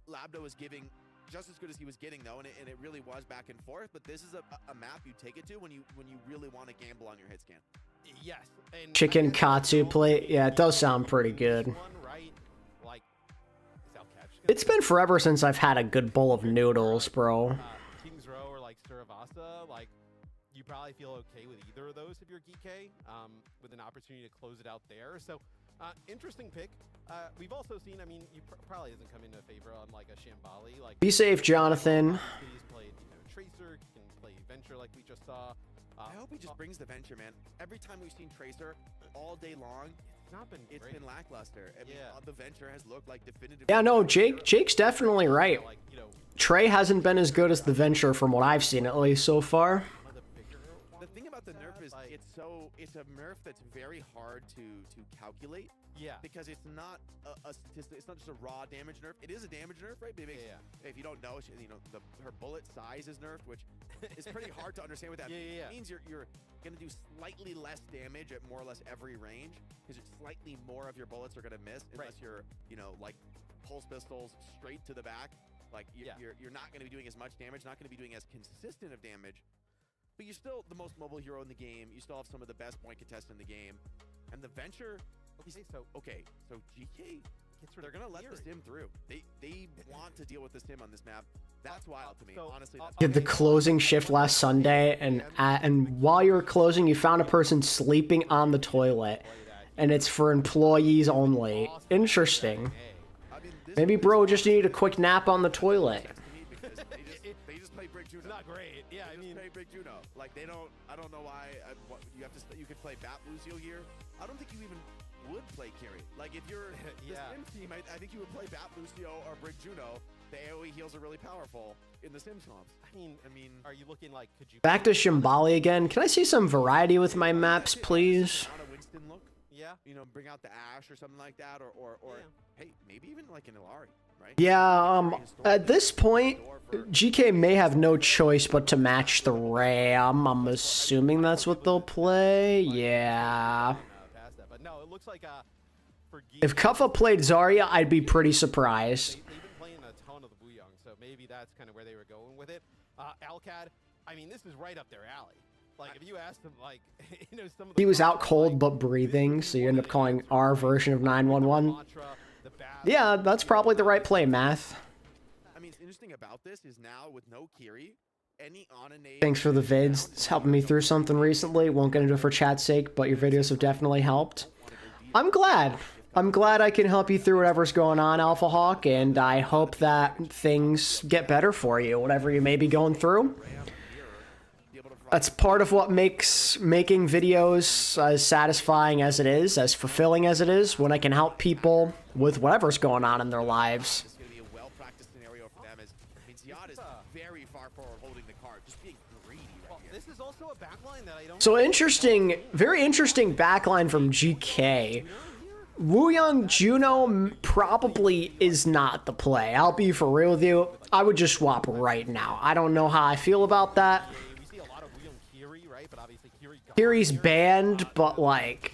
Labdo was giving just as good as he was getting, though, and it really was back and forth. But this is a map you take it to when you really want to gamble on your hit scan. Yes. And Chicken katsu plate. Yeah, it does sound pretty good. It's been forever since I've had a good bowl of noodles, bro. Kings Row or like Suravasa, like you probably feel okay with either of those if you're GK, with an opportunity to close it out there. So Interesting pick. We've also seen, I mean, you probably doesn't come into favor on like a Shambali. Like, Be safe, Jonathan. he's played, Tracer, can play Venture like we just saw. I hope he just brings the Venture, man. Every time we've seen Tracer all day long, it's been lackluster. I mean, the Venture has looked like definitive. Yeah, no, Jake's definitely right. Trey hasn't been as good as the Venture from what I've seen, at least so far. The thing about the nerf is it's a nerf that's very hard to calculate. Yeah. Because it's not a statistic. It's not just a raw damage nerf. It is a damage nerf, right? But if you don't know, her bullet size is nerfed, which is pretty hard to understand what that means. It means you're gonna do slightly less damage at more or less every range, because slightly more of your bullets are gonna miss unless you're like pulse pistols straight to the back. Like you're not gonna be doing as much damage, not gonna be doing as consistent of damage. But you're still the most mobile hero in the game. You still have some of the best point contests in the game. And the Venture, so GK, they're gonna let the sim through. They want to deal with the sim on this map. That's wild to me, honestly. Did the closing shift last Sunday, and while you were closing, you found a person sleeping on the toilet, and it's for employees only. Interesting. Maybe bro just needed a quick nap on the toilet. They just play Brick Juno. Not great. Yeah, I mean, play Brick Juno. Like they don't. I don't know why. You could play Bat Lucio here. I don't think you even would play carry. Like if you're the Sim team, I think you would play Bat Lucio or Brick Juno. The AoE heals are really powerful in the Sims comps. I mean, are you looking like, could you Back to Shambali again. Can I see some variety with my maps, please? On a Winston look? Yeah. Bring out the Ash or something like that, or hey, maybe even like an Ilari, right? Yeah, at this point, GK may have no choice but to match the Ram. I'm assuming that's what they'll play. Yeah. But no, it looks like If Kuffa played Zarya, I'd be pretty surprised. They've been playing a ton of the Booyong, so maybe that's kind of where they were going with it. Alcad, I mean, this is right up their alley. Like, if you asked them, like, some of the... He was out cold but breathing, so you end up calling our version of 911. Yeah, that's probably the right play, Math. I mean, it's interesting about this is now with no Kiri, any on-a-nade... Thanks for the vids. It's helping me through something recently. Won't get into it for chat's sake, but your videos have definitely helped. I'm glad. I'm glad I can help you through whatever's going on, Alpha Hawk, and I hope that things get better for you, whatever you may be going through. That's part of what makes making videos as satisfying as it is, as fulfilling as it is, when I can help people with whatever's going on in their lives. It's going to be a well-practiced scenario for them, as Ziad is very far forward holding the card, just being greedy right here. This is also a backline that I don't... So interesting, very interesting backline from GK. Wooyoung Juno probably is not the play. I'll be for real with you. I would just swap right now. I don't know how I feel about that. Kiri's banned, but like...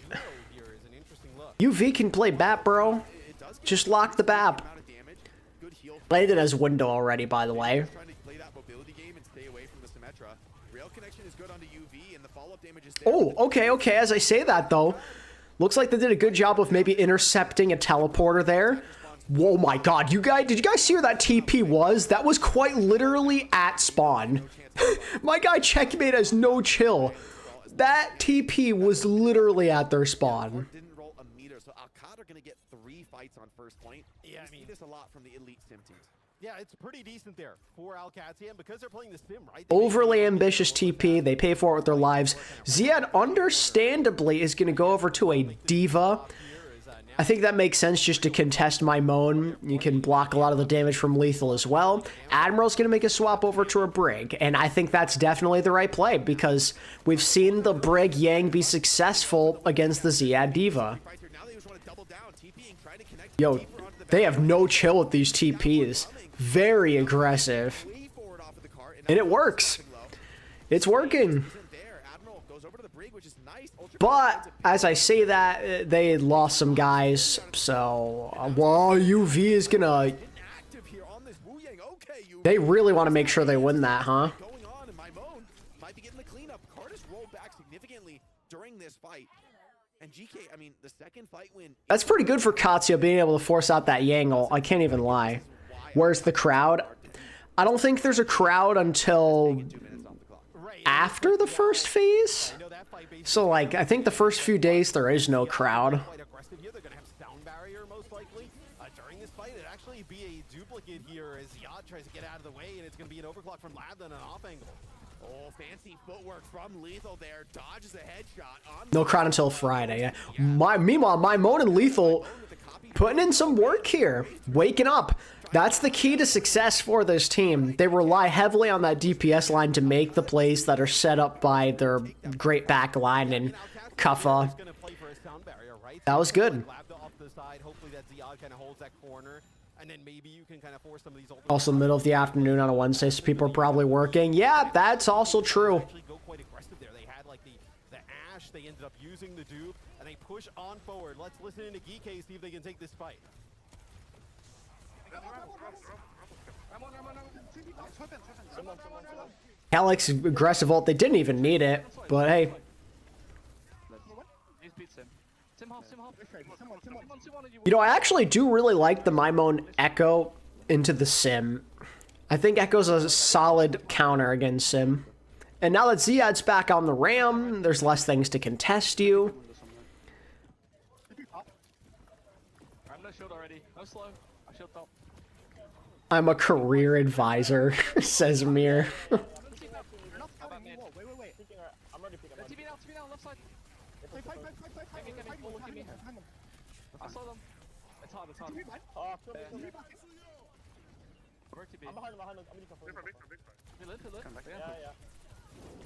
UV can play Bat, bro. Just lock the Bat. Played it as window already, by the way. Oh, okay, as I say that, though. Looks like they did a good job of maybe intercepting a teleporter there. Whoa, my god, did you guys see where that TP was? That was quite literally at spawn. My guy Checkmate has no chill. That TP was literally at their spawn. Didn't roll a meter, so Alcatia are going to get 3 fights on first point. Yeah, I mean, this a lot from the elite sim teams. Yeah, it's pretty decent there for Alcatia, and because they're playing the sim, right? Overly ambitious TP. They pay for it with their lives. Ziad, understandably, is going to go over to a Diva. I think that makes sense just to contest my Moan. You can block a lot of the damage from lethal as well. Admiral's going to make a swap over to a Brig, and I think that's definitely the right play because we've seen the Brig Yang be successful against the Ziad Diva. Yo, they have no chill with these TPs. Very aggressive. And it works. It's working. But, as I say that, they lost some guys, so... well, UV is gonna... They really want to make sure they win that, huh? That's pretty good for Katsuya being able to force out that Yangle. I can't even lie. Where's the crowd? I don't think there's a crowd until after the first phase. So, like, I think the first few days there is no crowd. be a duplicate here as Yacht tries to get out of the way, and it's going to be an overclock from Lab on an off angle. Oh, fancy footwork from Lethal there. Dodges a headshot on No crowd until Friday. Meanwhile, Maimon and Lethal putting in some work here. Waking up. That's the key to success for this team. They rely heavily on that DPS line to make the plays that are set up by their great back line and Kuffa. That was good. Also, middle of the afternoon on a Wednesday, so people are probably working. Yeah, that's also true. They ended up using the dupe, and they push on forward. Let's listen into GK, see if they can take this fight. Alex aggressive ult. They didn't even need it, but hey. You know, I actually do really like the Maimon Echo into the Sim. I think Echo's a solid counter against Sim. And now that Ziad's back on the Ram, there's less things to contest you. I'm a career advisor, says Mir.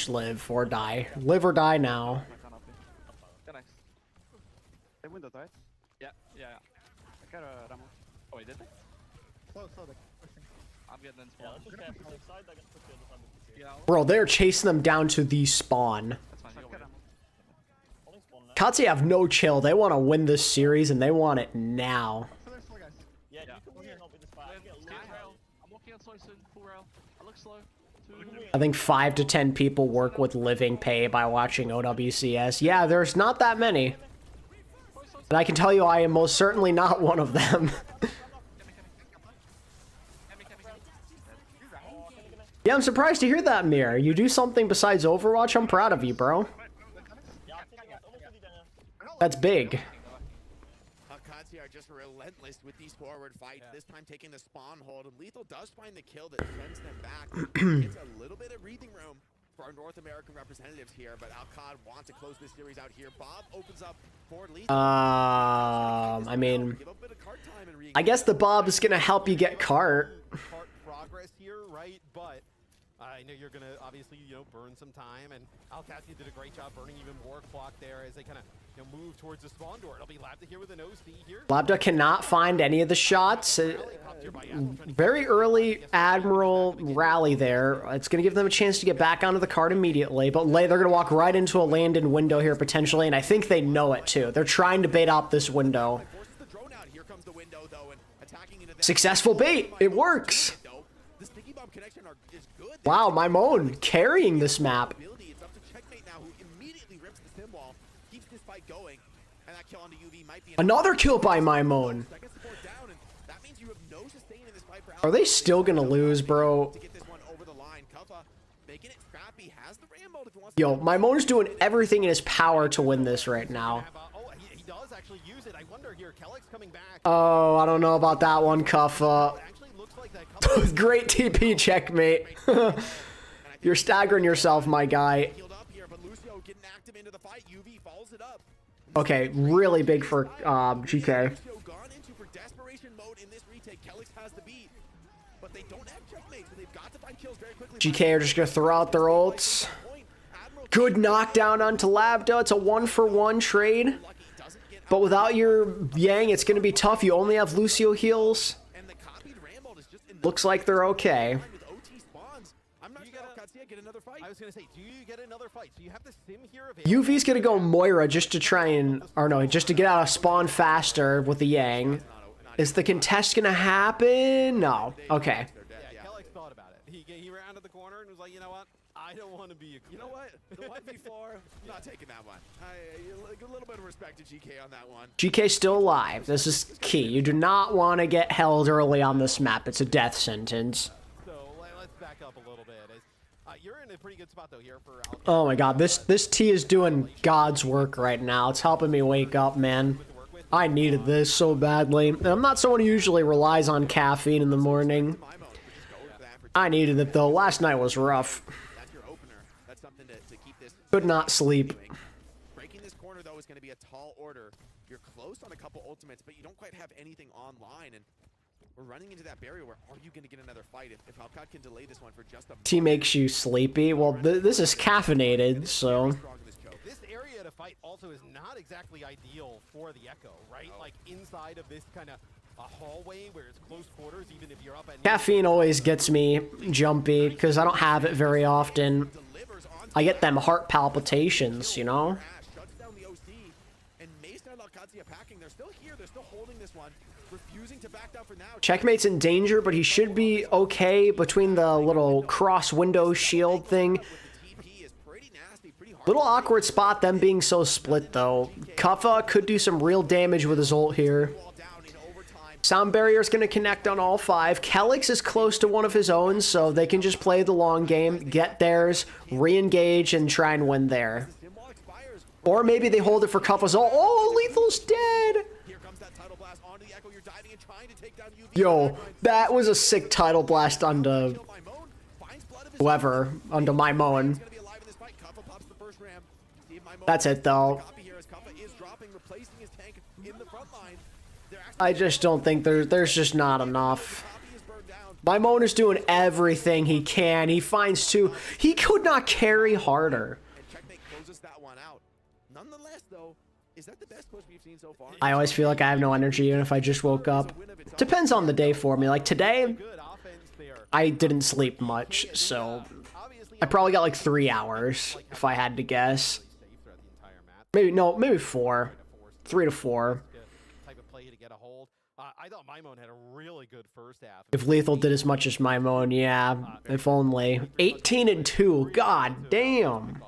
Live or die. Live or die now. Bro, they're chasing them down to the spawn. Katsi have no chill. They want to win this series and they want it now. I think 5 to 10 people work with living pay by watching OWCS. Yeah, there's not that many. And I can tell you I am most certainly not one of them. Yeah, I'm surprised to hear that, Mir. You do something besides Overwatch, I'm proud of you, bro. That's big. Alcatia are just relentless with these forward fights, this time taking the spawn hold, and Lethal does find the kill that sends them back. It's a little bit of breathing room for our North American representatives here, but Alcad wants to close this series out here. Bob opens up for Lethal. I mean, I guess the Bob is gonna help you get cart. Progress here, right? But I know you're gonna obviously, burn some time, and Alcatia did a great job burning even more clock there as they kind of move towards the spawn door. It'll be Labda here with an OC here. Labda cannot find any of the shots. Very early Admiral rally there. It's going to give them a chance to get back onto the card immediately, but they're going to walk right into a land-in window here potentially, and I think they know it too. They're trying to bait out this window. Successful bait. It works. Wow, Maimon carrying this map. Another kill by Maimon. Are they still gonna lose, bro? Yo, Maimon's doing everything in his power to win this right now. Oh, I don't know about that one, Kuffa. Great TP checkmate. You're staggering yourself, my guy. Okay, really big for GK. GK are just gonna throw out their ults. Good knockdown onto Labda. It's a 1-for-1 trade. But without your Yang, it's gonna be tough. You only have Lucio heals. Looks like they're okay. I was gonna say, do you get another fight? So you have the sim here UV's gonna go Moira just to try and, or no, just to get out of spawn faster with the Yang. Is the contest gonna happen? No. Okay. Yeah, Kellex thought about it. He ran to the corner and was like, you know what? I don't want to be a. You know what? The one before, I'm not taking that one. A little bit of respect to GK on that one. GK's still alive. This is key. You do not want to get held early on this map. It's a death sentence. So let's back up a little bit. You're in a pretty good spot though here for. Oh my God, this T is doing God's work right now. It's helping me wake up, man. I needed this so badly. And I'm not someone who usually relies on caffeine in the morning. I needed it though. Last night was rough. That's your opener. That's something to keep this. Could not sleep. Breaking this corner though is going to be a tall order. You're close on a couple ultimates, but you don't quite have anything online, and we're running into that barrier where are you going to get another fight if Alcatia can delay this one for just a Tea makes you sleepy. Well, this is caffeinated, so. This area to fight also is not exactly ideal for the Echo, right? Like inside of this kind of a hallway where it's close quarters, even if you're up at Caffeine always gets me jumpy because I don't have it very often. I get them heart palpitations, you know? Shuts down the OC, and Mace and Alcatia packing. They're still here. They're still holding this one, refusing to back down for now. Checkmate's in danger, but he should be okay between the little cross window shield thing. Little awkward spot, them being so split though. Kuffa could do some real damage with his ult here. Sound barrier's gonna connect on all 5. Kelix is close to one of his own, so they can just play the long game, get theirs, re-engage, and try and win there. Or maybe they hold it for Kuffa's ult. Oh, Lethal's dead! Yo, that was a sick title blast onto whoever, onto my moan. That's it though. I just don't think there's just not enough. My moan is doing everything he can. He finds 2. He could not carry harder. I always feel like I have no energy even if I just woke up. Depends on the day for me. Like today, I didn't sleep much, so I probably got like 3 hours if I had to guess. Maybe 4. 3 to 4. I thought Maimon had a really good first half. If Lethal did as much as Maimon, yeah, if only. 18 and 2, god damn.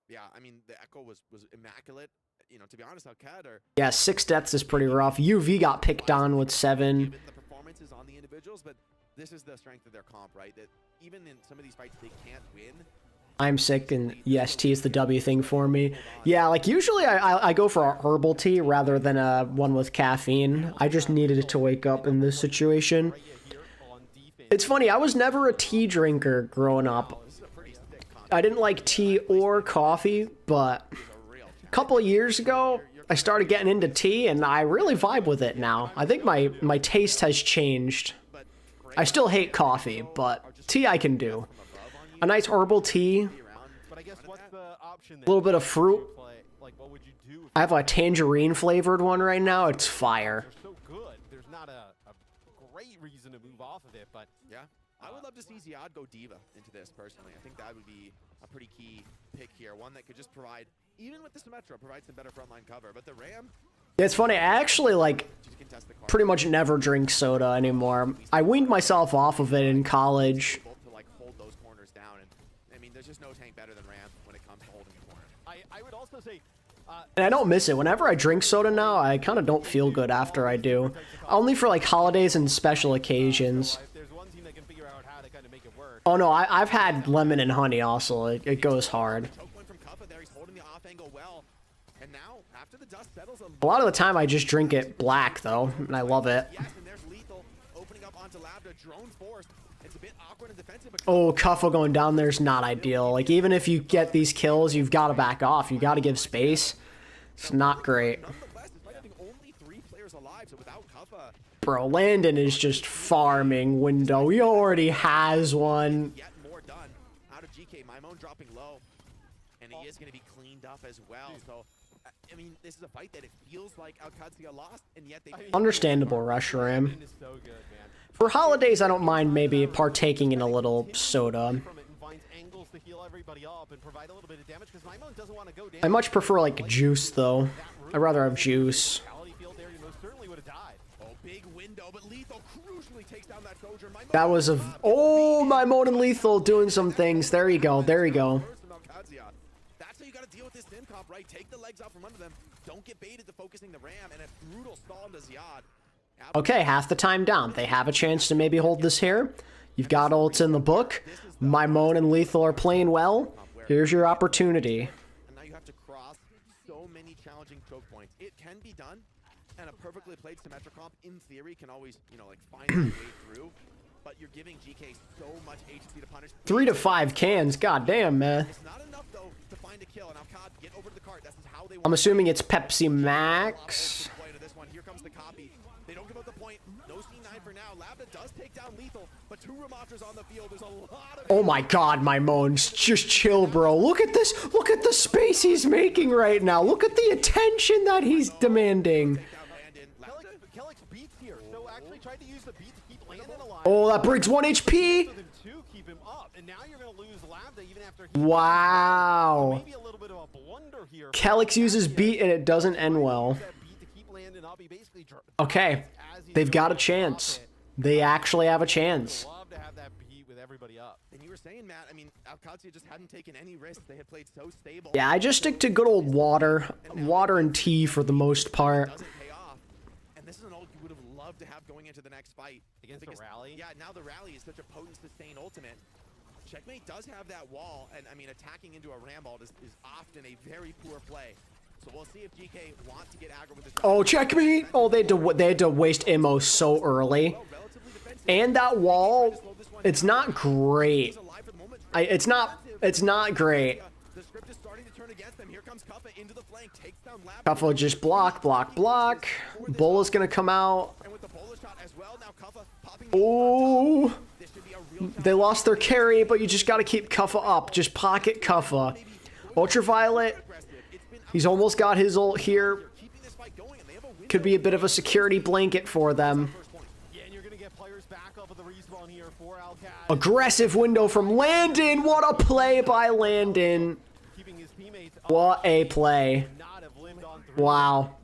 Yeah, I mean the Echo was immaculate. You know, to be honest, Alcatia. Yeah, 6 deaths is pretty rough. UV got picked on with 7. The performances on the individuals, but this is the strength of their comp, right? That even in some of these fights they can't win. I'm sick, and yes, tea is the W thing for me. Yeah, like usually I go for a herbal tea rather than a one with caffeine. I just needed it to wake up in this situation. It's funny, I was never a tea drinker growing up. I didn't like tea or coffee, but a couple of years ago, I started getting into tea, and I really vibe with it now. I think my taste has changed. I still hate coffee, but tea I can do. A nice herbal tea, a little bit of fruit. I have a tangerine flavored one right now. It's fire. So good. There's not a great reason to move off of it, but yeah, I would love to see Ziad go Diva into this personally. I think that would be a pretty key pick here. One that could just provide, even with the Symmetra, provide some better frontline cover. But the Ram. It's funny, I actually, like, pretty much never drink soda anymore. I weaned myself off of it in college. There's just no tank better than Ram when it comes to holding a corner. I would also say... and I don't miss it. Whenever I drink soda now, I kind of don't feel good after I do. Only for, like, holidays and special occasions. Oh, no, I've had lemon and honey also. It goes hard. A lot of the time, I just drink it black, though, and I love it. Oh, Kuffa going down there is not ideal. Like, even if you get these kills, you've got to back off. You got to give space. It's not great. Bro, Landon is just farming window. He already has one. Out of GK, Maimon dropping low, and he is going to be cleaned up as well. So, I mean, this is a fight that it feels like Alcatia lost, and yet they... Understandable rush Ram. For holidays, I don't mind maybe partaking in a little soda. I much prefer, like, juice, though. I'd rather have juice. That was a... Oh, my Moan and Lethal doing some things. There you go. There you go. That's how you got to deal with this sim comp, right? Take the legs out from under them. Don't get baited to focusing the Ram, and a brutal stall into Ziad. Okay, half the time down. They have a chance to maybe hold this here. You've got ults in the book. My Moan and Lethal are playing well. Here's your opportunity. And now you have to cross so many challenging choke points. It can be done, and a perfectly played symmetric comp, in theory, can always, you know, like, find a way through. But you're giving GK so much agency to punish. 3 to 5 cans. God damn, man. It's not enough, though, to find a kill. And Alcatia, get over to the cart. That's how they I'm assuming it's Pepsi Max. Here comes the copy. They don't give up the point. No C9 for now. Lambda does take down Lethal, but 2 Ramatras on the field. There's a lot of... Oh my god, my moans. Just chill, bro. Look at this. Look at the space he's making right now. Look at the attention that he's demanding. Kellex beats here, so actually tried to use the beat to keep Landon alive. Oh, that brings 1 HP. To keep him up, and now you're going to lose Lambda even after Wow. maybe a little bit of a blunder here. Kellex uses beat and it doesn't end well. Okay, they've got a chance. They actually have a chance. Love to have that beat with everybody up. And you were saying, Matt, I mean, Alcatia just hadn't taken any risks. They had played so stable. Yeah, I just stick to good old water. Water and tea for the most part. Doesn't pay off. And this is an ult you would have loved to have going into the next fight. Against the rally? Yeah, now the rally is such a potent sustain ultimate. Checkmate does have that wall, and I mean, attacking into a Rambald is often a very poor play. So we'll see if GK want to get aggro with this. Oh, checkmate! Oh, they had to waste ammo so early. And that wall, it's not great. It's not great. The script is starting to turn against them. Here comes Kuffa into the flank, takes down Lab. Kuffa just block. Bola's gonna come out. And with the Bola shot as well, now Kuffa popping. Oh, they lost their carry, but you just gotta keep Kuffa up. Just pocket Kuffa. Ultraviolet. He's almost got his ult here. Could be a bit of a security blanket for them. Aggressive window from Landon. What a play by Landon. What a play. Wow.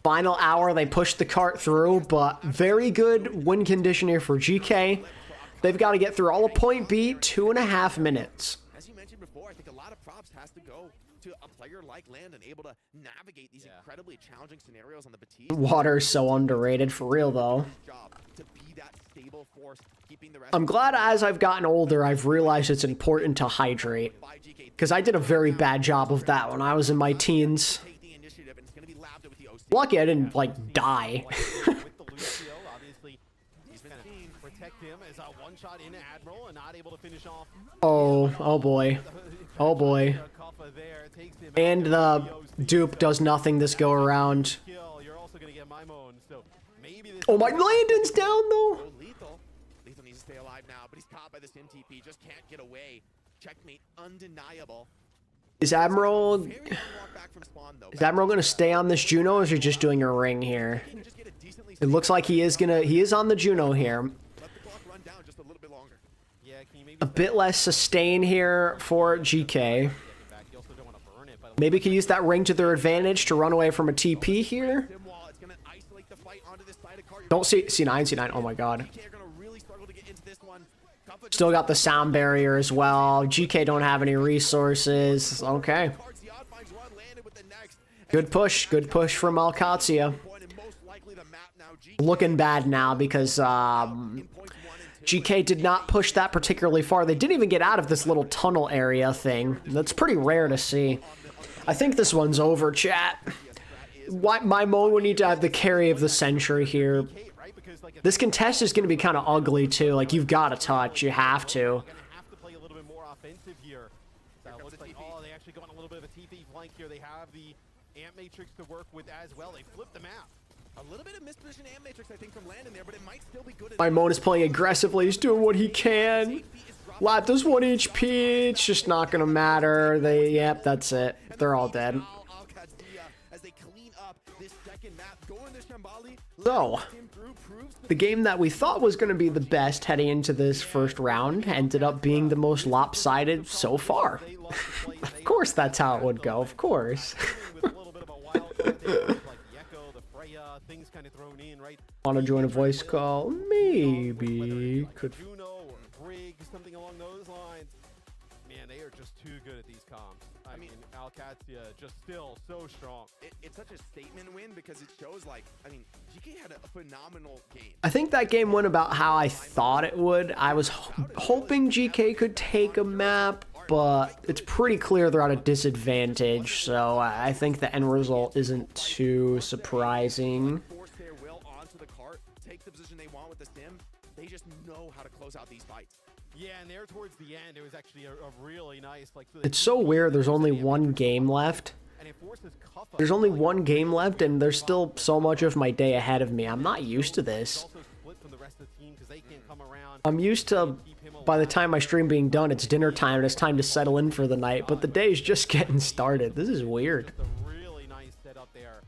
Final hour, they pushed the cart through, but very good win condition here for GK. They've got to get through all a point beat, 2.5 minutes. Has to go to a player like Landon, able to navigate these incredibly challenging scenarios on the Batiste. Water's so underrated, for real though. To be that stable force, keeping the rest. I'm glad as I've gotten older, I've realized it's important to hydrate. Because I did a very bad job of that when I was in my teens. Lucky I didn't, like, die. Oh boy. Oh boy. And the dupe does nothing this go around. Oh my, Landon's down though. Lethal needs to stay alive now, but he's caught by this MTP, just can't get away. Checkmate undeniable. Is Admiral gonna stay on this Juno, or is he just doing a ring here? It looks like he is on the Juno here. A bit less sustain here for GK. Maybe could use that ring to their advantage to run away from a TP here. Don't see C9. Oh my god. Still got the sound barrier as well. GK don't have any resources. Okay. Good push from Alcatia. Looking bad now because GK did not push that particularly far. They didn't even get out of this little tunnel area thing. That's pretty rare to see. I think this one's over, chat. My Mo would need to have the carry of the century here. This contest is going to be kind of ugly, too. Like, you've got to touch. You have to. Play a little bit more offensive here. That looks like, oh, they actually got a little bit of a TP flank here. They have the Amp Matrix to work with as well. They flipped the map. A little bit of misposition Amp Matrix, I think, from Landon there, but it might still be good. My Moan is playing aggressively. He's doing what he can. Lap does 1 HP. It's just not going to matter. Yep, that's it. They're all dead. So, the game that we thought was going to be the best heading into this first round ended up being the most lopsided so far. Of course that's how it would go, of course. Want to join a voice call? Maybe. Could. Something along those lines. Man, they are just too good at these comps. I mean, Alcatia just still so strong. It's such a statement win because it shows, like, I mean, GK had a phenomenal game. I think that game went about how I thought it would. I was hoping GK could take a map. but it's pretty clear they're at a disadvantage, so I think the end result isn't too surprising. Force their will onto the cart, take the position they want with the sim. They just know how to close out these fights. Yeah, and there towards the end, it was actually a really nice, like... It's so weird, there's only one game left. There's only one game left, and there's still so much of my day ahead of me. I'm not used to this. I'm used to, by the time my stream being done, it's dinner time and it's time to settle in for the night, but the day's just getting started. This is weird. A really nice setup there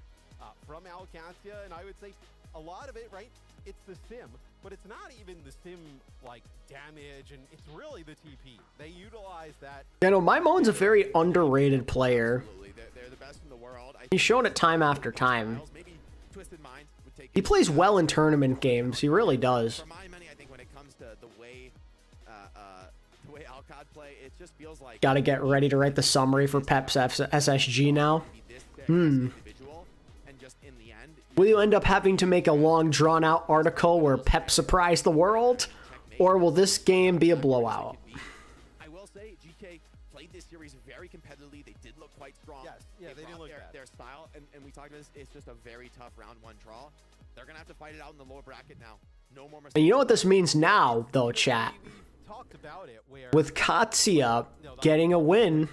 from Alcatia, and I would say a lot of it, right, it's the sim, but it's not even the sim, like, damage, and it's really the TP. They utilize that. You know, Maimon's a very underrated player. Absolutely. They're the best in the world. He's shown it time after time. Maybe Twisted Minds would take He plays well in tournament games. He really does. For my money, I think when it comes to the way Alcad play, it just feels like Gotta get ready to write the summary for Peps SSG now. Will you end up having to make a long, drawn-out article where Pep surprised the world? Or will this game be a blowout? I will say, GK played this series very competitively. They did look quite strong. Yes, yeah, they didn't look bad. Their style, and we talked about this, it's just a very tough round one draw. They're going to have to fight it out in the lower bracket now. No more mistakes. And you know what this means now, though, chat? Talked about it where With Katsia getting a win,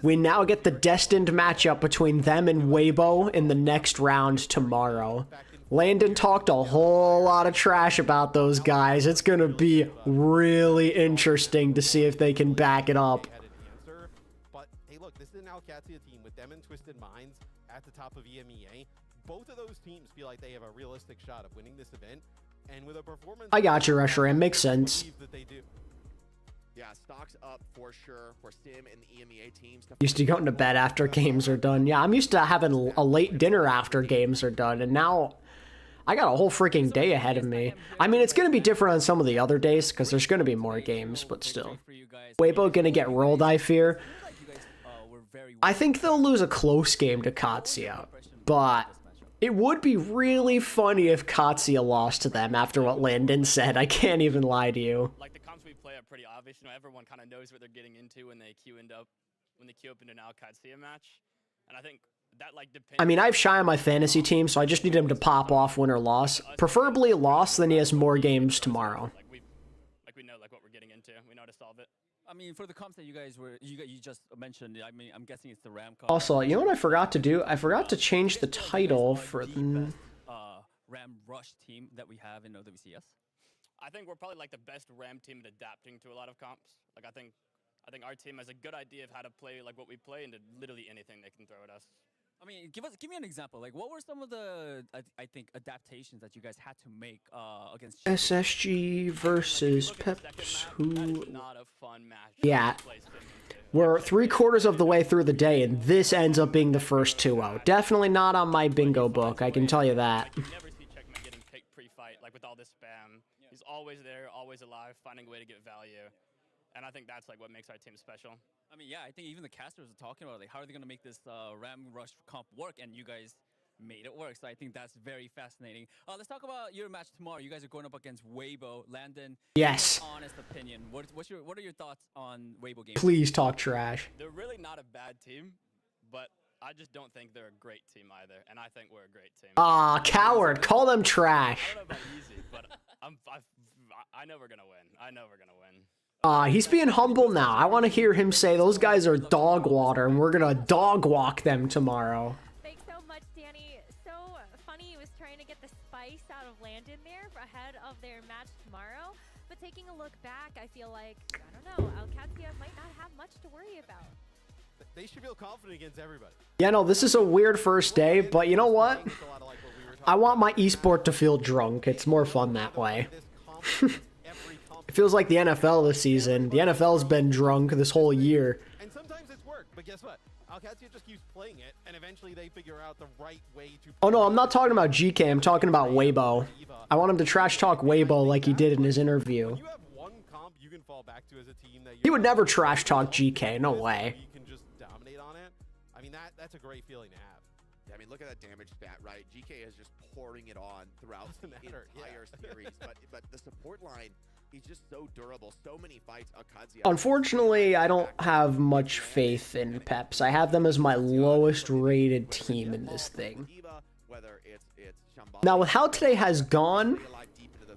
we now get the destined matchup between them and Weibo in the next round tomorrow. Landon talked a whole lot of trash about those guys. It's going to be really interesting to see if they can back it up. But hey, look, this is an Alcatia team with them and Twisted Minds at the top of EMEA. Both of those teams feel like they have a realistic shot of winning this event, and with a performance, I got you, Reshiram. Makes sense. that they do. Yeah, stocks up for sure for Sim and the EMEA teams. Used to going to bed after games are done. Yeah, I'm used to having a late dinner after games are done, and now I got a whole freaking day ahead of me. I mean, it's going to be different on some of the other days because there's going to be more games, but still. Weibo going to get rolled, I fear. I think they'll lose a close game to Katsia, but it would be really funny if Katsia lost to them after what Landon said. I can't even lie to you. Like the comps we play are pretty obvious. You know, everyone kind of knows what they're getting into when they queue up into an Alcatia match, and I think that like depends. I mean, I have Shy on my fantasy team, so I just need him to pop off win or loss. Preferably a loss, then he has more games tomorrow. We know like what we're getting into. We know how to solve it. I mean, for the comps that you just mentioned, I mean, I'm guessing it's the Ram comp. Also, you know what I forgot to do? I forgot to change the title for the Ram Rush team that we have in OWCS. I think we're probably like the best Ram team at adapting to a lot of comps. Like I think our team has a good idea of how to play like what we play into literally anything they can throw at us. I mean, give me an example. Like, what were some of the I think adaptations that you guys had to make against SSG versus Peps? Who? Not a fun match. Yeah, we're 3/4 of the way through the day, and this ends up being the first 2-0. Definitely not on my bingo book. I can tell you that. You never see Checkmate getting picked pre-fight, like with all this spam. He's always there, always alive, finding a way to get value. And I think that's like what makes our team special. I mean, yeah, I think even the casters are talking about like how are they going to make this Ram Rush comp work, and you guys made it work. So I think that's very fascinating. Let's talk about your match tomorrow. You guys are going up against Weibo. Landon, yes. Honest opinion. What are your thoughts on Weibo game? Please talk trash. They're really not a bad team, but I just don't think they're a great team either. And I think we're a great team. Ah, coward. Call them trash. I don't know about easy, but I know we're going to win. I know we're going to win. He's being humble now. I want to hear him say those guys are dog water and we're going to dog walk them tomorrow. Thanks so much, Danny. So funny he was trying to get the spice out of Landon there ahead of their match tomorrow. But taking a look back, I feel like, I don't know, Alcatia might not have much to worry about. They should feel confident against everybody. Yeah, no, this is a weird first day, but you know what? I want my esport to feel drunk. It's more fun that way. It feels like the NFL this season. The NFL's been drunk this whole year. And sometimes it's worked, but guess what? Alcatia just keeps playing it, and eventually they figure out the right way to... Oh no, I'm not talking about GK. I'm talking about Weibo. I want him to trash talk Weibo like he did in his interview. You have one comp you can fall back to as a team that he would never trash talk GK. No way. You can just dominate on it. I mean, that's a great feeling to have. Yeah, I mean, look at that damage stat, right? GK is just pouring it on throughout the entire series, but the support line He's just so durable. So many fights. Alcatia. Unfortunately, I don't have much faith in Peps. I have them as my lowest rated team in this thing. Whether it's Shambali. Now, with how today has gone,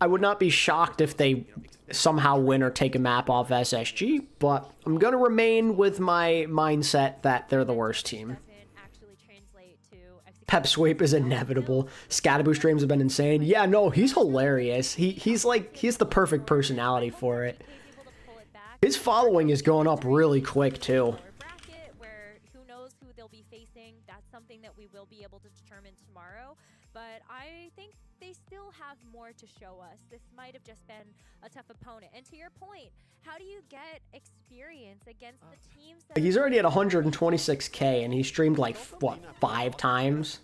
I would not be shocked if they somehow win or take a map off SSG, but I'm going to remain with my mindset that they're the worst team. Pep sweep is inevitable. Scataboo streams have been insane. Yeah, no, he's hilarious. He's the perfect personality for it. His following is going up really quick too. Where who knows who they'll be facing. That's something that we will be able to determine tomorrow. But I think they still have more to show us. This might have just been a tough opponent. And to your point, how do you get experience against the teams that He's already at 126k and he streamed like what, 5 times?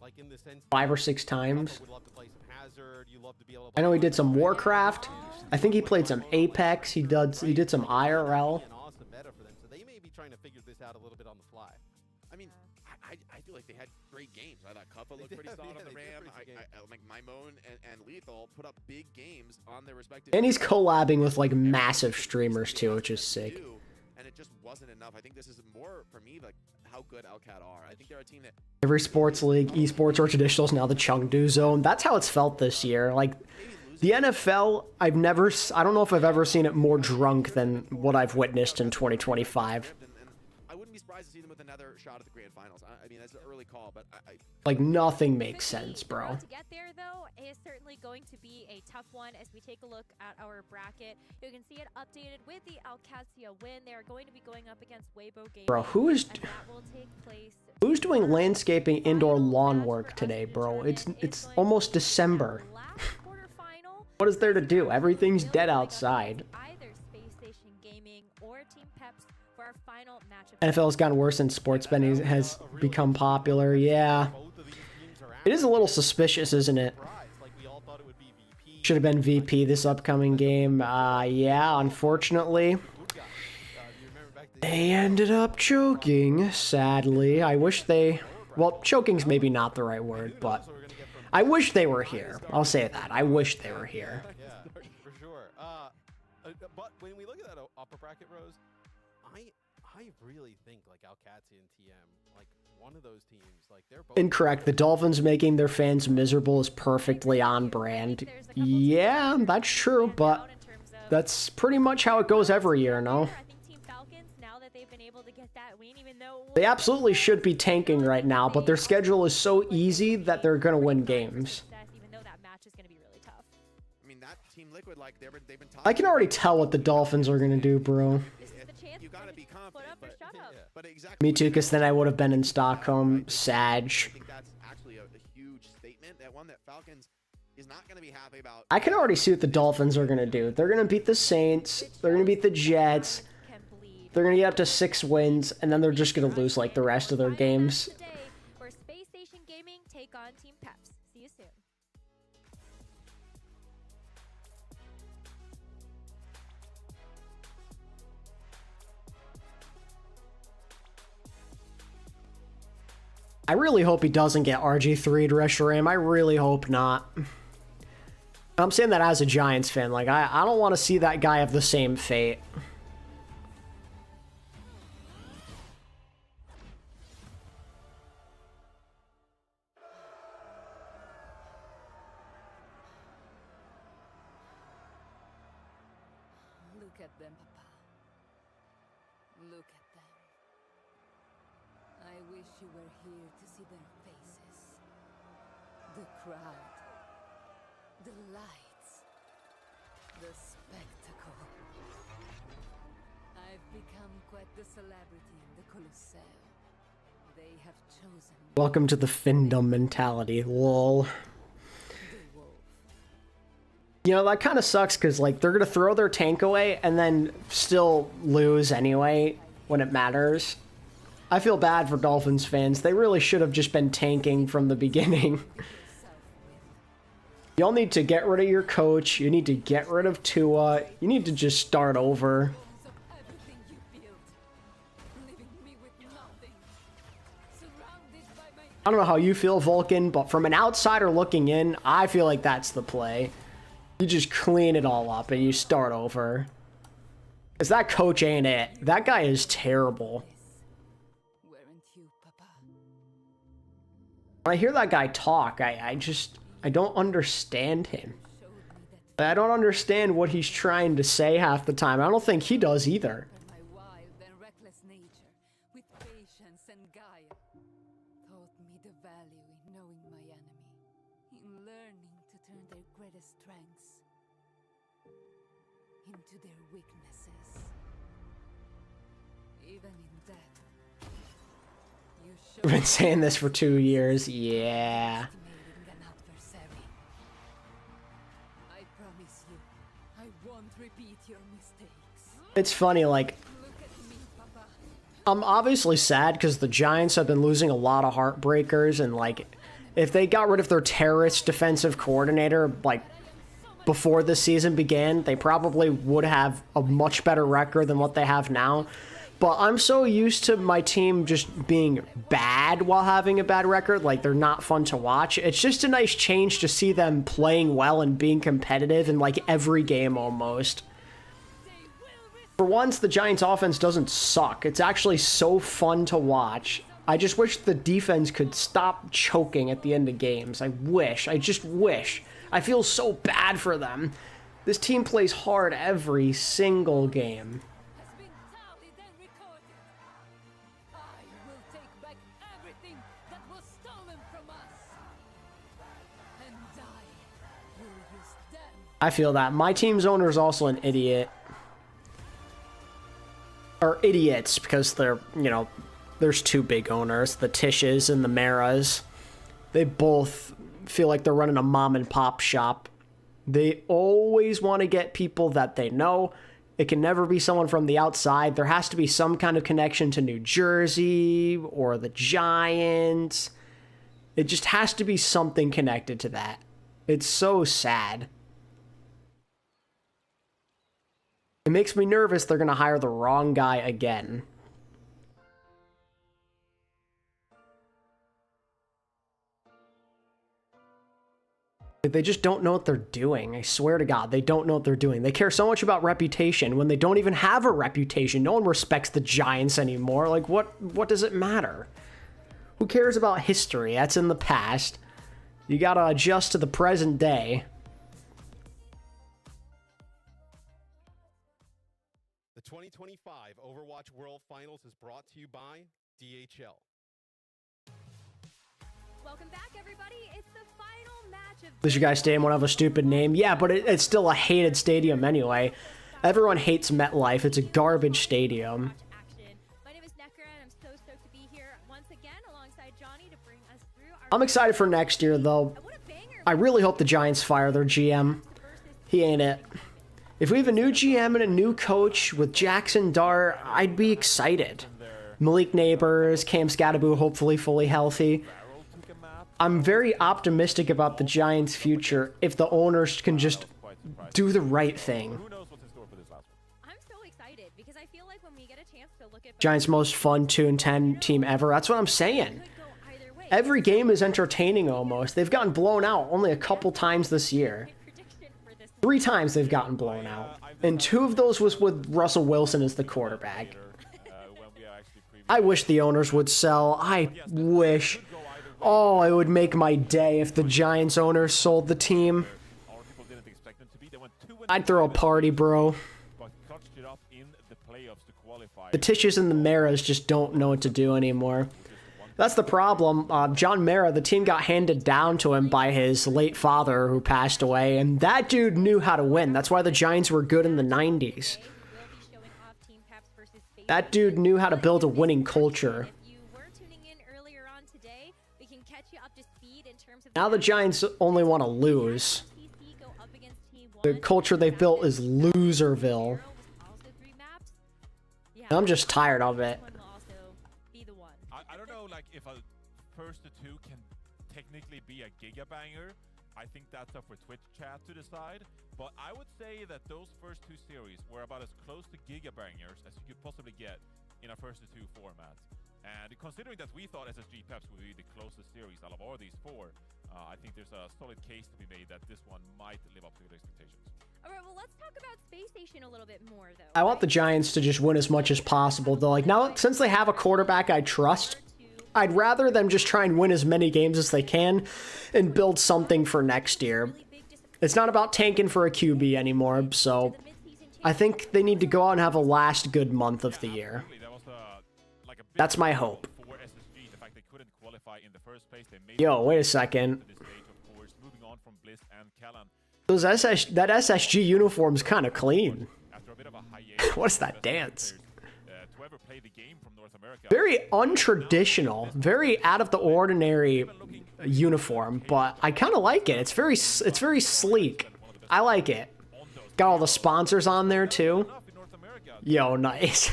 Like in the sense 5 or 6 times. would love to play some Hazard, you love to be able to I know he did some Warcraft. I think he played some Apex. He did some IRL. an awesome meta for them. So they may be trying to figure this out a little bit on the fly. I mean, I feel like they had great games. I thought Cuppa looked pretty solid on the Ram. Like Mymone and Lethal put up big games on their respective. And he's collabing with like massive streamers too, which is sick. And it just wasn't enough. I think this is more for me like how good Alcat are. I think they're a team that Every sports league, esports or traditional is now the Chengdu zone. That's how it's felt this year. Like the NFL, I don't know if I've ever seen it more drunk than what I've witnessed in 2025. and I wouldn't be surprised to see them with another shot at the grand finals. I mean, that's an early call, but Like nothing makes sense, bro. To get there, though, is certainly going to be a tough one as we take a look at our bracket. You can see it updated with the Alcatia win. They are going to be going up against Weibo Gaming. Bro, who's doing landscaping indoor lawn work today, bro? It's almost December. What is there to do? Everything's dead outside. Either Space Station Gaming or Team Peps for our final match of NFL's gotten worse since sports betting has become popular. Yeah. It is a little suspicious, isn't it? Should have been VP this upcoming game. Yeah, unfortunately. They ended up choking, sadly. I wish they... Well, choking's maybe not the right word, but... I wish they were here. I'll say that. I wish they were here. Yeah, for sure. But when we look at that upper bracket, Rose, I really think like Alcatia and TM, like one of those teams, like they're both Incorrect. The Dolphins making their fans miserable is perfectly on brand. Yeah, that's true, but that's pretty much how it goes every year, no? I think Team Falcons, now that they've been able to get that win, even though They absolutely should be tanking right now, but their schedule is so easy that they're going to win games. even though that match is going to be really tough. I mean that Team Liquid like they've been I can already tell what the Dolphins are going to do, bro. you gotta be confident, but exactly. Me too, because then I would have been in Stockholm. Sag. I think that's actually a huge statement. That one that Falcons is not going to be happy about. I can already see what the Dolphins are going to do. They're going to beat the Saints. They're going to beat the Jets. They're going to get up to 6 wins, and then they're just going to lose like the rest of their games. Today, where Space Station Gaming take on Team Peps. See you soon. I really hope he doesn't get RG3'd Reshiram. I really hope not. I'm saying that as a Giants fan. Like, I don't want to see that guy have the same fate. Look at them, Papa. Look at them. I wish you were here to see their faces. The crowd. The lights. The spectacle. I've become quite the celebrity in the Colosseum. They have chosen me. Welcome to the Findom mentality, lol. You know, that kind of sucks because, like, they're going to throw their tank away and then still lose anyway when it matters. I feel bad for Dolphins fans. They really should have just been tanking from the beginning. Y'all need to get rid of your coach. You need to get rid of Tua. You need to just start over. I don't know how you feel, Vulcan, but from an outsider looking in, I feel like that's the play. You just clean it all up and you start over. Cause that coach ain't it. That guy is terrible. Weren't you, Papa? When I hear that guy talk, I don't understand him. I don't understand what he's trying to say half the time. I don't think he does either. My wild and reckless nature, with patience and guile, taught me the value in knowing my enemy, in learning to turn their greatest strengths into their weaknesses. Even in death, you showed I've been saying this for 2 years. Yeah. estimating an adversary. I promise you, I won't repeat your mistakes. It's funny, like, Look at me, Papa. I'm obviously sad because the Giants have been losing a lot of heartbreakers, and like, if they got rid of their terrorist defensive coordinator, like, before the season began, they probably would have a much better record than what they have now. But I'm so used to my team just being bad while having a bad record, like they're not fun to watch. It's just a nice change to see them playing well and being competitive in like every game almost. For once, the Giants offense doesn't suck. It's actually so fun to watch. I just wish the defense could stop choking at the end of games. I just wish. I feel so bad for them. This team plays hard every single game. Has been tallied and recorded. I will take back everything that was stolen from us. And I will use them. I feel that. My team's owner is also an idiot. Or idiots, because they're, you know, there's two big owners, the Tishes and the Maras. They both feel like they're running a mom and pop shop. They always want to get people that they know. It can never be someone from the outside. There has to be some kind of connection to New Jersey or the Giants. It just has to be something connected to that. It's so sad. It makes me nervous they're going to hire the wrong guy again. They just don't know what they're doing. I swear to God, they don't know what they're doing. They care so much about reputation when they don't even have a reputation. No one respects the Giants anymore. Like, what does it matter? Who cares about history? That's in the past. You gotta adjust to the present day. The 2025 Overwatch World Finals is brought to you by DHL. Welcome back, everybody. It's the final match of Does you guys stadium want to have a stupid name? Yeah, but it's still a hated stadium anyway. Everyone hates MetLife. It's a garbage stadium. action. My name is Necker, and I'm so stoked to be here once again alongside Johnny to bring us through our I'm excited for next year, though. What a banger. I really hope the Giants fire their GM. He ain't it. If we have a new GM and a new coach with Jackson Dart, I'd be excited. Malik Neighbors, Cam Scattaboo hopefully fully healthy. I'm very optimistic about the Giants' future if the owners can just do the right thing. I'm so excited because I feel like when we get a chance to look at Giants' most fun 2-10 team ever. That's what I'm saying. Every game is entertaining almost. They've gotten blown out only a couple times this year. 3 times they've gotten blown out. And 2 of those was with Russell Wilson as the quarterback. I wish the owners would sell. I wish. Oh, it would make my day if the Giants owners sold the team. I'd throw a party, bro. The Tishes and the Maras just don't know what to do anymore. That's the problem. John Mara, the team got handed down to him by his late father who passed away, and that dude knew how to win. That's why the Giants were good in the 90s. That dude knew how to build a winning culture. Now the Giants only want to lose. The culture they built is Loserville. I'm just tired of it. I don't know, like, if a first to 2 can technically be a gigabanger. I think that's up for Twitch chat to decide. But I would say that those first 2 series were about as close to gigabangers as you could possibly get in a first to 2 format. And considering that we thought SSG Peps would be the closest series out of all these 4, I think there's a solid case to be made that this one might live up to the expectations. All right, well, let's talk about Space Station a little bit more, though. I want the Giants to just win as much as possible, though. Like, now, since they have a quarterback I trust, I'd rather them just try and win as many games as they can and build something for next year. It's not about tanking for a QB anymore, so I think they need to go out and have a last good month of the year. That's my hope. Yo, wait a second. That SSG uniform's kind of clean. What's that dance? Very untraditional, very out of the ordinary uniform, but I kind of like it. It's very sleek. I like it. Got all the sponsors on there too. Yo, nice.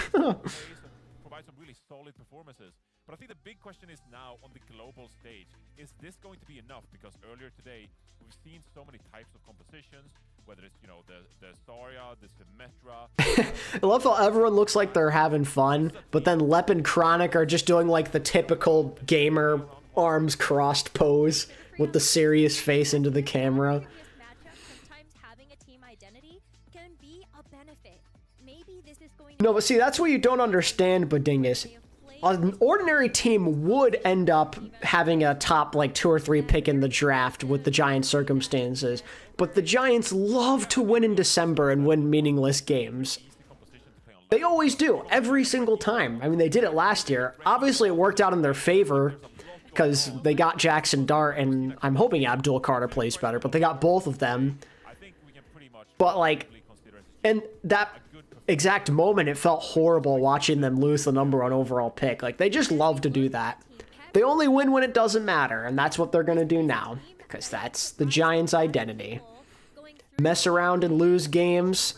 But I think the big question is now on the global stage, is this going to be enough? Because earlier today, we've seen so many types of compositions, whether it's, you know, the Zarya, the Symmetra. I love how everyone looks like they're having fun, but then Lep and Chronic are just doing like the typical gamer arms crossed pose with the serious face into the camera. Sometimes having a team identity can be a benefit. Maybe this is going No, but see, that's what you don't understand, Badingus. An ordinary team would end up having a top like 2 or 3 pick in the draft with the Giants' circumstances, but the Giants love to win in December and win meaningless games. They always do, every single time. I mean, they did it last year. Obviously, it worked out in their favor because they got Jackson Dart, and I'm hoping Abdul Carter plays better, but they got both of them. But like, and that exact moment, it felt horrible watching them lose the #1 overall pick. Like, they just love to do that. They only win when it doesn't matter, and that's what they're going to do now, because that's the Giants' identity. Mess around and lose games,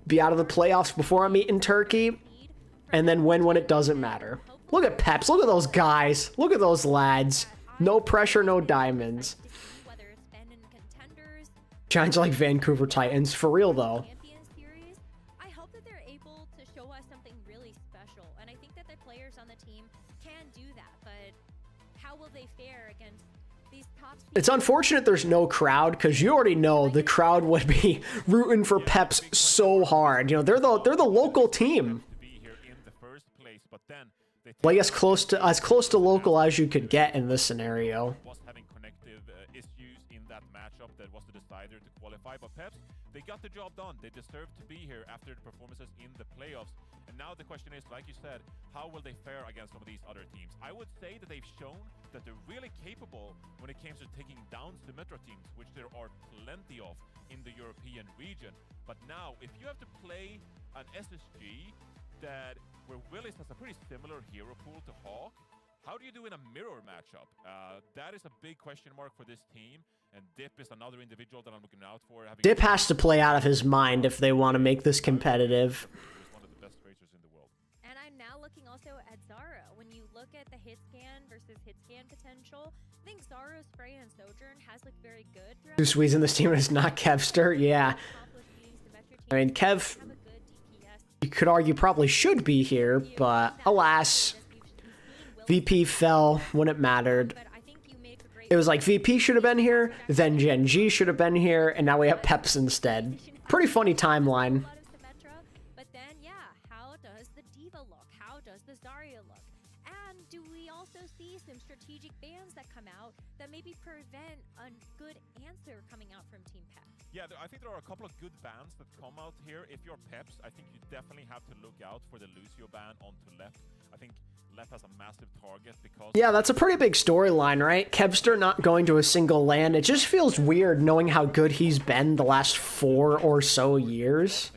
be out of the playoffs before I'm eating turkey, and then win when it doesn't matter. Look at Peps. Look at those guys. Look at those lads. No pressure, no diamonds. Giants are like Vancouver Titans. For real, though. It's unfortunate there's no crowd, because you already know the crowd would be rooting for Peps so hard. You know, they're the local team. Well, I guess close to local as you could get in this scenario. Was having connective issues in that matchup that was the decider to qualify, but Peps, they got the job done. They deserve to be here after the performances in the playoffs. And now the question is, like you said, how will they fare against some of these other teams? I would say that they've shown that they're really capable when it comes to taking down Symmetra teams, which there are plenty of in the European region. But now, if you have to play an SSG where Willis has a pretty similar hero pool to Hawk, how do you do in a mirror matchup? That is a big question mark for this team, and Dip is another individual that I'm looking out for. Dip has to play out of his mind if they want to make this competitive. One of the best racers in the world. And I'm now looking also at Zara. When you look at the hit scan versus hit scan potential, I think Zara's Spray and Sojourn has looked very good. Who's squeezing this team is not Kevster? Yeah. I mean, Kev, you could argue probably should be here, but alas, VP fell when it mattered. It was like VP should have been here, then Gen G should have been here, and now we have Peps instead. Pretty funny timeline. But then, yeah, how does the Diva look? How does the Zarya look? And do we also see some strategic bans that come out that maybe prevent a good answer coming out from Team Peps? Yeah, I think there are a couple of good bans that come out here. If you're Peps, I think you definitely have to look out for the Lucio ban onto Lep. I think Lep has a massive target because... Yeah, that's a pretty big storyline, right? Kevster not going to a single LAN. It just feels weird knowing how good he's been the last 4 or so years.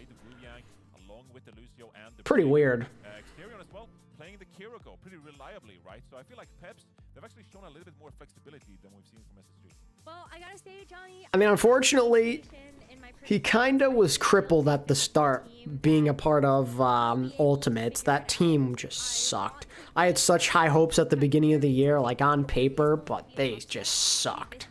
Pretty weird. Exterior as well, playing the Kiriko pretty reliably, right? So I feel like Peps, they've actually shown a little bit more flexibility than we've seen from SSG. Well, I gotta say, Johnny... I mean, unfortunately, he kind of was crippled at the start, being a part of Ultimates. That team just sucked. I had such high hopes at the beginning of the year, like on paper, but they just sucked.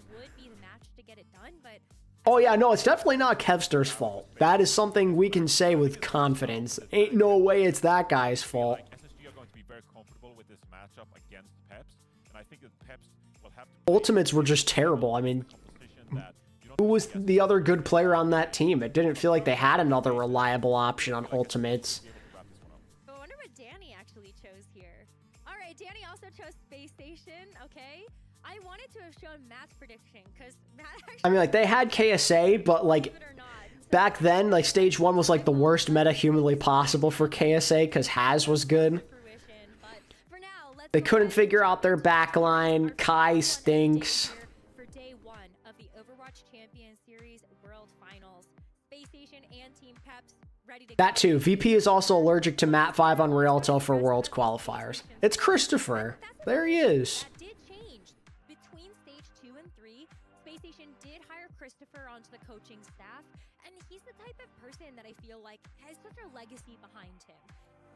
Oh yeah, no, it's definitely not Kevster's fault. That is something we can say with confidence. Ain't no way it's that guy's fault. SSG are going to be very comfortable with this matchup against Peps, and I think that Peps will have to Ultimates were just terrible. I mean, competition that you don't who was the other good player on that team? It didn't feel like they had another reliable option on Ultimates. wrap this one up. I wonder what Danny actually chose here. All right, Danny also chose Space Station. Okay, I wanted to have shown Matt's prediction because Matt actually. I mean, like, they had KSA, but, like, Believe it or not. back then, like, stage 1 was, like, the worst meta humanly possible for KSA because Haz was good. Fruition, but for now, let's They go couldn't ahead figure and out their backline. Kai stinks. for day 1 of the Overwatch Champion Series World Finals. Space Station and Team Peps ready to That go. too. VP is also allergic to Mat 5 on Rialto for Worlds qualifiers. It's Christopher. There he is. That did change. Between stage 2 and 3, Space Station did hire Christopher onto the coaching staff, and he's the type of person that I feel like has such a legacy behind him.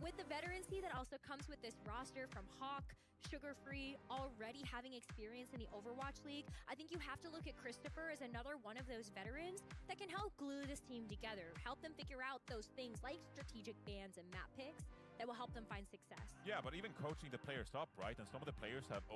With the veterancy that also comes with this roster from Hawk, Sugar Free, already having experience in the Overwatch League, I think you have to look at Christopher as another one of those veterans that can help glue this team together, help them figure out those things like strategic bans and map picks that will help them find success. Yeah, but even coaching the players up, right? And some of the players have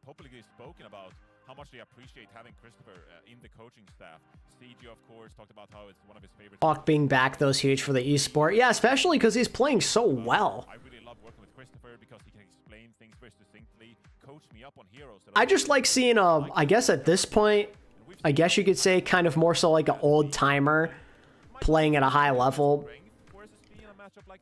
publicly spoken about how much they appreciate having Christopher in the coaching staff. CG, of course, talked about how it's one of his favorites. Hawk being back, though, is huge for the esport. Yeah, especially because he's playing so well. I really love working with Christopher because he can explain things very succinctly, coach me up on heroes. I just like seeing I guess at this point, I guess you could say kind of more so like an old timer playing at a high level.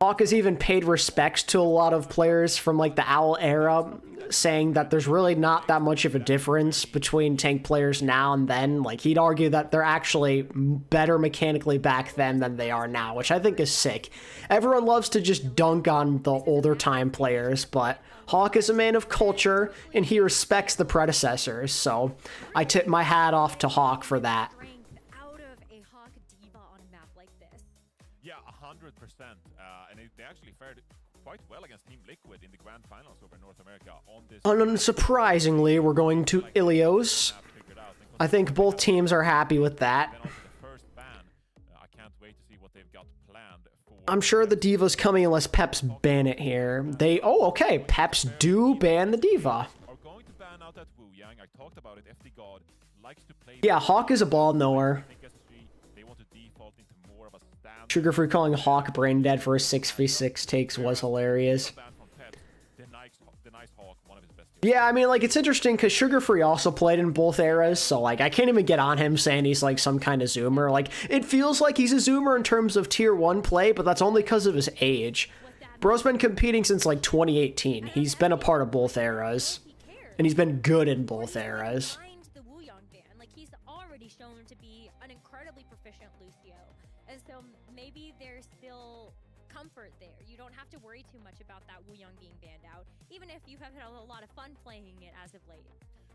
Hawk has even paid respects to a lot of players from like the OWL era, saying that there's really not that much of a difference between tank players now and then. Like, he'd argue that they're actually better mechanically back then than they are now, which I think is sick. Everyone loves to just dunk on the older time players, but Hawk is a man of culture, and he respects the predecessors, so I tip my hat off to Hawk for that. Strength out of a Hawk diva on a map like this. Yeah, 100%. And they actually fared quite well against Team Liquid in the grand finals over North America on this. Unsurprisingly, we're going to Ilios. I think both teams are happy with that. Then on the first ban, I can't wait to see what they've got planned for. I'm sure the Diva's coming unless Peps ban it here. Oh, okay. Peps do ban the Diva. Are going to ban out that Wu Yang. I talked about it. FD God likes to play. Yeah, Hawk is a ball knower. I think SSG, they want to default into more of a stand. Sugar Free calling Hawk brain dead for his 6v6 takes was hilarious. Ban from Peps denies Hawk one of his best. Yeah, I mean, like, it's interesting because Sugar Free also played in both eras, so, like, I can't even get on him saying he's, like, some kind of zoomer. Like, it feels like he's a zoomer in terms of tier 1 play, but that's only because of his age. Bro's been competing since, like, 2018. He's been a part of both eras, and he's been good in both eras. Mind the Wuyong ban. Like, he's already shown to be an incredibly proficient Lucio. And so maybe there's still comfort there. You don't have to worry too much about that Wuyong being banned out, even if you have had a lot of fun playing it as of late.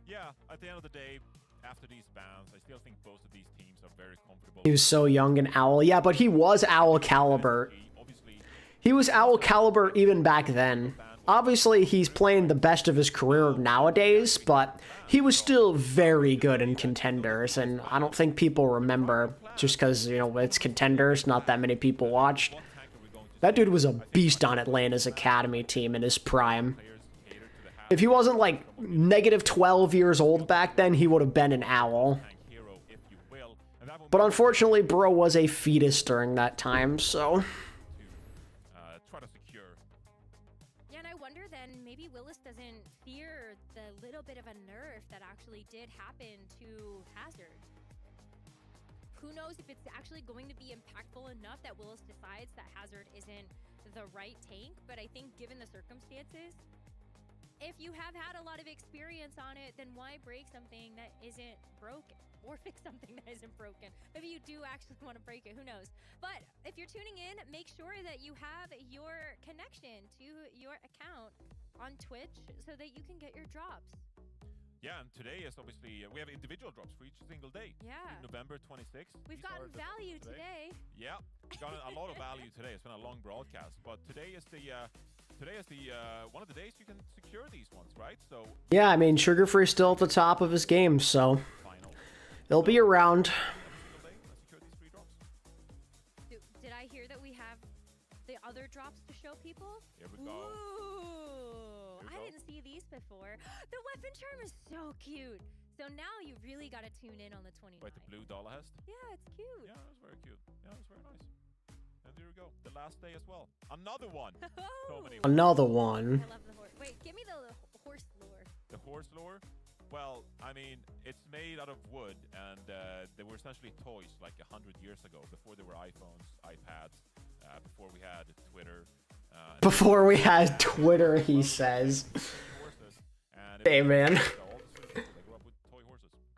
Yeah, at the end of the day, after these bans, I still think both of these teams are very comfortable. He was so young in OWL. Yeah, but he was OWL caliber. Obviously, He was OWL caliber even back then. Obviously, he's playing the best of his career nowadays, but he was still very good in contenders, and I don't think people remember just because, you know, it's contenders, not that many people watched. That dude was a beast on Atlanta's academy team in his prime. If he wasn't, like, negative 12 years old back then, he would have been an OWL. hero, if you will. And that will But unfortunately, Bro was a fetus during that time, so... try to secure. Yeah, and I wonder then maybe Willis doesn't fear the little bit of a nerf that actually did happen to Hazard. Who knows if it's actually going to be impactful enough that Willis decides that Hazard isn't the right tank, but I think given the circumstances, if you have had a lot of experience on it, then why break something that isn't broken? Or fix something that isn't broken. Maybe you do actually want to break it, who knows? But if you're tuning in, make sure that you have your connection to your account on Twitch so that you can get your drops. Yeah, and today is obviously, we have individual drops for each single day. Yeah. November 26th. We've gotten value today. Yeah, we've gotten a lot of value today. It's been a long broadcast, but today is the one of the days you can secure these ones, right? So Yeah, I mean, Sugar Free's still at the top of his game, so final he'll be around. single day, let's secure these 3 drops. Did I hear that we have the other drops to show people? Here we go. Ooh, I didn't see these before. The weapon charm is so cute. So now you really got to tune in on the 29th. Wait, the blue Dolahest? Yeah, it's cute. Yeah, it's very cute. Yeah, it's very nice. And there you go. The last day as well. Another one. So many. Another one. I love the horse. Wait, give me the horse lore. The horse lore? Well, I mean, it's made out of wood, and they were essentially toys like 100 years ago, before there were iPhones, iPads, before we had Twitter. Before we had Twitter, he says. Hey, man.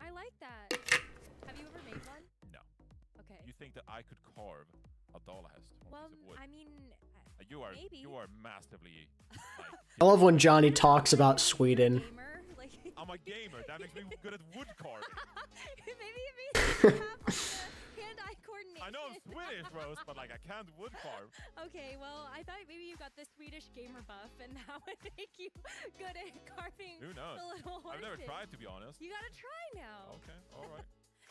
I like that. Have you ever made one? No. Okay. You think that I could carve a Dolahest on Well, a piece of wood? I mean, maybe. You are massively. Like, I love when Johnny talks about Sweden. Gamer, like I'm a gamer. That makes me good at wood carving. maybe it means you have like, the hand-eye coordination. I know I'm Swedish, Rose, but like I can't wood carve. Okay, well, I thought maybe you got the Swedish gamer buff, and that would make you good at carving Who knows? the little horses. I've never tried, to be honest. You gotta try now. Okay, all right.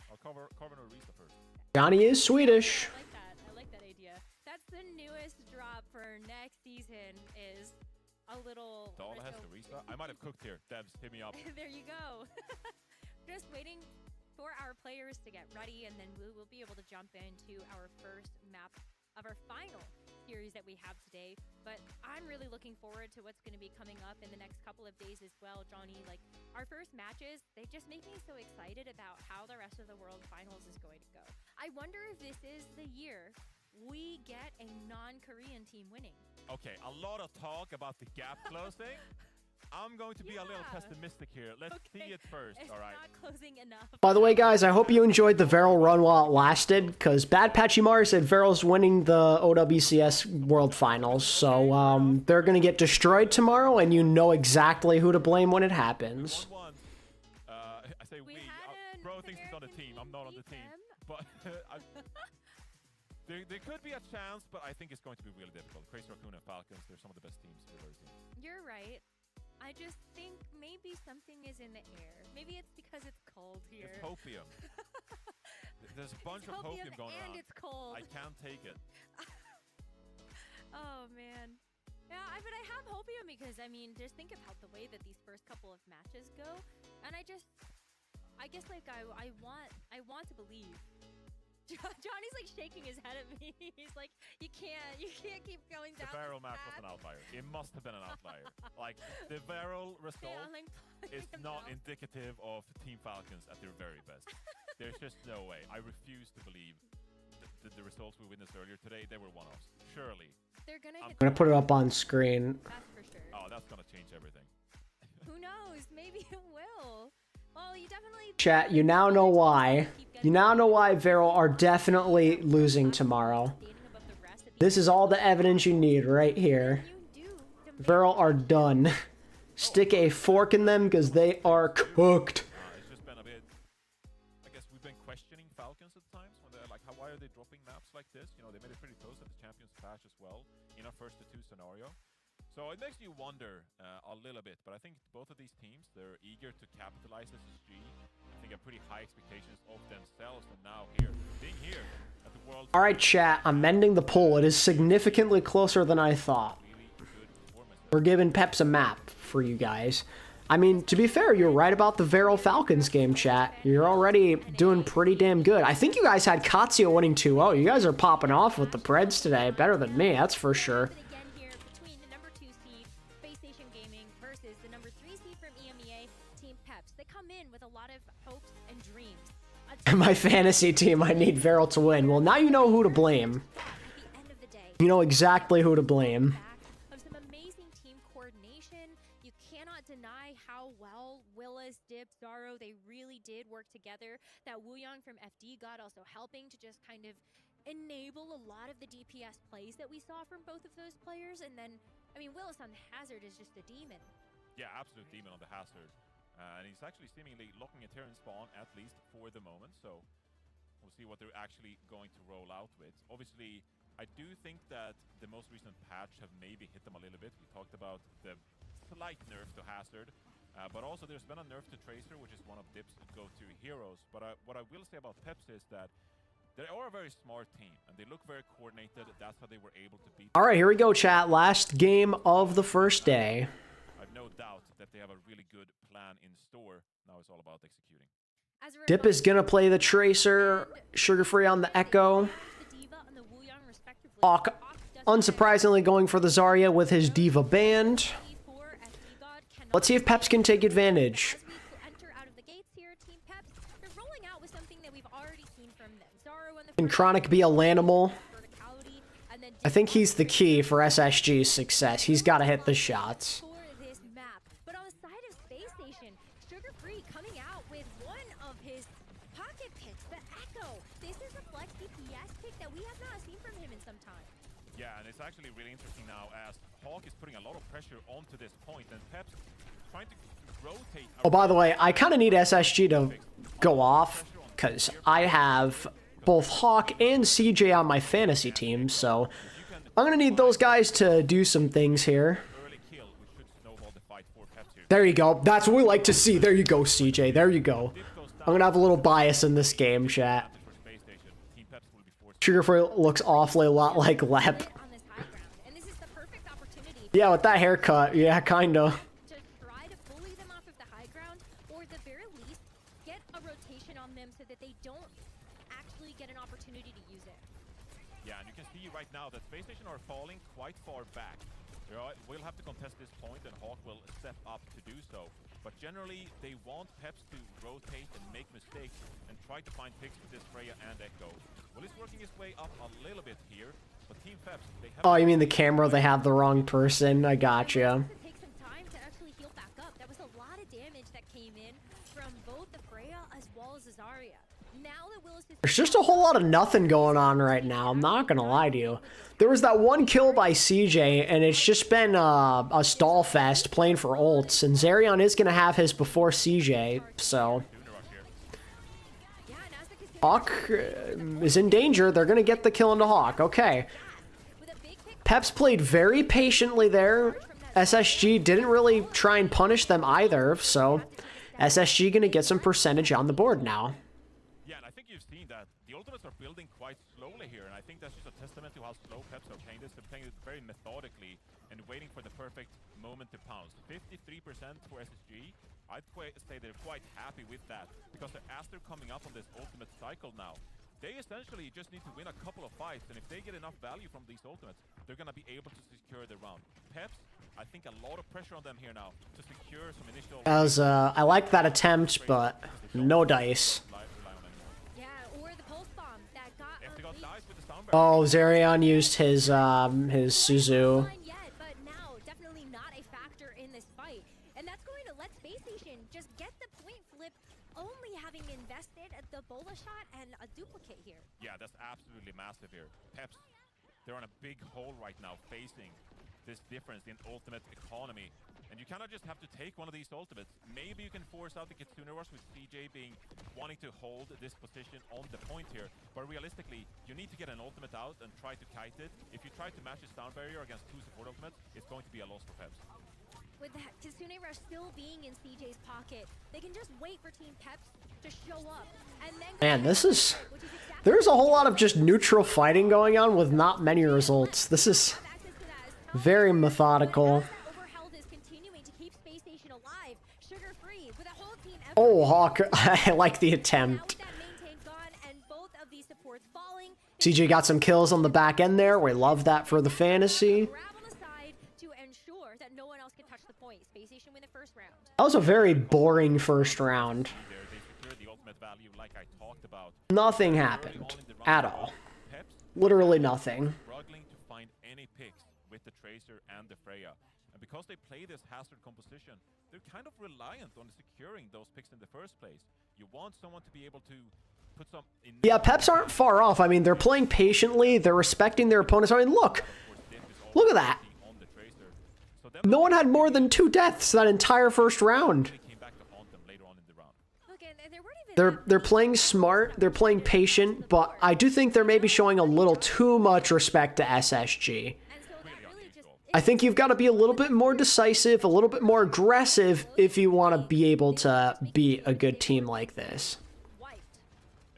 I'll carve an Orisa first. Johnny is Swedish. I like that. I like that idea. That's the newest drop for next season. Is a little Dolahest Orisa. I might have cooked here. Devs, hit me up. There you go. Just waiting for our players to get ready, and then we will be able to jump into our first map of our final series that we have today. But I'm really looking forward to what's going to be coming up in the next couple of days as well, Johnny. Like, our first matches, they just make me so excited about how the rest of the World Finals is going to go. I wonder if this is the year we get a non-Korean team winning. Okay, a lot of talk about the gap closing. I'm going to be a little pessimistic here. Let's see it first, all right? It's not closing enough. By the way, guys, I hope you enjoyed the Varrel run while it lasted, because Bad Pachimari said Varrel's winning the OWCS World Finals, so they're going to get destroyed tomorrow, and you know exactly who to blame when it happens. I say we. Bro thinks he's on the team. I'm not on the team. But there could be a chance, but I think it's going to be really difficult. Crazy Raccoon and Falcons, they're some of the best teams we've ever seen. You're right. I just think maybe something is in the air. Maybe it's because it's cold here. It's hopium. There's a bunch of hopium going and around. It's cold. I can't take it. Oh, man. Yeah, but I have hopium because, I mean, just think about the way that these first couple of matches go. And I guess, like, I want to believe. Johnny's like shaking his head at me. He's like, you can't keep going down. The Varrel match was an outlier. It must have been an outliar. Like, the Varrel result is not indicative of Team Falcons at their very best. There's just no way. I refuse to believe the results we witnessed earlier today, they were one-offs. Surely. I'm gonna put it up on screen. That's for sure. Oh, that's gonna change everything. Who knows? Maybe it will. Well, you definitely... Chat, you now know why. You now know why Varrel are definitely losing tomorrow. This is all the evidence you need right here. Varrel are done. Stick a fork in them because they are cooked. It's just been a bit... I guess we've been questioning Falcons at times when they're like, why are they dropping maps like this? You know, they made it pretty close at the Champions Clash as well in our first to two scenario. So it makes you wonder a little bit, but I think both of these teams, they're eager to capitalize SSG. I think have pretty high expectations of themselves, and now being here at the World... Alright chat, I'm mending the poll. It is significantly closer than I thought. We're giving Peps a map for you guys. I mean, to be fair, you're right about the Varrel Falcons game, chat. You're already doing pretty damn good. I think you guys had Alcatia winning 2-0. You guys are popping off with the Preds today. Better than me, that's for sure. My fantasy team, I need Varrel to win. Well, now you know who to blame. You know exactly who to blame. Of some amazing team coordination. You cannot deny how well Willis, Dip, Zaro, they really did work together. That Wooyoung from FD got also helping to just kind of enable a lot of the DPS plays that we saw from both of those players. And then, I mean, Willis on the Hazard is just a demon. Yeah, absolute demon on the Hazard. And he's actually seemingly looking at Terran spawn, at least for the moment. So we'll see what they're actually going to roll out with. Obviously, I do think that the most recent patch have maybe hit them a little bit. We talked about the slight nerf to Hazard. But also there's been a nerf to Tracer, which is one of Dip's go-to heroes. But what I will say about Peps is that they are a very smart team, and they look very coordinated. That's how they were able to beat... All right, here we go, chat. Last game of the first day. I've no doubt plan in store. Now it's all about executing. As a Dip is gonna play the Tracer, Sugar Free on the Echo. Hawk, unsurprisingly, going for the Zarya with his Diva band. Let's see if Peps can take advantage. Can Chronic be a Lanimal? I think he's the key for SSG's success. He's got to hit the shots. But on the side of Space Station, Sugar Free coming out with one of his pocket picks, the Echo. This is a flex DPS pick that we have not seen from him in some time. Yeah, and it's actually really interesting now as Hawk is putting a lot of pressure onto this point, and Peps trying to rotate. Oh, by the way, I kind of need SSG to go off because I have both Hawk and CJ on my fantasy team, so I'm going to need those guys to do some things here. There you go. That's what we like to see. There you go, CJ. There you go. I'm going to have a little bias in this game, chat. Sugar Free looks awfully a lot like Lep. Yeah, with that haircut. Yeah, kind of. To try to bully them off of the high ground, or at the very least, get a rotation on them so that they don't actually get an opportunity to use it. Yeah, and you can see right now that Space Station are falling quite far back. We'll have to contest this point, and Hawk will step up to do so. But generally, they want Peps to rotate and make mistakes and try to find picks with this Freya and Echo. Well, he's working his way up a little bit here, but Team Peps, they have... Oh, you mean the camera? They have the wrong person. I gotcha. Take some time to actually heal back up. That was a lot of damage that came in from both the Freya as well as the Zarya. Now that Willis is... There's just a whole lot of nothing going on right now. I'm not gonna lie to you. There was that one kill by CJ, and it's just been a stall fest playing for ults, and Zerion is gonna have his before CJ, so... Hawk is in danger. They're gonna get the kill into Hawk. Okay. Peps played very patiently there. SSG didn't really try and punish them either, so SSG gonna get some percentage on the board now. Yeah, and I think you've seen that the ultimates are building quite slowly here, and I think that's just a testament to how slow Peps are playing this. They're playing it very methodically and waiting for the perfect moment to pounce. 53% for SSG. I'd say they're quite happy with that, because as they're coming up on this ultimate cycle now, they essentially just need to win a couple of fights, and if they get enough value from these ultimates, they're going to be able to secure the round. Peps, I think a lot of pressure on them here now to secure some initial... As I like that attempt, but no dice. Yeah, or the pulse bomb that got... Oh, Zerion used his Suzu. But now definitely not a factor in this fight, and that's going to let Space Station just get the point flip, only having invested at the bola shot and a duplicate here. Yeah, that's absolutely massive here. Peps, they're on a big hole right now, facing this difference in ultimate economy. And you cannot just have to take one of these ultimates. Maybe you can force out the Kitsune Rush with CJ wanting to hold this position on the point here. But realistically, you need to get an ultimate out and try to kite it. If you try to match his down barrier against two support ultimates, it's going to be a loss for Peps. With that Kitsune Rush still being in CJ's pocket, they can just wait for Team Peps to show up. And then Man, this is... There's a whole lot of just neutral fighting going on with not many results. This is very methodical. Oh, Hawk, I like the attempt. CJ got some kills on the back end there. We love that for the fantasy. That was a very boring first round. Nothing happened at all. Literally nothing. Struggling to find any picks with the Tracer and the Freya. And because they play this hazard composition, they're kind of reliant on securing those picks in the first place. You want someone to be able to put some... Yeah, Peps aren't far off. I mean, they're playing patiently. They're respecting their opponents. I mean, look. Look at that. No one had more than 2 deaths that entire first round. They're playing smart, they're playing patient, but I do think they're maybe showing a little too much respect to SSG. I think you've got to be a little bit more decisive, a little bit more aggressive if you want to be able to beat a good team like this.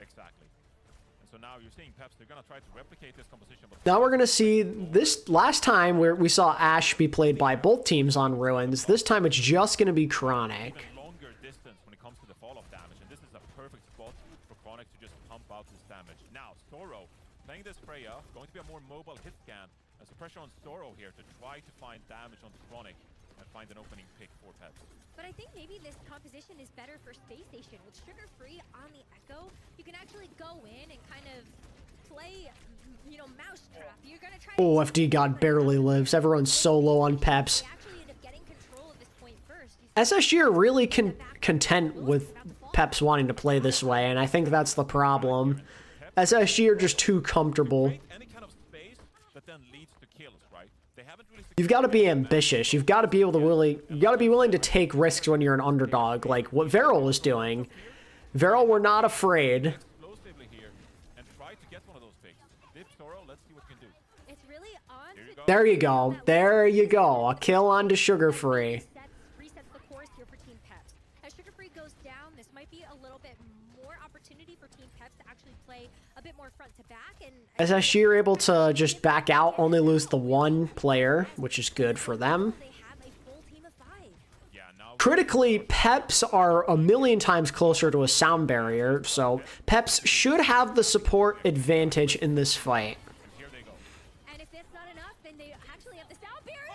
Exactly. And so now you're seeing Peps, they're going to try to replicate this composition. Now we're going to see this last time where we saw Ashe be played by both teams on Ruins. This time it's just going to be Chronic. Longer Zoro. Playing this Freya, going to be a more mobile hit scan. There's a pressure on Zoro here to try to find damage on the Chronic and find an opening pick for Peps. But I think maybe this composition is better for Space Station. With Sugar Free on the Echo, you can actually go in and kind of play, you know, mousetrap. You're gonna try. Oh, FD God barely lives. Everyone's solo on Peps. They actually end up getting control of this point first. SSG are really content with Peps wanting to play this way, and I think that's the problem. SSG are just too comfortable. Any kind of space that then leads to kills, right? They haven't really. You've got to be ambitious. You've got to be able to you got to be willing to take risks when you're an underdog, like what Varrel was doing. Varrel were not afraid. Explosively here and try to get one of those picks. Dip Zoro, let's see what we can do. It's really on to There you go. There you go. A kill onto Sugar Free. resets the course here for Team Peps. As Sugar Free goes down, this might be a little bit more opportunity for Team Peps to actually play a bit more front to back. And SSG are able to just back out, only lose the one player, which is good for them. they have a full team of 5. Yeah, now Critically, Peps are a million times closer to a sound barrier, so Peps should have the support advantage in this fight. here they go. And if that's not enough, then they actually have the sound barrier.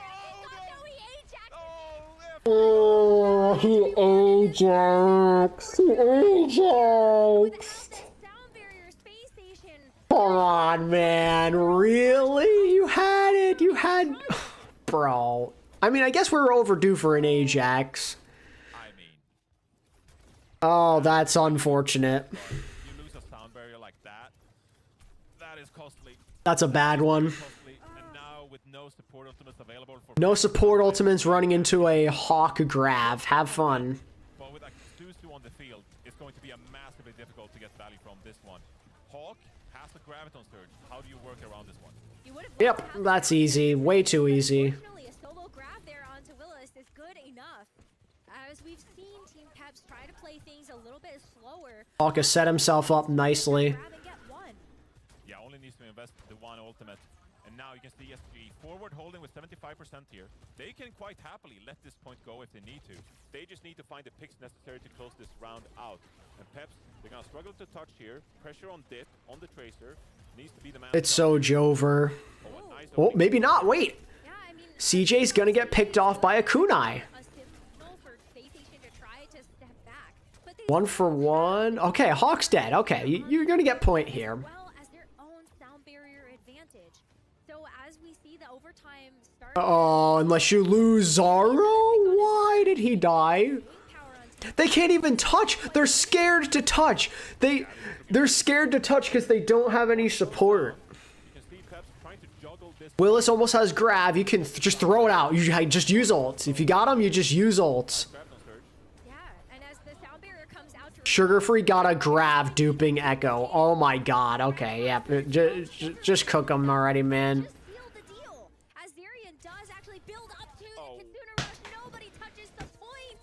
Oh, he Ajax. He Ajax. Sound barrier Space Station. Come on, man. Really? You had it. You had... Bro. I mean, I guess we were overdue for an Ajax. I mean, Oh, that's unfortunate. you lose a sound barrier like that. That is costly. That's a bad one. Costly. And now with no support ultimates available for No support ultimates running into a Hawk Grav. Have fun. But with Susu on the field, it's going to be a massively difficult to get value from this one. Hawk has a Graviton Surge. How do you work around this one? You would have Yep, that's easy. Way too easy. Unfortunately, a solo grab there onto Willis is good enough. As we've seen Team Peps try to play things a little bit slower. Hawk has set himself up nicely. Grab and get one. Yeah, only needs to invest the one ultimate. And now you can see SG forward holding with 75% here. They can quite happily let this point go if they need to. They just need to find the picks necessary to close this round out. And Peps, they're gonna struggle to touch here. Pressure on Dit, on the Tracer. Needs to be the man. It's so Jover. Oh, a nice Oh, opening. maybe not. Wait. Yeah, I mean, CJ's gonna get picked off by a kunai. a signal for Space Station to try to step back. But they 1 for 1. Okay, Hawk's dead. Okay, you're gonna get point here. well as their own sound barrier advantage. So as we see the overtime start, Oh, unless you lose Zaro? Why did he die? power on They can't even touch. They're scared to touch. They're scared to touch because they don't have any support. You can see Peps trying to juggle this. Willis almost has grab. You can just throw it out. You just use ults. If you got them, you just use ults. Graviton Surge. yeah, and as the sound barrier comes out to Sugar Free got a grab duping Echo. Oh my god. Okay, yeah. Just cook them already, man. just seal the deal. As Zarian does actually build up to the Kitsuna Rush, nobody touches the point.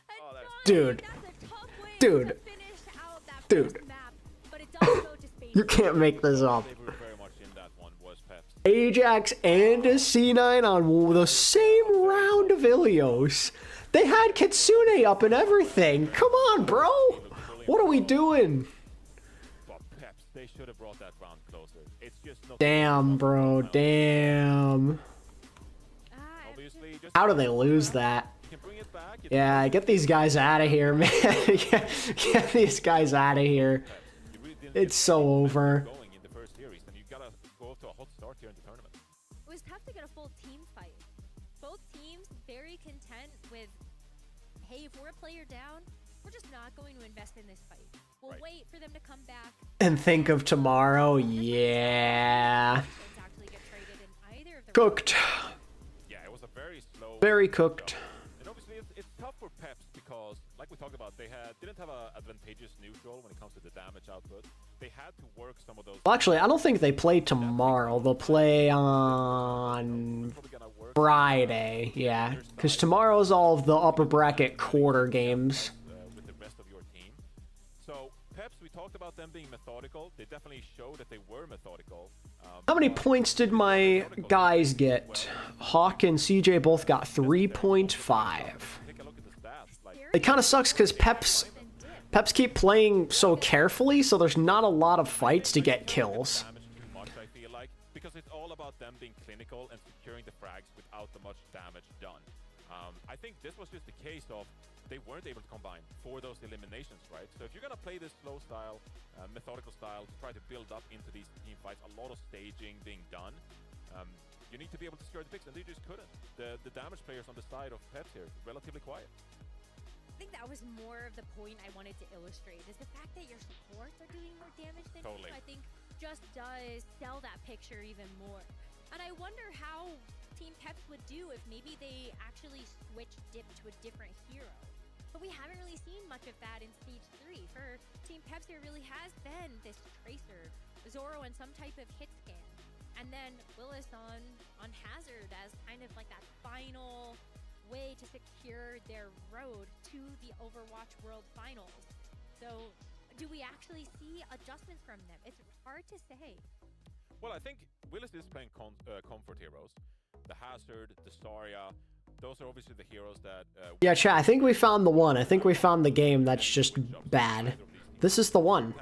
And Dude. that's a tough way Dude. to finish out that Dude. first map, but it does go to Space You can't make this up. They were very much in that one was Peps. Ajax and a C9 on the same round of Ilios. They had Kitsune up and everything. Come on, bro. What are we doing? But Peps, they should have brought that round closer. It's just not. Damn, bro. Damn. Obviously, just How do they lose that? you can bring it back. It's Yeah, get these guys out of here, man. Get these guys out of here. you really didn't It's so over. going in the first series, and you gotta go to a hot start here in the tournament. It was tough to get a full team fight. Both teams very content with, hey, if we're a player down, we're just not going to invest in this fight. We'll Right. wait for them to come back. And think of tomorrow. Yeah. Let's actually get traded in either of the Cooked. Yeah, it was a very slow. Very cooked. And obviously, it's tough for Peps because, like we talked about, they didn't have an advantageous neutral when it comes to the damage output. They had to work some of those. Well, actually, I don't think they play tomorrow. They'll play on Probably gonna work Friday. Yeah. Because tomorrow's all of the upper bracket quarter games. with the rest of your team. So Peps, we talked about them being methodical. They definitely showed that they were methodical. How many points did my guys get? Hawk and CJ both got 3.5. Take a look at the stats. Like It kind of sucks because Peps Peps keep playing so carefully, so there's not a lot of fights to get kills. Damage too much, I feel like, because it's all about them being clinical and securing the frags without the much damage done. I think this was just the case of they weren't able to combine for those eliminations, right? So if you're gonna play this slow style, methodical style, to try to build up into these team fights, a lot of staging being done, you need to be able to secure the picks, and they just couldn't. The damage players on the side of Peps here, relatively quiet. I think that was more of the point I wanted to illustrate, is the fact that your supports are doing more damage than Totally. you, I think just does sell that picture even more. And I wonder how Team Peps would do if maybe they actually switched dip to a different hero. But we haven't really seen much of that in Stage 3. For Team Peps, there really has been this Tracer, Zoro, and some type of hit scan. And then Willis on Hazard as kind of like that final way to secure their road to the Overwatch World Finals. So do we actually see adjustments from them? It's hard to say. Well, I think Willis is playing comfort heroes. The Hazard, the Zarya, those are obviously the heroes that... Yeah, chat, I think we found the one. I think we found the game that's just bad. This is the one.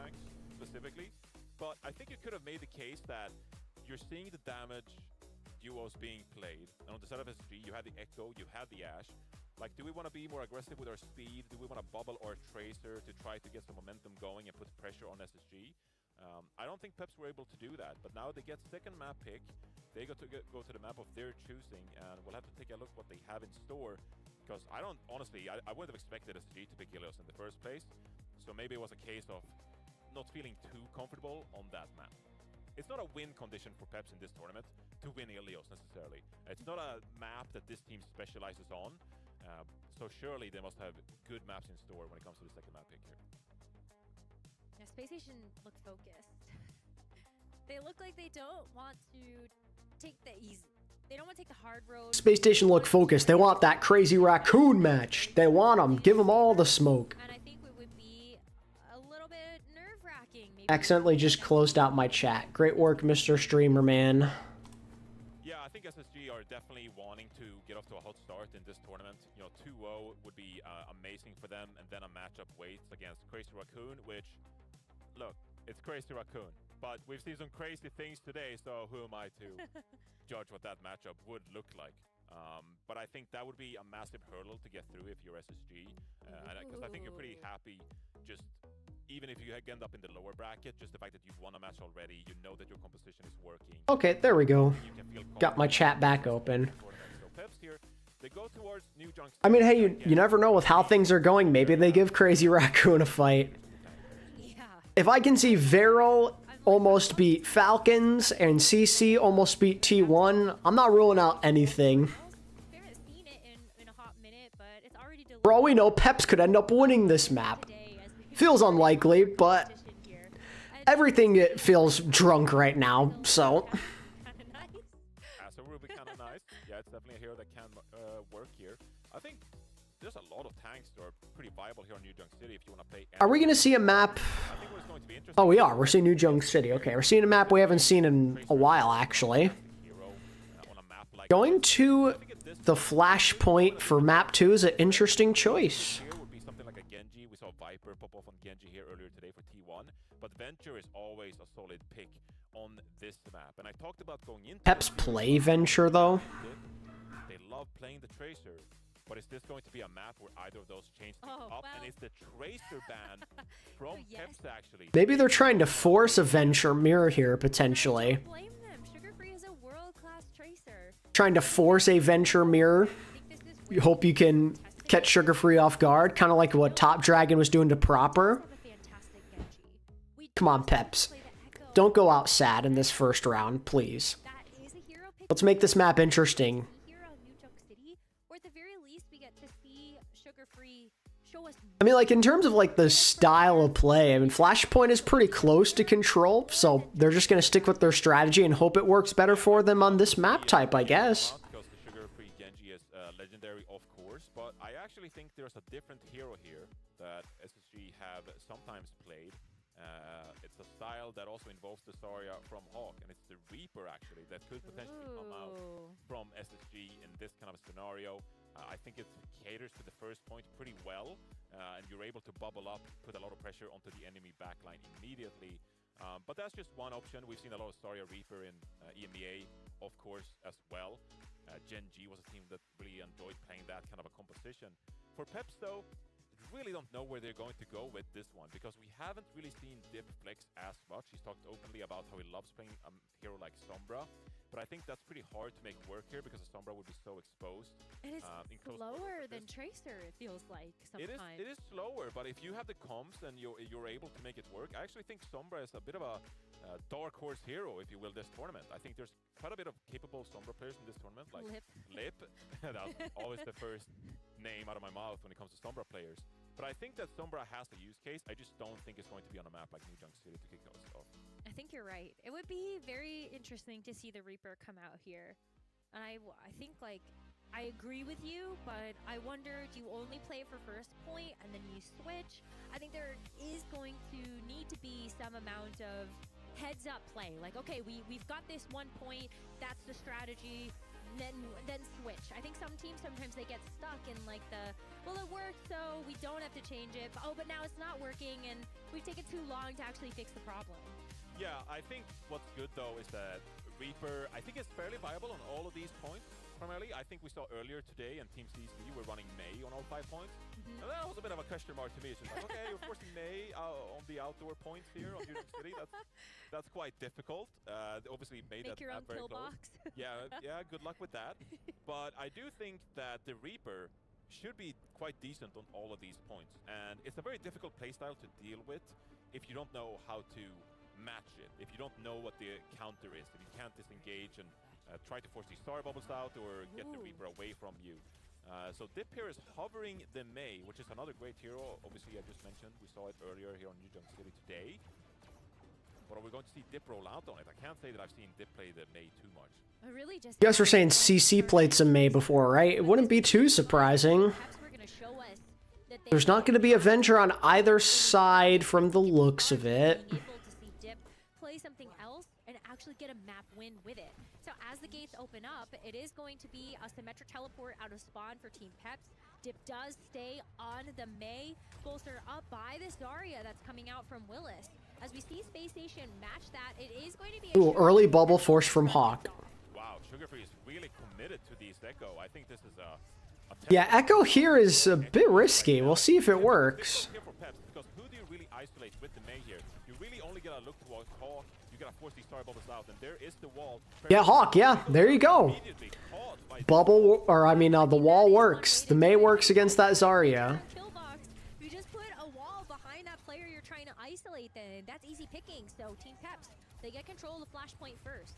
Specifically, but I think you could have made the case that you're seeing the damage duos being played. And on the side of SSG, you have the Echo, you have the Ashe. Like, do we want to be more aggressive with our speed? Do we want to bubble our Tracer to try to get some momentum going and put pressure on SSG? I don't think Peps were able to do that, but now they get second map pick. They go to the map of their choosing, and we'll have to take a look what they have in store. Because I don't, honestly, I wouldn't have expected SSG to pick Ilios in the first place. So maybe it was a case of not feeling too comfortable on that map. It's not a win condition for Peps in this tournament to win Ilios necessarily. It's not a map that this team specializes on. So surely they must have good maps in store when it comes to the second map pick here. Yeah, Space Station look focused. They look like they don't want to take the easy. They don't want to take the hard road. Space Station look focused. They want that crazy raccoon match. They want them. Give them all the smoke. And I think it would be a little bit nerve-wracking. Accidentally just closed out my chat. Great work, Mr. Streamer Man. Yeah, I think SSG are definitely wanting to get off to a hot start in this tournament. You know, 2-0 would be amazing for them, and then a matchup waits against Crazy Raccoon, which, look, it's Crazy Raccoon. But we've seen some crazy things today, so who am I to judge what that matchup would look like? But I think that would be a massive hurdle to get through if you're SSG. Because I think you're pretty happy, just even if you end up in the lower bracket, just the fact that you've won a match already, you know that your composition is working. Okay, there we go. Got my chat back open. So Peps here, they go towards New Junction. I mean, hey, you never know with how things are going. Maybe they give Crazy Raccoon a fight. If I can see Varrel almost beat Falcons and CC almost beat T1, I'm not ruling out anything. For all we know, Peps could end up winning this map. Feels unlikely, but everything it feels drunk right now, so... So it will be kind of nice. Yeah, it's definitely a hero that can work here. I think there's a lot of tanks that are pretty viable here in New Junk City if you want to play... Are we going to see a map... Oh, we are. We're seeing New Junk City. Okay, we're seeing a map we haven't seen in a while, actually. Going to the Flashpoint for map 2 is an interesting choice. Here would be something like a Genji. We saw Viper pop off on Genji here earlier today for T1. But Venture is always a solid pick on this map. And I talked about going into... Peps play Venture, though. They love playing the Tracer. But is this going to be a map where either of those change things up? Well. And it's the Tracer ban from Peps, actually. Maybe they're trying to force a Venture mirror here, potentially. Blame them. Sugar-Free is a world-class Tracer. Trying to force a Venture mirror. You hope you can catch Sugar-Free off guard, kind of like what Top Dragon was doing to Proper. Come on, Peps. Don't go out sad in this first round, please. Let's make this map interesting. I mean, like, in terms of, like, the style of play, I mean, Flashpoint is pretty close to Control, so they're just going to stick with their strategy and hope it works better for them on this map type, I guess. Because the Sugar-Free Genji is legendary, of course, but I actually think there's a different hero here that SSG have sometimes played. It's a style that also involves the Zarya from Hawk, and it's the Reaper, actually, that could potentially come out from SSG in this kind of a scenario. I think it caters to the first point pretty well, and you're able to bubble up, put a lot of pressure onto the enemy backline immediately. But that's just one option. We've seen a lot of Zarya Reaper in EMEA, of course, as well. Gen G was a team that really enjoyed playing that kind of a composition. For Peps, though, really don't know where they're going to go with this one, because we haven't really seen Dip flex as much. He's talked openly about how he loves playing a hero like Sombra, but I think that's pretty hard to make work here because Sombra would be so exposed. And it's slower than Tracer, it feels like sometimes. It is slower, but if you have the comms and you're able to make it work, I actually think Sombra is a bit of a dark horse hero, if you will, this tournament. I think there's quite a bit of capable Sombra players in this tournament, like Lip. That's always the first name out of my mouth when it comes to Sombra players. But I think that Sombra has a use case. I just don't think it's going to be on a map like New Junk City to kick us off. I think you're right. It would be very interesting to see the Reaper come out here. And I think, like, I agree with you, but I wonder, do you only play for first point and then you switch? I think there is going to need to be some amount of heads up play. Like, okay, we've got this 1 point, that's the strategy, then switch. I think some teams, sometimes they get stuck in like well, it worked, so we don't have to change it. But now it's not working, and we've taken too long to actually fix the problem. Yeah, I think what's good, though, is that Reaper, I think, is fairly viable on all of these points, primarily. I think we saw earlier today, and Team CC were running Mei on all 5 points. And that was a bit of a question mark to me. It's just like, okay, you're forcing Mei on the outdoor points here on New York City. That's quite difficult. Obviously, made that Make your own very close. pillbox. Yeah, good luck with that. But I do think that the Reaper should be quite decent on all of these points. And it's a very difficult playstyle to deal with if you don't know how to match it, if you don't know what the counter is, if you can't disengage and try to force these star bubbles out or get the Reaper away from you. So Dip here is hovering the Mei, which is another great hero. Obviously, I just mentioned we saw it earlier here on New Junk City today. But are we going to see Dip roll out on it? I can't say that I've seen Dip play the Mei too much. Really just You guys were saying CC played some Mei before, right? It wouldn't be too surprising. There's not going to be Avenger on either side from the looks of it. Play something else and actually get a map win with it. So as the gates open up, it is going to be a symmetric teleport out of spawn for Team Peps. Dip does stay on the Mei, bolstered up by this Zarya that's coming out from Willis. As we see Space Station match that, it is going to be Ooh, early bubble force from Hawk. Wow, Sugarfree is really committed to these Echo. I think this is a Yeah, Echo here is a bit risky. We'll see if it works. Here for Peps, because who do you really isolate with the Mei here? You really only gotta look towards Hawk. You gotta force these star bubbles out, and there is the wall. Yeah, Hawk, yeah, there you go. Bubble, or I mean, the wall works. The Mei works against that Zarya. You just put a wall behind that player you're trying to isolate, then that's easy picking. So Team Peps, they get control of the flashpoint first.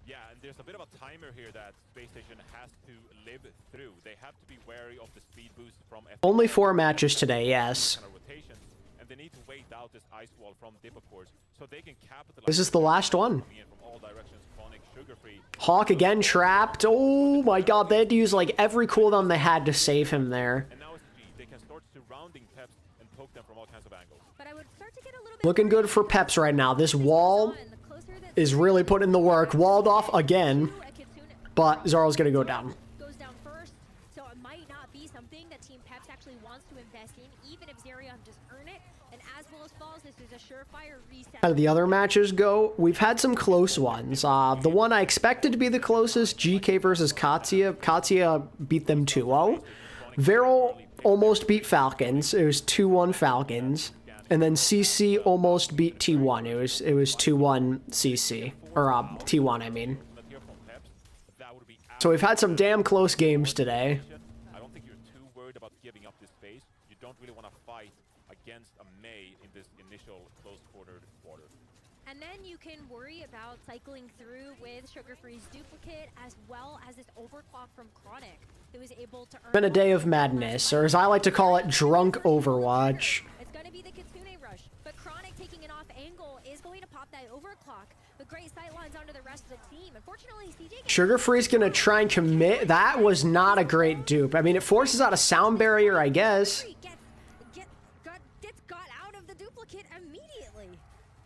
Yeah, and there's a bit of a timer here that Space Station has to live through. They have to be wary of the speed boost from Only 4 matches today, yes. rotation, and they need to wait out this ice wall from Dip, of course, so they can capitalize. This is the last one. From all directions, Chronic, Sugarfree. Hawk again trapped. Oh my god, they had to use like every cooldown they had to save him there. And now SSG, they can start surrounding Peps and poke them from all kinds of angles. But I would start to get a little bit Looking good for Peps right now. This wall is really putting the work. Walled off again, but Zarya's gonna go down. Goes down first, so it might not be something that Team Peps actually wants to invest in, even if Zarya just earn it. And as Willis falls, this is a surefire reset. How did the other matches go? We've had some close ones. The one I expected to be the closest, GK versus Katia. Katia beat them 2-0. Varrel almost beat Falcons. It was 2-1 Falcons. And then CC almost beat T1. It was 2-1 CC. Or T1, I mean. So we've had some damn close games today. I don't think you're too worried about giving up this space. You don't really want to fight against a Mei in this initial close-quartered quarter. And then you can worry about cycling through with Sugarfree's duplicate, as well as this overclock from Chronic, who is able to earn... Been a day of madness, or as I like to call it, drunk Overwatch. It's going to be the Kitsune rush, but Chronic taking an off angle is going to pop that overclock. The great sightlines onto the rest of the team. Unfortunately, CJ... Sugarfree's gonna try and commit. That was not a great dupe. I mean, it forces out a sound barrier, I guess. Gets got out of the duplicate immediately.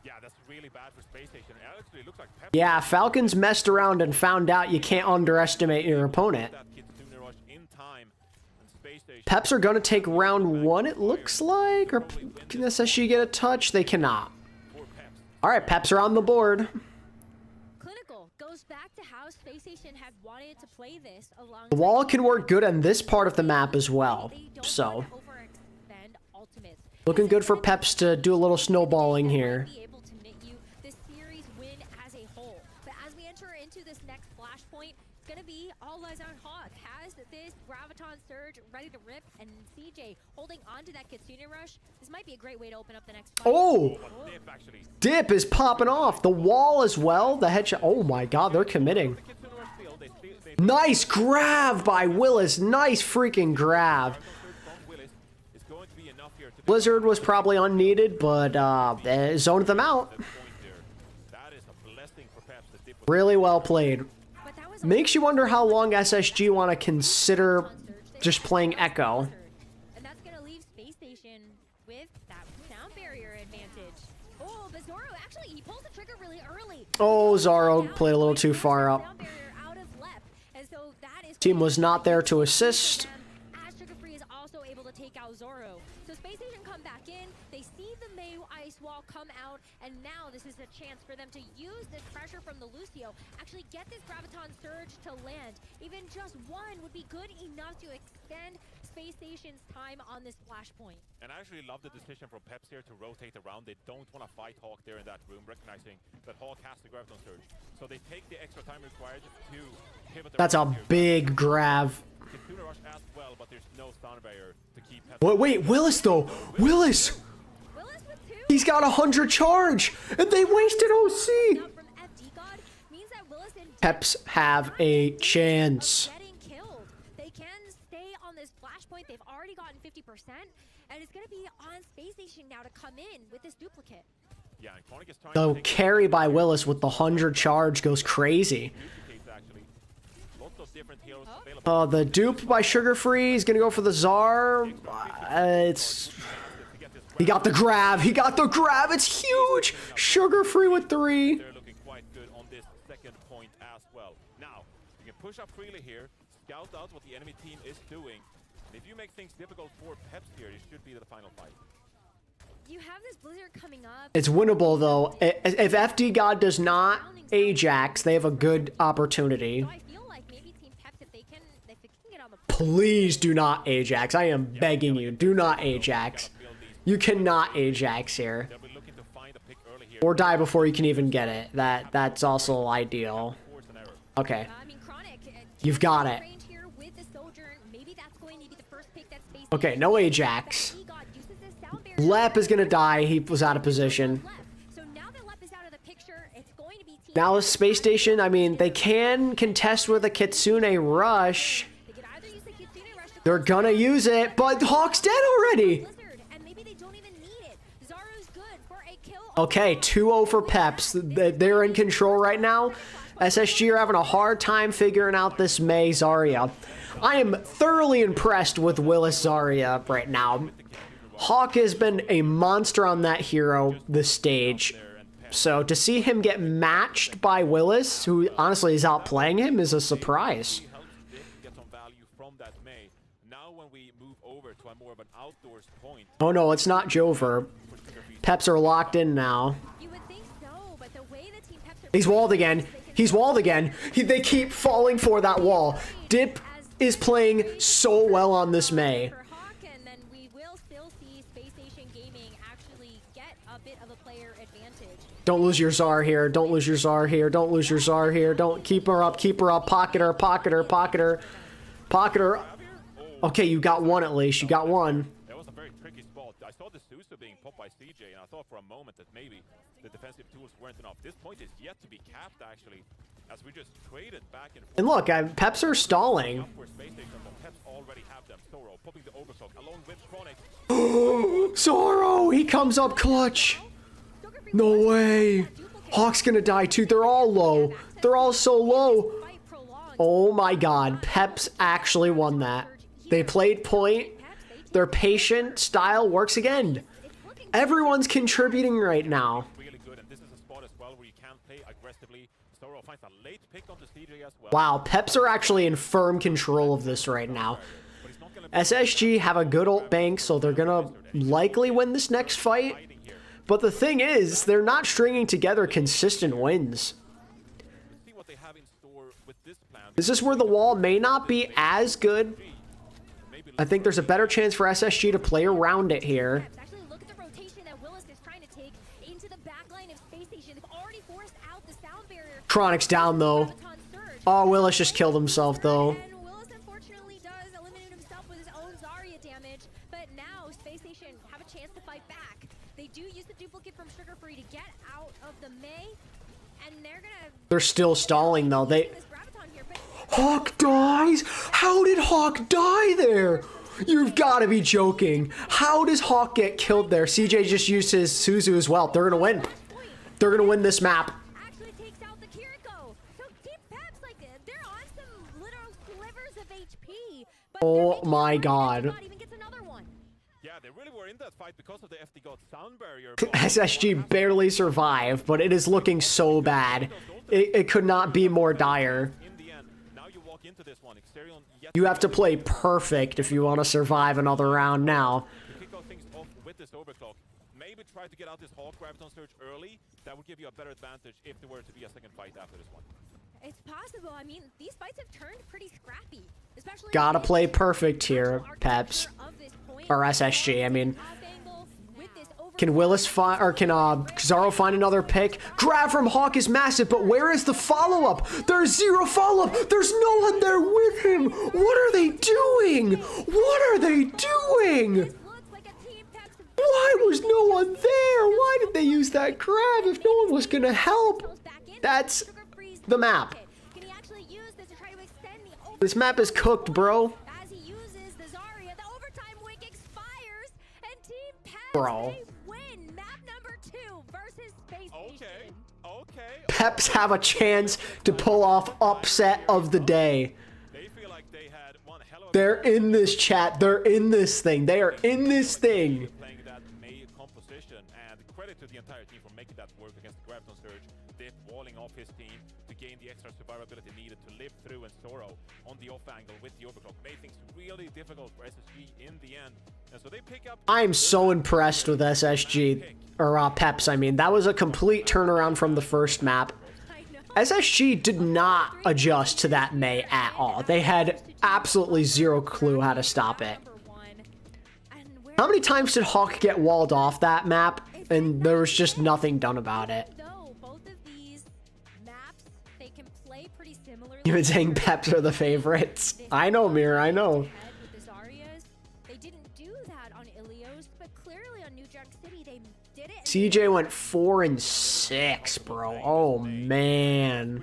Yeah, that's really bad for Space Station. Actually, it looks like Peps. Yeah, Falcons messed around and found out you can't underestimate your opponent. That Kitsune rush in time Peps are going to take round 1, it looks like. Or can SSG get a touch? They cannot. All right, Peps are on the board. Clinical goes back to how Space Station had wanted to play this along. The wall can work good on this part of the map as well. So, looking good for Peps to do a little snowballing here. Be able to knit you this series win as a whole. But as we enter into this next flashpoint, it's gonna be all eyes on Hawk. Has this Graviton Surge ready to rip, and CJ holding on to that Kitsune Rush. This might be a great way to open up the next fight. Oh! Dip is popping off. The wall as well. The headshot. Oh my god, they're committing. Nice grab by Willis. Nice freaking grab. Blizzard was probably unneeded, but zoned them out. Really well played. Makes you wonder how long SSG want to consider just playing Echo. And that's going to leave Space Station with that sound barrier advantage. Oh, but Zoro, actually, he pulls the trigger really early. Oh, Zoro played a little too far up. Team was not there to assist. As Sugar Free is also able to take out Zoro. So Space Station come back in, they see the Mayu Ice Wall come out, and now this is a chance for them to use this pressure from the Lucio, actually get this Graviton Surge to land. Even just one would be good enough to extend Space Station's time on this flashpoint. And I actually love the decision from Peps here to rotate around. They don't want to fight Hawk there in that room, recognizing that Hawk has the Graviton Surge. So they take the extra time required to pivot. That's a big grab. Kitsune Rush as well, but there's no stun barrier to keep Peps. Wait, Willis though. Willis! He's got 100 charge, and they wasted OC. Peps have a chance. They can stay on this flashpoint. They've already gotten 50%, and it's going to be on Space Station now to come in with this duplicate. Yeah, Chronic is trying The to carry by Willis with the 100 charge goes crazy. The dupe by Sugar Free is gonna go for the Czar. He got the grab. He got the grab. It's huge. Sugar Free with 3. They're looking quite good on this second point as well. Now, you can push up freely here, scout out what the enemy team is doing. And if you make things difficult for Peps here, it should be the final fight. You have this Blizzard coming up. It's winnable though. If FD God does not Ajax, they have a good opportunity. So I feel like maybe Team Peps, if they can get on the Please do not Ajax. I am begging you. Do not Ajax. You cannot Ajax here. Or die before you can even get it. That's also ideal. Okay. You've got it. Okay, no Ajax. Lep is gonna die. He was out of position. Now the Space Station, I mean, they can contest with a Kitsune Rush. They're gonna use it, but Hawk's dead already. Okay, 2-0 for Peps. They're in control right now. SSG are having a hard time figuring out this Mei Zarya. I am thoroughly impressed with Willis Zarya right now. Hawk has been a monster on that hero this stage. So to see him get matched by Willis, who honestly is outplaying him, is a surprise. Oh no, it's not Jover. Peps are locked in now. He's walled again. He's walled again. They keep falling for that wall. Dip is playing so well on this Mei. Don't lose your Czar here. Don't lose your Czar here. Don't lose your Czar here. Don't keep her up. Keep her up. Pocket her. Pocket her. Pocket her. Pocket her. Okay, you got one at least. You got one. That was a very tricky spot. I saw the Susa being popped by CJ, and I thought for a moment that maybe the defensive tools weren't enough. This point is yet to be capped, actually, as we just traded back and forth. And look, Peps are stalling. Peps already have them. Zoro popping the overclock along with Chronic. Zoro, he comes up clutch. No way. Hawk's gonna die too. They're all low. They're all so low. Oh my god. Peps actually won that. They played point. Their patient style works again. Everyone's contributing right now. Wow, Peps are actually in firm control of this right now. SSG have a good ult bank, so they're gonna likely win this next fight. But the thing is, they're not stringing together consistent wins. This is where the wall may not be as good. I think there's a better chance for SSG to play around it here. Actually, look at the rotation that Willis is trying to take into the back line of Space Station. They've already forced out the sound barrier. Tronic's down, though. Oh, Willis just killed himself, though. And Willis unfortunately does eliminate himself with his own Zarya damage. But now Space Station have a chance to fight back. They do use the duplicate from Sugar Free to get out of the May. And They're still stalling, though. Hawk dies? How did Hawk die there? You've got to be joking. How does Hawk get killed there? CJ just used his Suzu as well. They're going to win. They're going to win this map. actually takes out the Kiriko. So Team Peps, like, they're on some literal slivers of HP. But Oh my god. even gets another one. Yeah, they really were in that fight because of the FD God sound barrier. SSG barely survived, but it is looking so bad. It could not be more dire. Into this one. You have to play perfect if you want to survive another round now. To kick off things off with this overclock, maybe try to get out this Hawk Graviton Surge early. That would give you a better advantage if there were to be a second fight after this one. It's possible. I mean, these fights have turned pretty scrappy. Especially Gotta play perfect here, Peps. Or SSG, I mean. Can Willis find, or can Zaro find another pick? Grab from Hawk is massive, but where is the follow-up? There's zero follow-up. There's no one there with him. What are they doing? What are they doing? Why was no one there? Why did they use that grab if no one was gonna help? That's the map. This map is cooked, bro. Bro. Peps have a chance to pull off upset of the day. They're in this chat. They're in this thing. They are in this thing. Playing that May composition, and credit to the entire team for making that work against the Graviton Surge. Dip walling off his team to gain the extra survivability needed to live through and Sorrow on the off angle with the overclock. Made things really difficult for SSG in the end. And so they pick up. I'm so impressed with SSG. Or Peps, I mean. That was a complete turnaround from the first map. SSG did not adjust to that May at all. They had absolutely zero clue how to stop it. How many times did Hawk get walled off that map and there was just nothing done about it? You've been saying Peps are the favorites. I know, Mir, I know. CJ went 4 and 6, bro. Oh man.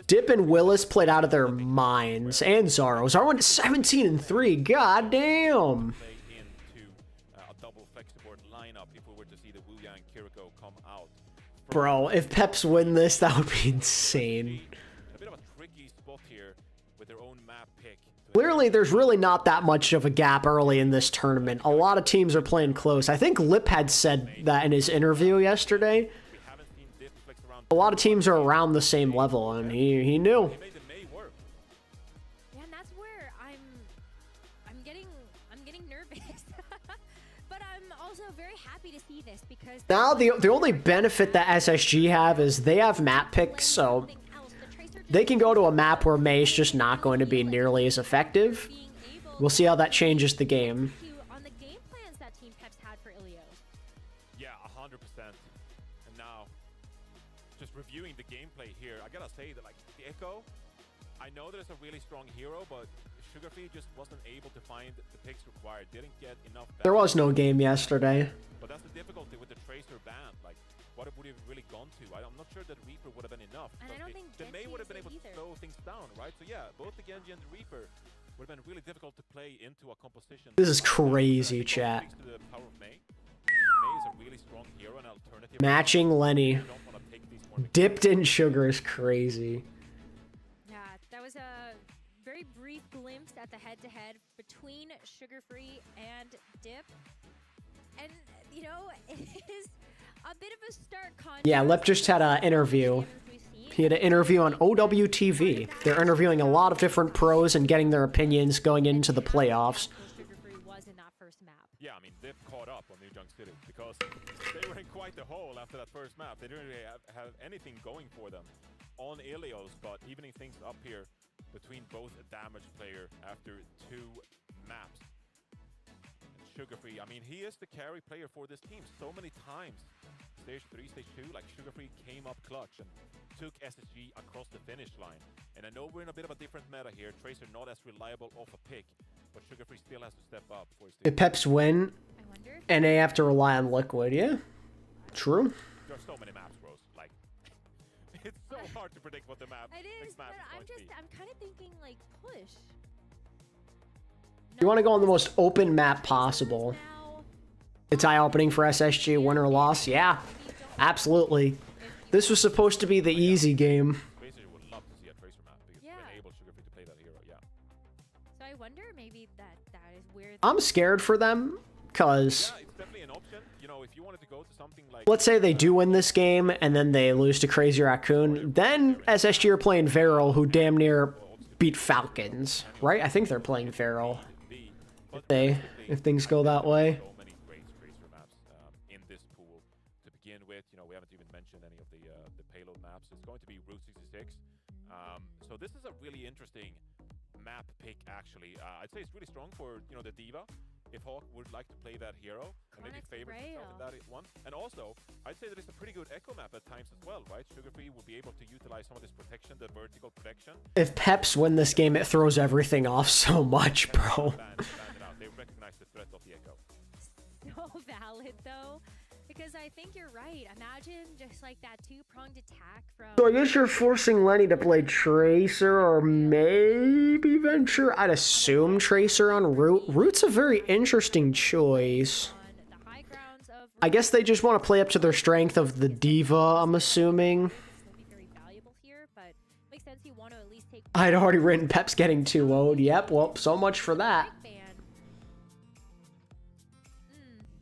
Dip and Willis played out of their minds, and Zaro. Zaro went 17 and 3. God damn. Bro, if Peps win this, that would be insane. Clearly, there's really not that much of a gap early in this tournament. A lot of teams are playing close. I think Lip had said that in his interview yesterday. A lot of teams are around the same level, and he knew. Yeah, and that's where I'm getting nervous. But I'm also very happy to see this because now the only benefit that SSG have is they have map picks, so they can go to a map where May's just not going to be nearly as effective. We'll see how that changes the game. on the game plans that Team Peps had for Ilios. Yeah, 100%. And now, just reviewing the gameplay here, I gotta say that, like, the Echo, I know there's a really strong hero, but Sugarfree just wasn't able to find the picks required. Didn't get enough. There was no game yesterday. But that's the difficulty with the Tracer ban. Like, what it would have really gone to. I'm not sure that Reaper would have been enough. And I don't think the May would have been able to either. slow things down, right? So yeah, both the Genji and the Reaper would have been really difficult to play into a composition. This is crazy, chat. To the power of May. May is a really strong hero and alternative. Matching Lenny. Dipped in sugar is crazy. Yeah, that was a very brief glimpse at the head-to-head between Sugar Free and Dip. And, you know, it is A bit of a stark contrast. Yeah, Lip just had an interview. He had an interview on OWTV. They're interviewing a lot of different pros and getting their opinions going into the playoffs. Was in that first map. Yeah, I mean, they've caught up on New Junk City because they were in quite the hole after that first map. They didn't really have anything going for them on Ilios, but evening things up here between both a damage player after 2 maps. And Sugarfree, I mean, he is the carry player for this team so many times. Stage 3, Stage 2, like Sugarfree came up clutch and took SSG across the finish line. And I know we're in a bit of a different meta here. Tracer not as reliable off a pick, but Sugarfree still has to step up for his team. If Peps win, and they have to rely on Liquid, yeah? True. There's so many maps, bros. Like, it's so hard to predict what the map. It is, next map but is going to be. I'm kind of thinking like push. You want to go on the most open map possible. It's eye-opening for SSG, win or loss. Yeah, absolutely. This was supposed to be the easy game. Basically, would love to see a Tracer map because Yeah. we enable Sugarfree to play that hero. Yeah. So I wonder maybe that is where. I'm scared for them, because Yeah, it's definitely an option. You know, if you wanted to go to something like. let's say they do win this game, and then they lose to Crazy Raccoon, then SSG are playing Varrel, who damn near beat Falcons, right? I think they're playing Varrel. If things go that way. So many great Tracer maps in this pool to begin with. You know, we haven't even mentioned any of the payload maps. It's going to be Route 66. So this is a really interesting map pick, actually. I'd say it's really strong for, you know, the Diva. If Hawk would like to play that hero and maybe favor himself in that one. And also, I'd say that it's a pretty good echo map at times as well, right? Sugarfree will be able to utilize some of this protection, the vertical protection. If Peps win this game, it throws everything off so much, bro. They recognize the threat of the echo. So valid though, because I think you're right. Imagine just like that two-pronged attack from. So I guess you're forcing Lenny to play Tracer or maybe Venture. I'd assume Tracer on Root. Root's a very interesting choice. I guess they just want to play up to their strength of the Diva, I'm assuming. I'd already written Peps getting 2-0'd. Yep, well, so much for that.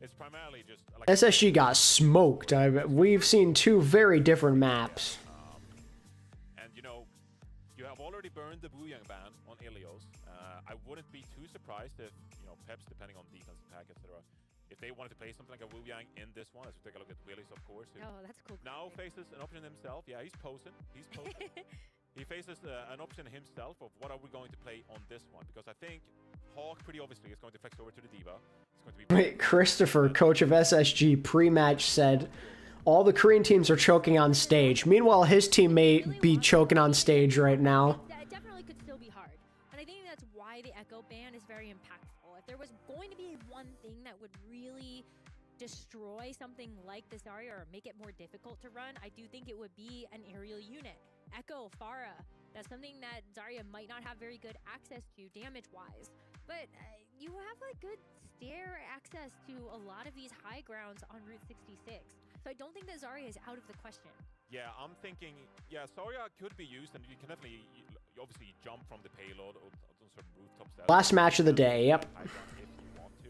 It's primarily just like SSG got smoked. We've seen 2 very different maps. and you know, you have already burned the Wuyang ban on Ilios. I wouldn't be too surprised if, you know, Peps, depending on defensive pack, etc., if they wanted to play something like a Wuyang in this one, as we take a look at Willis, of course. Oh, that's cool. Now faces an option himself. Yeah, he's posing. He's posing. He faces an option himself of what are we going to play on this one, because I think Hawk pretty obviously is going to flex over to the Diva. It's going to be Wait, Christopher, coach of SSG, pre-match said, all the Korean teams are choking on stage. Meanwhile, his team may be choking on stage right now. That definitely could still be hard. And I think that's why the Echo ban is very impactful. If there was going to be one thing that would really destroy something like this Zarya or make it more difficult to run, I do think it would be an aerial unit. Echo, Pharah, that's something that Zarya might not have very good access to damage-wise. But you have like good stair access to a lot of these high grounds on Route 66. So I don't think that Zarya is out of the question. Yeah, I'm thinking, yeah, Zarya could be used, and you can definitely, you obviously jump from the payload on certain rooftops. Last match of the day, yep. If you want to.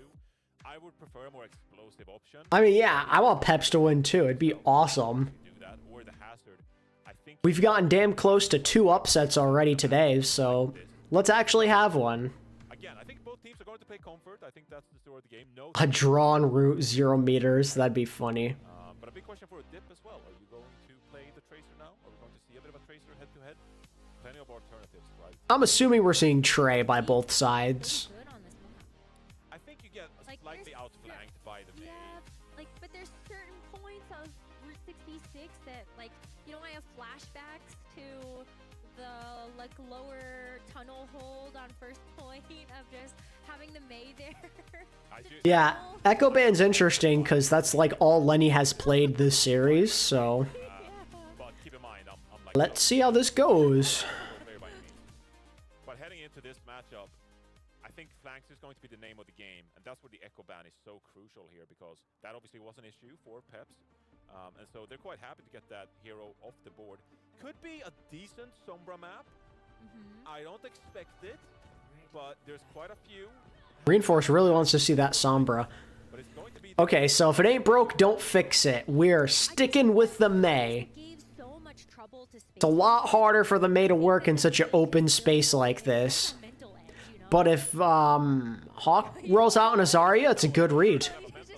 I would prefer a more explosive option. I mean, yeah, I want Peps to win too. It'd be awesome. Do that, or the Hazard. I think We've gotten damn close to 2 upsets already today, so let's actually have one. again, I think both teams are going to play comfort. I think that's the story of the game. No, A drawn route, 0 meters. That'd be funny. but a big question for a dip as well. Are you going to play the Tracer now? Are we going to see a bit of a Tracer head-to-head? Plenty of alternatives, right? I'm assuming we're seeing Trey by both sides. Good on this map. I think you get Like, slightly there's- outflanked by the main. Yeah, like, but there's certain points of Route 66 that, like, you know, I have flashbacks to the, like, lower tunnel hold on first point of just having the May there. Yeah, Echo Band's interesting because that's like all Lenny has played this series, so But keep in mind, I'm like, let's see how this goes. But heading into this matchup, I think flanks is going to be the name of the game, and that's where the Echo ban is so crucial here, because that obviously was an issue for Peps, and so they're quite happy to get that hero off the board. Could be a decent Sombra map. I don't expect it, but there's quite a few. Reinforce really wants to see that Sombra. but it's going to be Okay, so if it ain't broke, don't fix it. We're sticking with the Mei. Gave so much trouble to It's a lot harder for the Mei to work in such an open space like this. mental edge, you know? But if Hawk rolls out in a Zarya, it's a good read. Just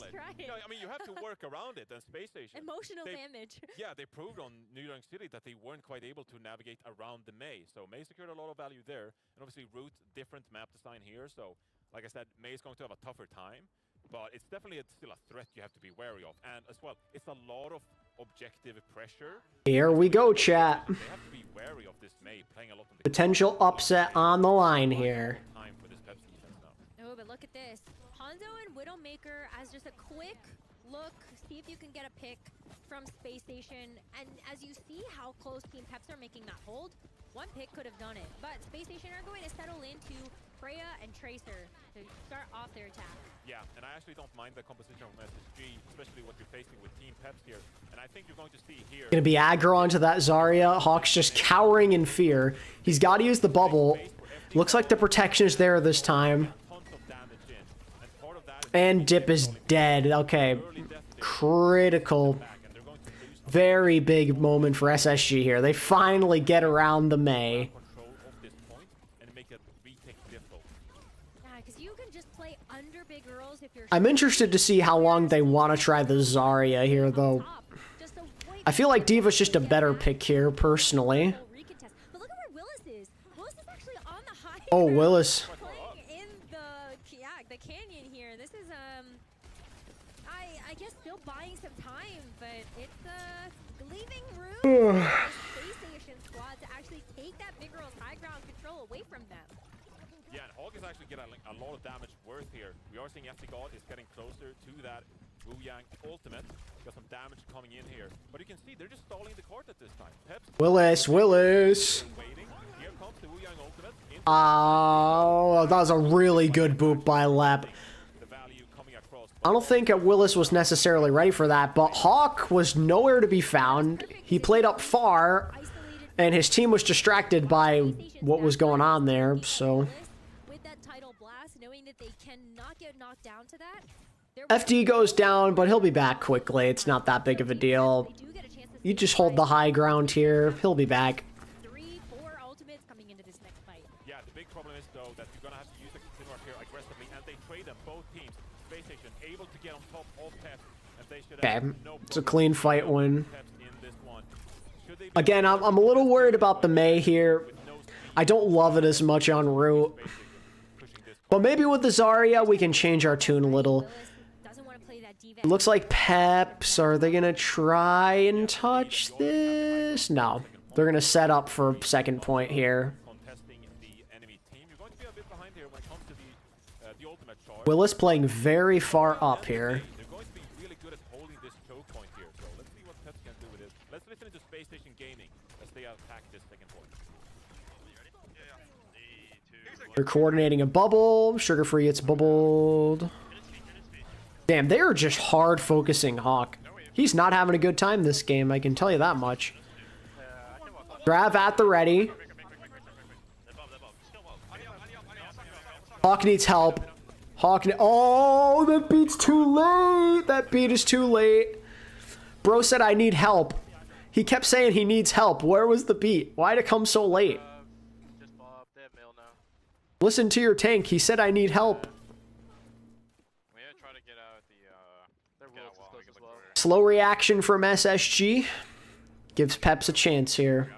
try it. I mean, you have to work around it. And Space Station. Emotional they- damage. Yeah, they proved on New York City that they weren't quite able to navigate around the Mei. So Mei secured a lot of value there. And obviously Root, different map design here. So like I said, Mei is going to have a tougher time. But it's definitely still a threat you have to be wary of. And as well, it's a lot of objective pressure. Here we go, chat. They have to be wary of this Mei playing a lot on the Potential upset on the line here. time for this Peps defense now. Oh, but look at this. Hanzo and Widowmaker as just a quick look, see if you can get a pick from Space Station. And as you see how close Team Peps are making that hold, one pick could have done it. But Space Station are going to settle into Freya and Tracer to start off their attack. Yeah, and I actually don't mind the composition of SSG, especially what you're facing with Team Peps here. And I think you're going to see here... Gonna be aggro onto that Zarya. Hawk's just cowering in fear. He's got to use the bubble. Looks like the protection is there this time. Tons of damage in. And part of that is And Dip is dead. Okay. Critical. Very big moment for SSG here. They finally get around the Mei. control of this point and make a retake difficult. Yeah, because you can just play under big girls if you're... I'm interested to see how long they want to try the Zarya here, though. Just a white I feel like Diva's just a better pick here, personally. recontest. But look at where Willis is. Willis is actually on the high Oh, ground, Willis. playing in the canyon here. This is I guess still buying some time, but it's leaving room for the Space Station squad to actually take that big girl's high ground control away from them. Yeah, and Hawk is actually getting a lot of damage worth here. We are seeing FC God is getting closer to that Wu Yang ultimate. Got some damage coming in here. But you can see they're just stalling the court at this time. Peps Willis. waiting. Here comes the Wu Yang ultimate. Oh, that was a really good boot by Lep. The value coming across. I don't think Willis was necessarily ready for that, but Hawk was nowhere to be found. He played up far, and his team was distracted by what was going on there, so... With that tidal blast, knowing that they cannot get knocked down to that, FD goes down, but he'll be back quickly. It's not that big of a deal. You just hold the high ground here. He'll be back. 3-4 ultimates coming into this next fight. Yeah, the big problem is, though, that you're going to have to use the Continuar here aggressively, and they trade them, both teams. Space Station able to get on top of Peps, and they should Okay, have no it's a problem clean fight win. Peps in this one. Should they be Again, I'm a little worried about the Mei here. I don't love it as much en route. But maybe with the Zarya, we can change our tune a little. Doesn't want to play that diva. It looks like Peps. Are they going to try and touch this? No. They're going to set up for second point here. contesting the enemy team? You're going to be a bit behind here when it comes to the ultimate charge. Willis playing very far up here. They're going to be really good at holding this choke point here. So let's see what Peps can do with this. Let's listen to Space Station Gaming as they attack this second point. They're coordinating a bubble. Sugar-free gets bubbled. Damn, they are just hard focusing Hawk. He's not having a good time this game, I can tell you that much. Grab at the ready. Hawk needs help. Oh, that beat's too late. That beat is too late. Bro said I need help. He kept saying he needs help. Where was the beat? Why'd it come so late? Listen to your tank. He said I need help. Slow reaction from SSG. Gives Peps a chance here.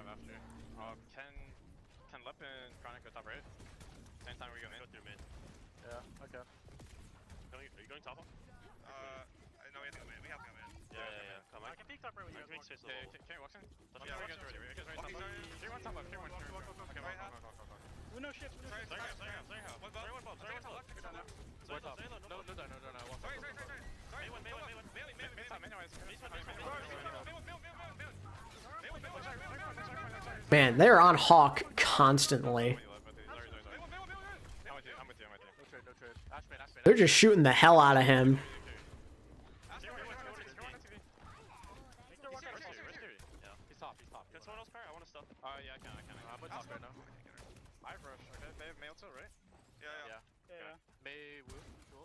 Man, they're on Hawk constantly. They're just shooting the hell out of him.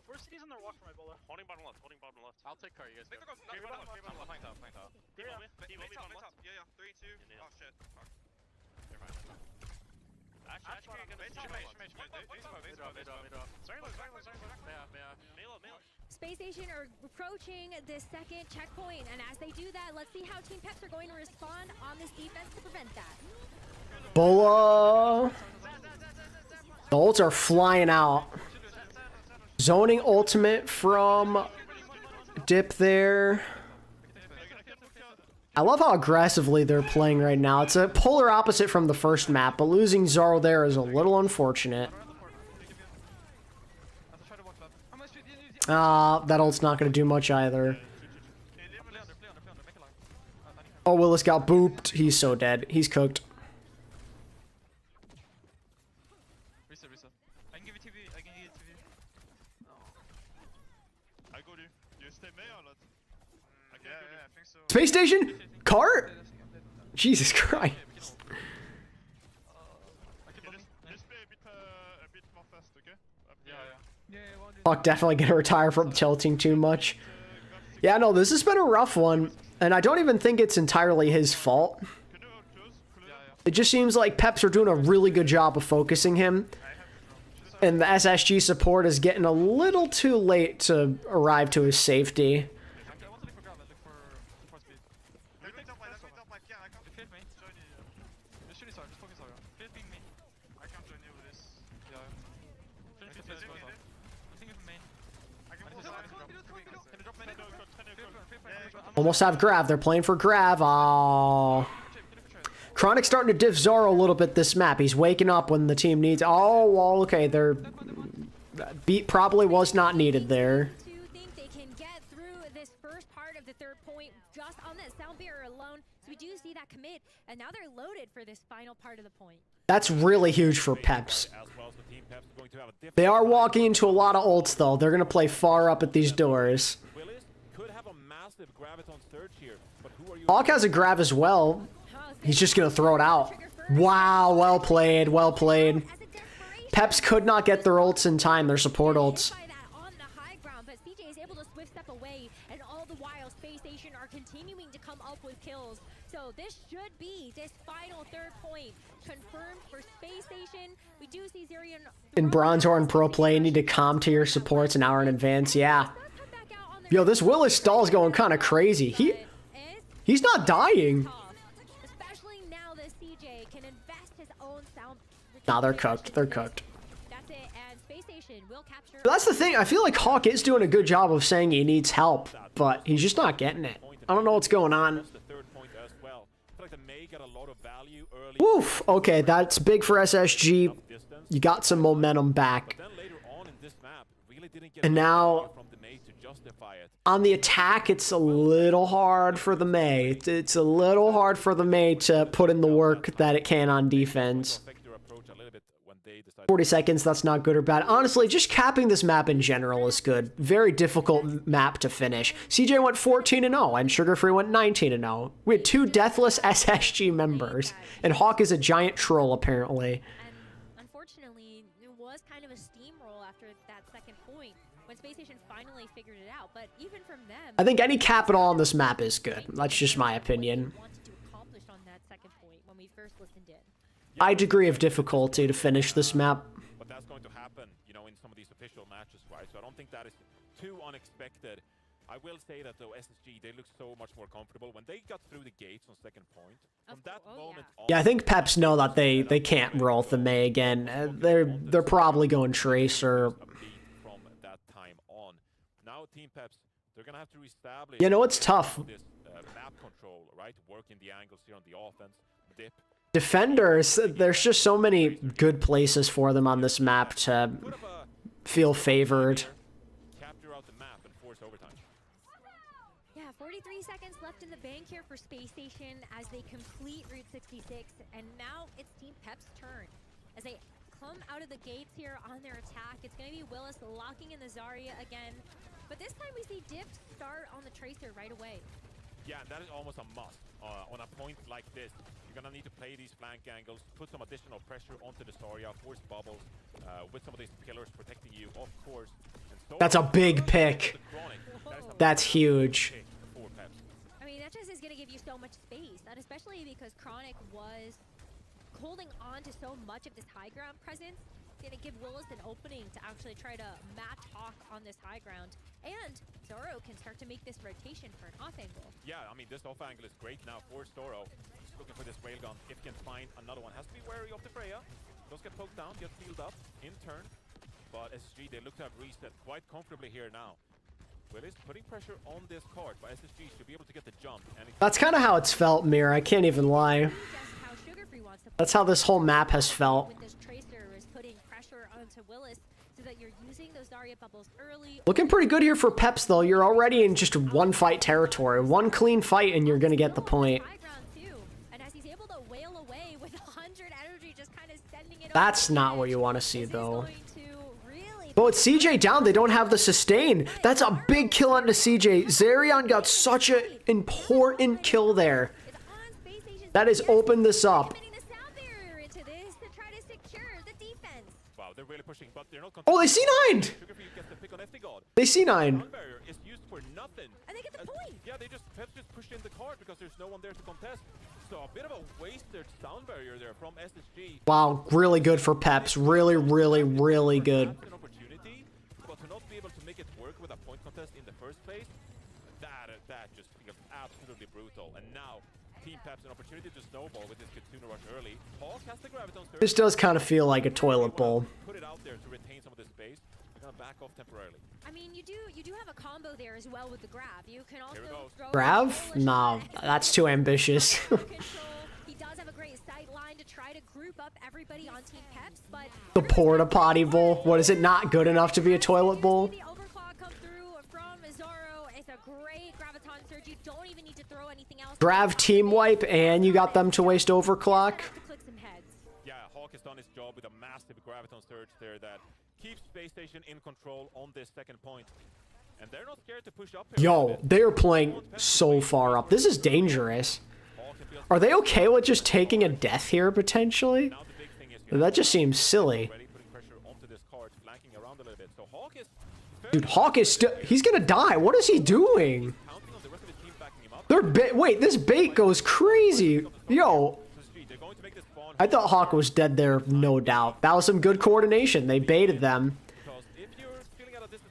Where's cities on their walk for my bowler? Holding bottom left, holding bottom left. I'll take car, you guys. Bottom left, flank top, flank top. Yeah. Bottom left. Yeah, 3, 2. Oh shit. Fuck. You're fine. Actually, Space Station are approaching the second checkpoint, and as they do that, let's see how Team Peps are going to respond on this defense to prevent that. Bola. The ults are flying out. Zoning ultimate from Dip there. I love how aggressively they're playing right now. It's a polar opposite from the first map, but losing Zoro there is a little unfortunate. That ult's not going to do much either. Oh, Willis got booped. He's so dead. He's cooked. Space station? Cart? Jesus Christ. Fuck, definitely gonna retire from tilting too much. Yeah, no, this has been a rough one, and I don't even think it's entirely his fault. It just seems like Peps are doing a really good job of focusing him, and the SSG support is getting a little too late to arrive to his safety. Almost have Grav. They're playing for Grav. Oh. Chronic's starting to diff Zoro a little bit this map. He's waking up when the team needs... Oh, well, okay. Their beat probably was not needed there. Think they can get through this first part of the third point just on that sound barrier alone. So we do see that commit, and now they're loaded for this final part of the point. That's really huge for Peps. They are walking into a lot of ults, though. They're going to play far up at these doors. Hawk has a grab as well. He's just going to throw it out. Wow, well played, well played. Peps could not get their ults in time, their support ults. But CJ is able to swift step away, and all the while Space Station are continuing to come up with kills. So this should be this final third point confirmed for Space Station. We do see Zerion In Bronzehorn Pro Play, you need to calm to your supports an hour in advance. Yeah. Yo, this Willis stall is going kind of crazy. He's not dying. Especially now that CJ can invest his own sound. Nah, they're cooked. They're cooked. That's it, and Space Station will capture. That's the thing. I feel like Hawk is doing a good job of saying he needs help, but he's just not getting it. I don't know what's going on. Woof. Okay, that's big for SSG. You got some momentum back. And now, on the attack, it's a little hard for the Mei. It's a little hard for the Mei to put in the work that it can on defense. 40 seconds, that's not good or bad. Honestly, just capping this map in general is good. Very difficult map to finish. CJ went 14-0, and Sugar Free went 19-0. We had 2 deathless SSG members, and Hawk is a giant troll, apparently. And unfortunately, it was kind of a steamroll after that second point when Space Station finally figured it out. But even from them, I think any capital on this map is good. That's just my opinion. wanted to accomplish on that second point when we first listened in. High degree of difficulty to finish this map. But that's going to happen, you know, in some of these official matches, right? So I don't think that is too unexpected. I will say that though, SSG, they look so much more comfortable when they got through the gates on second point. From that moment on, Yeah, I think Peps know that they can't roll the Mei again. They're probably going Tracer. from that time on. Now Team Peps, they're gonna have to reestablish. You know, it's tough. This map control, right? Working the angles here on the offense, dip. Defenders, there's just so many good places for them on this map to feel favored. Capture out the map and force overtime. Yeah, 43 seconds left in the bank here for Space Station as they complete Route 66, and now it's Team Peps' turn. As they come out of the gates here on their attack, it's going to be Willis locking in the Zarya again, but this time we see Dip start on the Tracer right away. Yeah, and that is almost a must. On a point like this, you're gonna need to play these flank angles, put some additional pressure onto the Zarya, force bubbles, with some of these pillars protecting you, of course. And so That's a big pick. That's huge. I mean, that just is going to give you so much space, and especially because Chronic was holding on to so much of this high ground presence. It's going to give Willis an opening to actually try to match Hawk on this high ground, and Zoro can start to make this rotation for an off angle. Yeah, I mean, this off angle is great now for Zoro. Just looking for this railgun. If he can find another one, has to be wary of the Freya. Those get poked down, get healed up in turn. But SSG, they look to have reset quite comfortably here now. Willis putting pressure on this card, but SSG should be able to get the jump. And That's kind of how it's felt, Mir. I can't even lie. That's how this whole map has felt. With this Tracer is putting pressure onto Willis so that you're using those Zarya bubbles early. Looking pretty good here for Peps, though. You're already in just one fight territory. One clean fight, and you're going to get the point. And as he's able to wail away with 100 energy, just kind of sending it. That's not what you want to see, though. But with CJ down, they don't have the sustain. That's a big kill onto CJ. Zerion got such an important kill there. That has opened this up. wow, they're really pushing, but they're not. Oh, they C9'd! They C9'd. Is used for nothing. And they get the point. Yeah, Peps just pushed in the card because there's no one there to contest. So a bit of a wasted sound barrier there from SSG. Wow, really good for Peps. Really, really, really good. An opportunity, but to not be able to make it work with a point contest in the first place, that just feels absolutely brutal. And now, Team Peps an opportunity to snowball with this Kitsune rush early. Hawk has the Graviton surge. This does kind of feel like a toilet bowl. Put it out there to retain some of this space. They're gonna back off temporarily. I mean, you do have a combo there as well with the grab. You can also throw Grav? Nah, that's too ambitious. He does have a great sight line to try to group up everybody on Team Peps, but The porta potty bowl. What is it? Not good enough to be a toilet bowl? the overclock come through from Zoro. It's a great graviton surge. You don't even need to throw anything else. Grav team wipe, and you got them to waste overclock. Yeah, Hawk has done his job with a massive Graviton surge there that keeps Space Station in control on this second point. And they're not scared to push up here. Yo, they're playing so far up. This is dangerous. Are they okay with just taking a death here, potentially? That just seems silly. Dude, Hawk is still... He's gonna die. What is he doing? Wait, this bait goes crazy. Yo. I thought Hawk was dead there, no doubt. That was some good coordination. They baited them.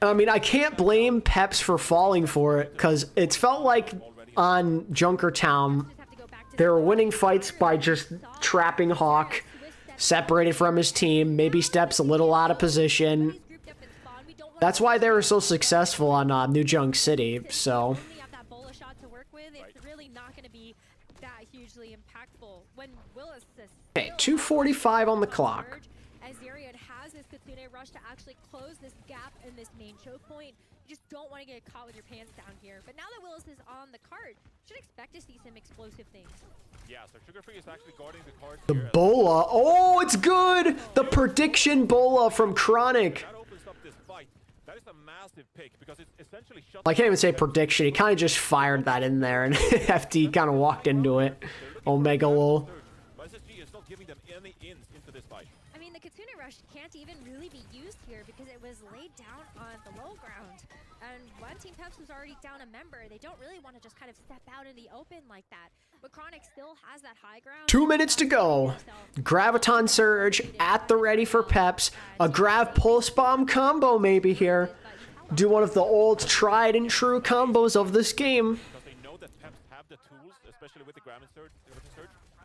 I mean, I can't blame Peps for falling for it, because it's felt like on Junkertown, they were winning fights by just trapping Hawk, separated from his team, maybe steps a little out of position. That's why they were so successful on New Junk City, so... Okay, 2:45 on the clock. As Zerion has this Kitsune rush to actually close this gap in this main choke point, you just don't want to get caught with your pants down here. But now that Willis is on the cart, you should expect to see some explosive things. Yeah, so Sugar Free is actually guarding the card. The Bola. Oh, it's good! The prediction Bola from Chronic. That opens up this fight. That is a massive pick because it's essentially shut. I can't even say prediction. He kind of just fired that in there, and FD kind of walked into it. Omega lol. SSG is not giving them any ins into this fight. I mean, the Kitsune rush can't even really be used here because it was laid down on the low ground. And when Team Peps was already down a member, they don't really want to just kind of step out in the open like that. But Chronic still has that high ground. 2 minutes to go. Graviton Surge at the ready for Peps. A Grav Pulse Bomb combo maybe here. Do one of the old tried and true combos of this game. Because they know that Peps have the tools, especially with the Graviton Surge,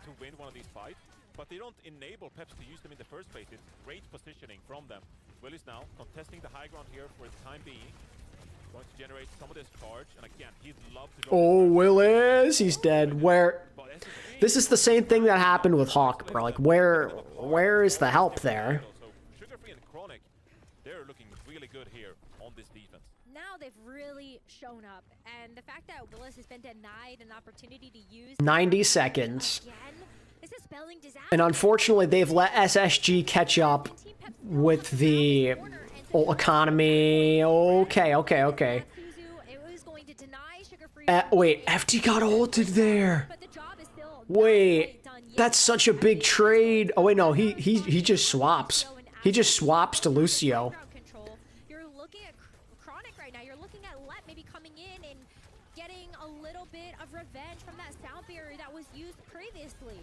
to win one of these fights. But they don't enable Peps to use them in the first place. It's great positioning from them. Willis now contesting the high ground here for the time being. Going to generate some of this charge, and again, he'd love to go. Oh, Willis, he's dead. Where? This is the same thing that happened with Hawk, bro. Like, where is the help there? So Sugar Free and Chronic, they're looking really good here on this defense. Now they've really shown up, and the fact that Willis has been denied an opportunity to use 90 seconds. again, this is spelling disaster. And unfortunately, they've let SSG catch up with the economy. Okay. It was going to deny Sugar Free Wait, FD got ulted there. Wait, that's such a big trade. Oh wait, no, he just swaps. He just swaps to Lucio. You're looking at Chronic right now. You're looking at Let maybe coming in and getting a little bit of revenge from that sound barrier that was used previously.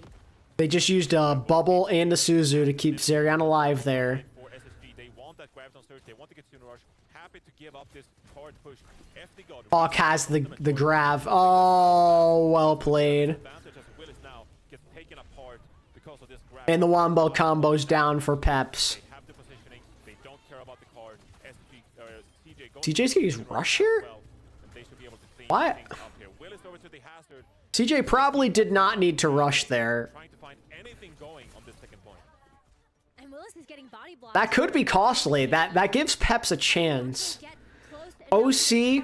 They just used a bubble and a Suzu to keep Zerion alive there. For SSG, they want that graviton surge. They want to get Sooner Rush. Happy to give up this hard push. FD got Hawk has the grav. Oh, well played. advantage as Willis now gets taken apart because of this grab. And the Wombo combo's down for Peps. They have the positioning. They don't care about the card. CJ going CJ's gonna use rush here? well, and they should be able to clean What? things up here. Willis over to the hazard, CJ probably did not need to rush there. trying to find anything going on this second point. And Willis is getting body blocked. That could be costly. That gives Peps a chance. OC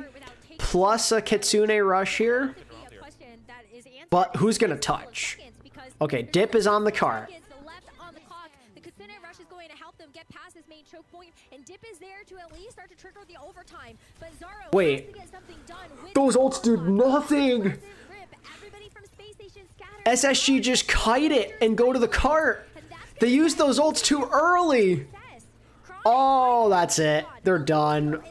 plus a Kitsune rush here. But who's gonna touch? Okay, Dip is on the cart. Left on the clock. The Kitsune rush is going to help them get past this main choke point, and Dip is there to at least start to trigger the overtime. But Zaro Wait. has to get something done with Those ults do nothing. rip. Everybody from Space Station scattered. SSG just kite it and go to the cart. They used those ults too early. Oh, that's it. They're done.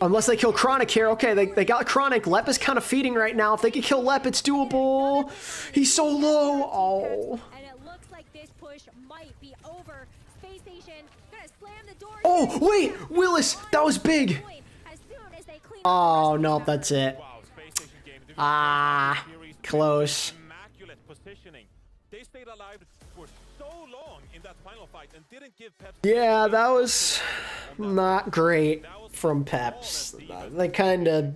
Unless they kill Chronic here. Okay, they got Chronic. Lep is kind of feeding right now. If they can kill Lep, it's doable. He's so low. Oh. And it looks like this push might be over. Space Station gonna slam the door. Oh, wait. Willis, that was big. As soon as they clean Oh, no, that's it. Wow, Space Station game. Ah, close. Immaculate positioning. They stayed alive for so long in that final fight and didn't give Peps. Yeah, that was not great from Peps. They kind of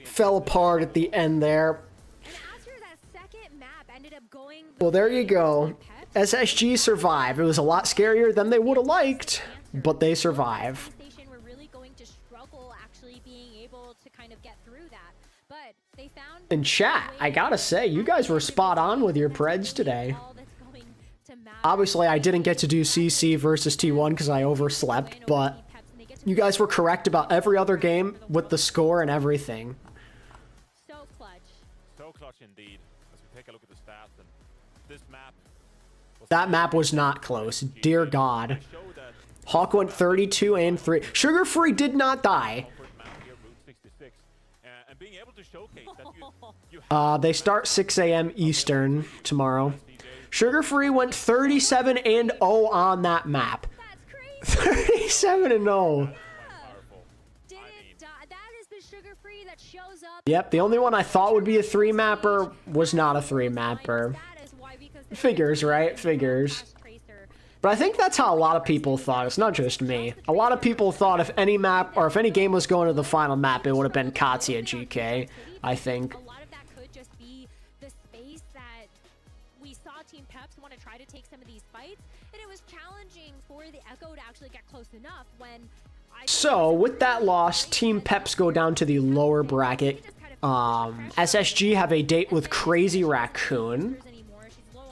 fell apart at the end there. And after that second map ended up going Well, there you go. SSG survived. It was a lot scarier than they would have liked, but they survive. Station were really going to struggle actually being able to kind of get through that. But they found In chat, I gotta say, you guys were spot on with your Preds today. all that's going to matter. Obviously, I didn't get to do CC versus T1 because I overslept, but you guys were correct about every other game with the score and everything. So clutch. So clutch indeed. As we take a look at the stats, and this map was That map was not close. Dear God. Hawk went 32 and 3. Sugar Free did not die. comfort map here, Route 66, and being able to showcase that you They start 6 a.m. Eastern tomorrow. Sugar Free went 37 and 0 on that map. That's crazy. 37 and 0. Didn't die. That is the sugar free that shows up. Yep, the only one I thought would be a 3-mapper was not a 3-mapper. That is why, because they Figures, right? Figures. Tracer. But I think that's how a lot of people thought. It's not just me. A lot of people thought if any map or if any game was going to the final map, it would have been Alcatia and GK, I think. A lot of that could just be the space that we saw Team Peps want to try to take some of these fights, and it was challenging for the Echo to actually get close enough when So, with that loss, Team Peps go down to the lower bracket. SSG have a date with Crazy Raccoon.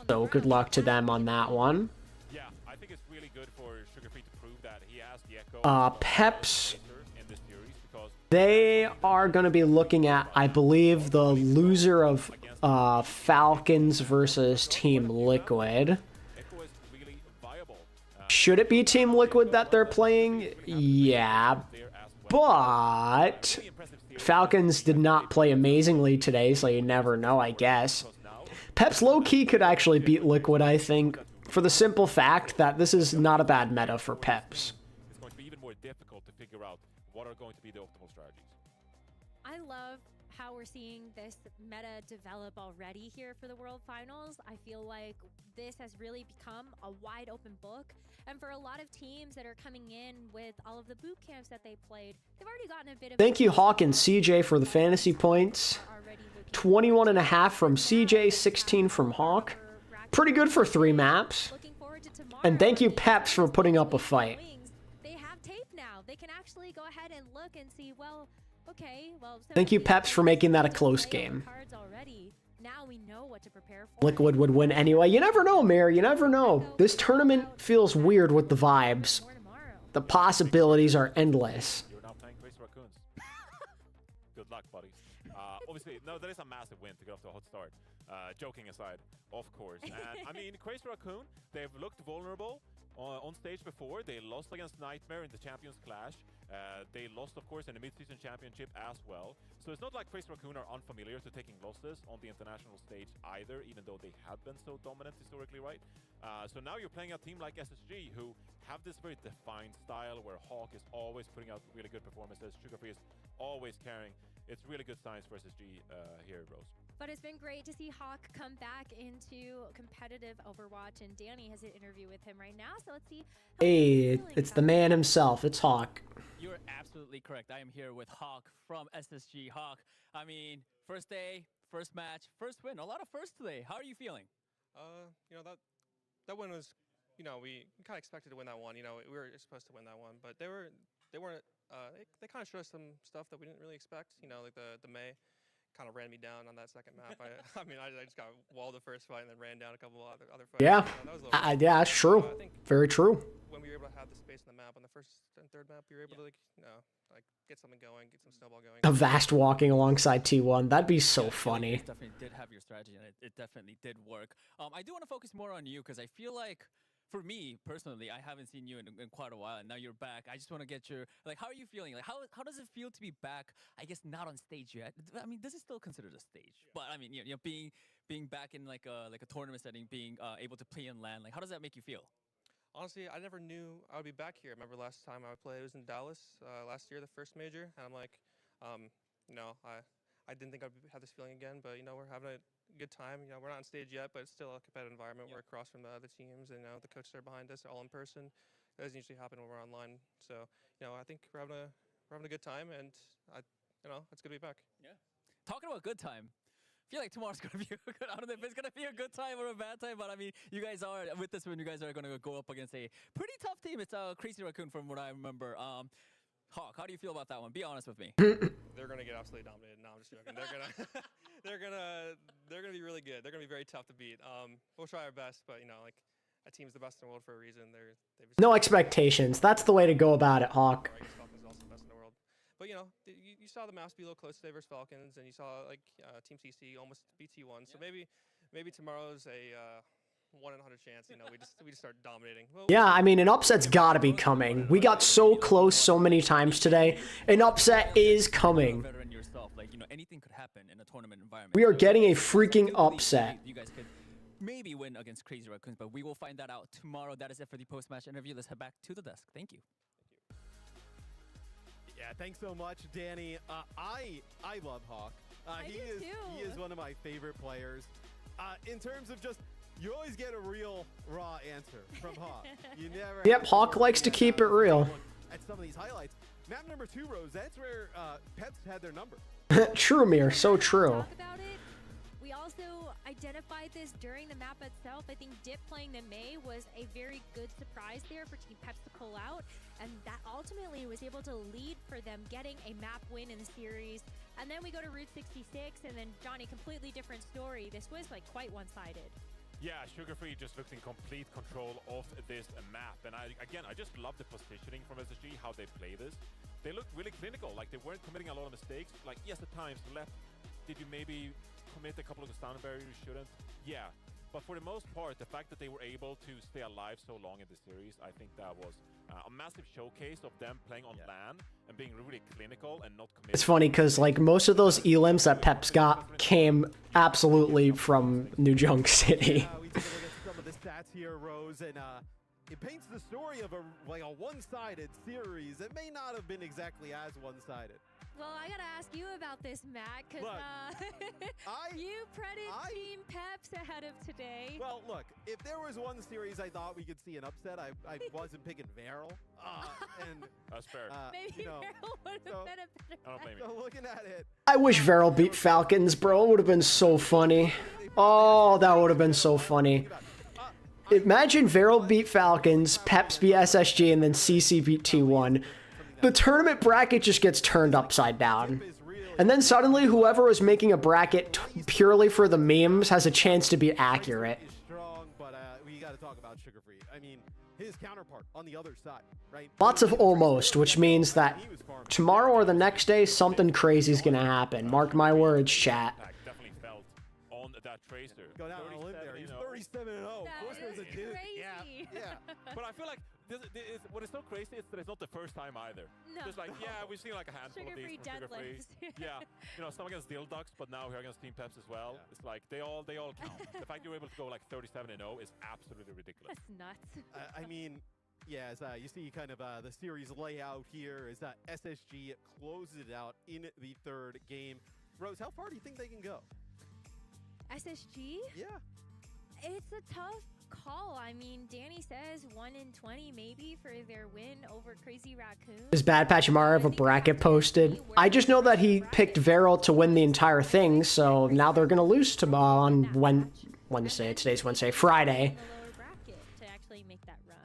So, good luck to them on that one. yeah, I think it's really good for Sugar Free to prove that he has the Echo Peps, in this series because they are going to be looking at, I believe, the loser of Falcons versus Team Liquid. Echo is really viable Should it be Team Liquid that they're playing? Yeah, there as well. but Falcons did not play amazingly today, so you never know, I guess. Peps low-key could actually beat Liquid, I think, for the simple fact that this is not a bad meta for Peps. It's going to be even more difficult to figure out what are going to be the optimal strategies. I love how we're seeing this meta develop already here for the World Finals. I feel like this has really become a wide open book. And for a lot of teams that are coming in with all of the boot camps that they played, they've already gotten a bit of... Thank you, Hawk and CJ, for the fantasy points. 21.5 from CJ, 16 from Hawk. Pretty good for 3 maps. Looking forward to tomorrow. And thank you, Peps, for putting up a fight. They have tape now. They can actually go ahead and look and see, well, okay, well... Thank you, Peps, for making that a close game. Cards already. Now we know what to prepare for. Liquid would win anyway. You never know, Mayor. You never know. This tournament feels weird with the vibes. The possibilities are endless. You're now playing Crazy Raccoons. Good Good luck, buddies. Obviously, no, that is a massive win to get off to a hot start. Joking aside, of course. And I mean, Crazy Raccoon, they've looked vulnerable on stage before. They lost against Nightmare in the Champions Clash. They lost, of course, in the mid-season championship as well. So it's not like Crazy Raccoon are unfamiliar to taking losses on the international stage either, even though they have been so dominant historically, right? So now you're playing a team like SSG, who have this very defined style where Hawk is always putting out really good performances, Sugarfree is always carrying. It's really good signs for SSG here, Rose. But it's been great to see Hawk come back into competitive Overwatch, and Danny has an interview with him right now, so let's see. Hey, it's the man himself. It's Hawk. You're absolutely correct. I am here with Hawk from SSG. Hawk, I mean, first day, first match, first win. A lot of firsts today. How are you feeling? You know, that win was, you know, we kind of expected to win that one. You know, we were supposed to win that one, but they weren't. They kind of showed us some stuff that we didn't really expect. You know, like the May kind of ran me down on that second map. I mean, I just got walled the first fight and then ran down a couple other fights. Yeah, that was a little yeah, that's true. I think Very true. when we were able to have the space in the map on the first and third map, we were able to like get something going, get some snowball going. A Vast walking alongside T1. That'd be so funny. You definitely did have your strategy, and it definitely did work. I do want to focus more on you because I feel like, for me personally, I haven't seen you in quite a while, and now you're back. I just want to get your, like, how are you feeling? Like, how does it feel to be back? I guess not on stage yet. I mean, this is still considered a stage, but I mean, you know, being back in like a tournament setting, being able to play in LAN, like, how does that make you feel? Honestly, I never knew I would be back here. I remember last time I played, it was in Dallas last year, the first major, and I'm like, you know, I didn't think I'd have this feeling again, but, you know, we're having a good time. You know, we're not on stage yet, but it's still a competitive environment. We're across from the other teams, and, you know, the coaches are behind us, all in person. That doesn't usually happen when we're online. So, you know, I think we're having a good time, and you know, it's good to be back. Yeah. Talking about good time, I feel like tomorrow's gonna be a good. I don't know if it's gonna be a good time or a bad time, but I mean, you guys are with this one. You guys are gonna go up against a pretty tough team. It's Crazy Raccoon, from what I remember. Hawk, how do you feel about that one? Be honest with me. They're gonna get absolutely dominated. No, I'm just joking. They're gonna be really good. They're gonna be very tough to beat. We'll try our best, but, you know, like, a team's the best in the world for a reason. No expectations. That's the way to go about it, Hawk. Falcons are also the best in the world. But, you know, you saw the maps be a little close today versus Falcons, and you saw, like, Team CC almost beat T1. So maybe tomorrow's a 1 in 100 chance. You know, we just start dominating. Yeah, I mean, an upset's gotta be coming. We got so close so many times today. An upset is coming. Veteran yourself, like, you know, anything could happen in a tournament environment. We are getting a freaking upset. You guys could maybe win against Crazy Raccoons, but we will find that out tomorrow. That is it for the post-match interview. Let's head back to the desk. Thank you. Yeah, thanks so much, Danny. I love Hawk. He is one of my favorite players. In terms of just, you always get a real raw answer from Hawk. You never. Yep, Hawk likes to keep it real. At some of these highlights, map number 2, Rose. That's where Peps had their number. True, Mir. So true. Talk about it. We also identified this during the map itself. I think Dip playing the May was a very good surprise there for Team Peps to pull out, and that ultimately was able to lead for them getting a map win in the series. And then we go to Route 66, and then Johnny, completely different story. This was like quite one-sided. Yeah, Sugarfree just looked in complete control of this map, and I just love the positioning from SSG, how they play this. They looked really clinical, like they weren't committing a lot of mistakes. Like, yes, at times left, did you maybe commit a couple of the sound barriers you shouldn't? Yeah, but for the most part, the fact that they were able to stay alive so long in the series, I think that was a massive showcase of them playing on LAN and being really clinical and not committing. It's funny because, like, most of those elims that Peps got came absolutely from New Junk City. We take a look at some of the stats here, Rose, and it paints the story of a one-sided series. It may not have been exactly as one-sided. Well, I gotta ask you about this, Matt, because you credit Team Peps ahead of today. Well, look, if there was one series I thought we could see an upset, I wasn't picking Varrel. And that's fair. Maybe Varrel would have been a better bet. I don't blame you. So looking at it, I wish Varrel beat Falcons, bro. It would have been so funny. Oh, that would have been so funny. Imagine Varrel beat Falcons, Peps beat SSG, and then CC beat T1. The tournament bracket just gets turned upside down. And then suddenly whoever was making a bracket purely for the memes has a chance to be accurate. is strong, but we got to talk about Sugarfree. I mean, his counterpart on the other side, right? Lots of almost, which means that tomorrow or the next day, something crazy is going to happen. Mark my words, chat. Definitely felt on that Tracer. Go down on a limb there. He's 37-0. Of course there's a dude. Yeah. But I feel like what is so crazy is that it's not the first time either. No. Just like, yeah, we've seen like a handful of these from sugar-free. Yeah, you know, some against Dill Ducks, but now here against Team Peps as well. It's like they all count. The fact you were able to go like 37-0 is absolutely ridiculous. That's nuts. I mean, yeah, as you see kind of the series layout here is SSG closes it out in the third game. Rose, how far do you think they can go? SSG? Yeah. It's a tough call. I mean, Danny says 1-20 maybe for their win over Crazy Raccoon. Does Bad Pachimara have a bracket posted? I just know that he picked Varrel to win the entire thing, so now they're going to lose to on Wednesday. Today's Wednesday. Friday. To actually make that run.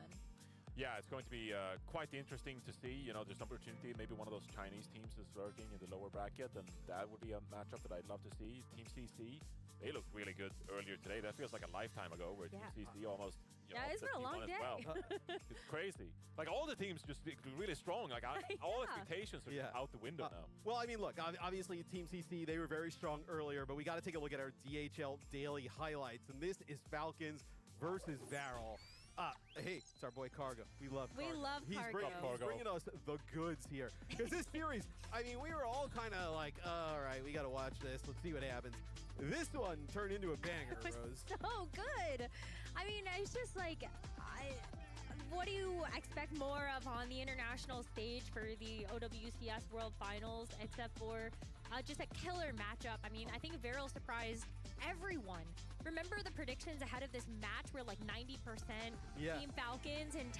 Yeah, it's going to be quite interesting to see. You know, there's an opportunity. Maybe one of those Chinese teams is lurking in the lower bracket, and that would be a matchup that I'd love to see. Team CC, they looked really good earlier today. That feels like a lifetime ago, where Team CC almost, you know, it's been a long day. well. It's crazy. Like all the teams just really strong. Like all expectations are out the window now. Well, I mean, look, obviously Team CC, they were very strong earlier, but we got to take a look at our DHL daily highlights, and this is Falcons versus Varrel. Hey, it's our boy Cargo. We love Cargo. We love Cargo. He's bringing us the goods here. Because this series, I mean, we were all kind of like, all right, we got to watch this. Let's see what happens. This one turned into a banger, Rose. So good. I mean, it's just like, what do you expect more of on the international stage for the OWCS World Finals, except for just a killer matchup? I mean, I think Varrel surprised everyone. Remember the predictions ahead of this match were like 90% Team Falcons and 10%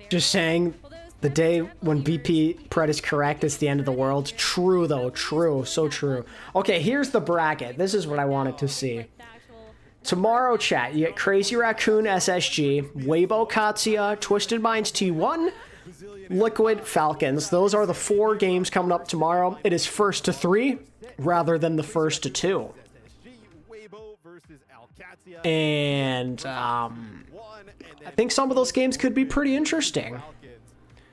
Varrel? Just saying, the day when BP Pred is correct, it's the end of the world. True, though. True. So true. Okay, here's the bracket. This is what I wanted to see. Tomorrow, chat, you get Crazy Raccoon SSG, Weibo Katsuya, Twisted Minds T1, Liquid Falcons. Those are the 4 games coming up tomorrow. It is first to 3 rather than the first to 2. And I think some of those games could be pretty interesting.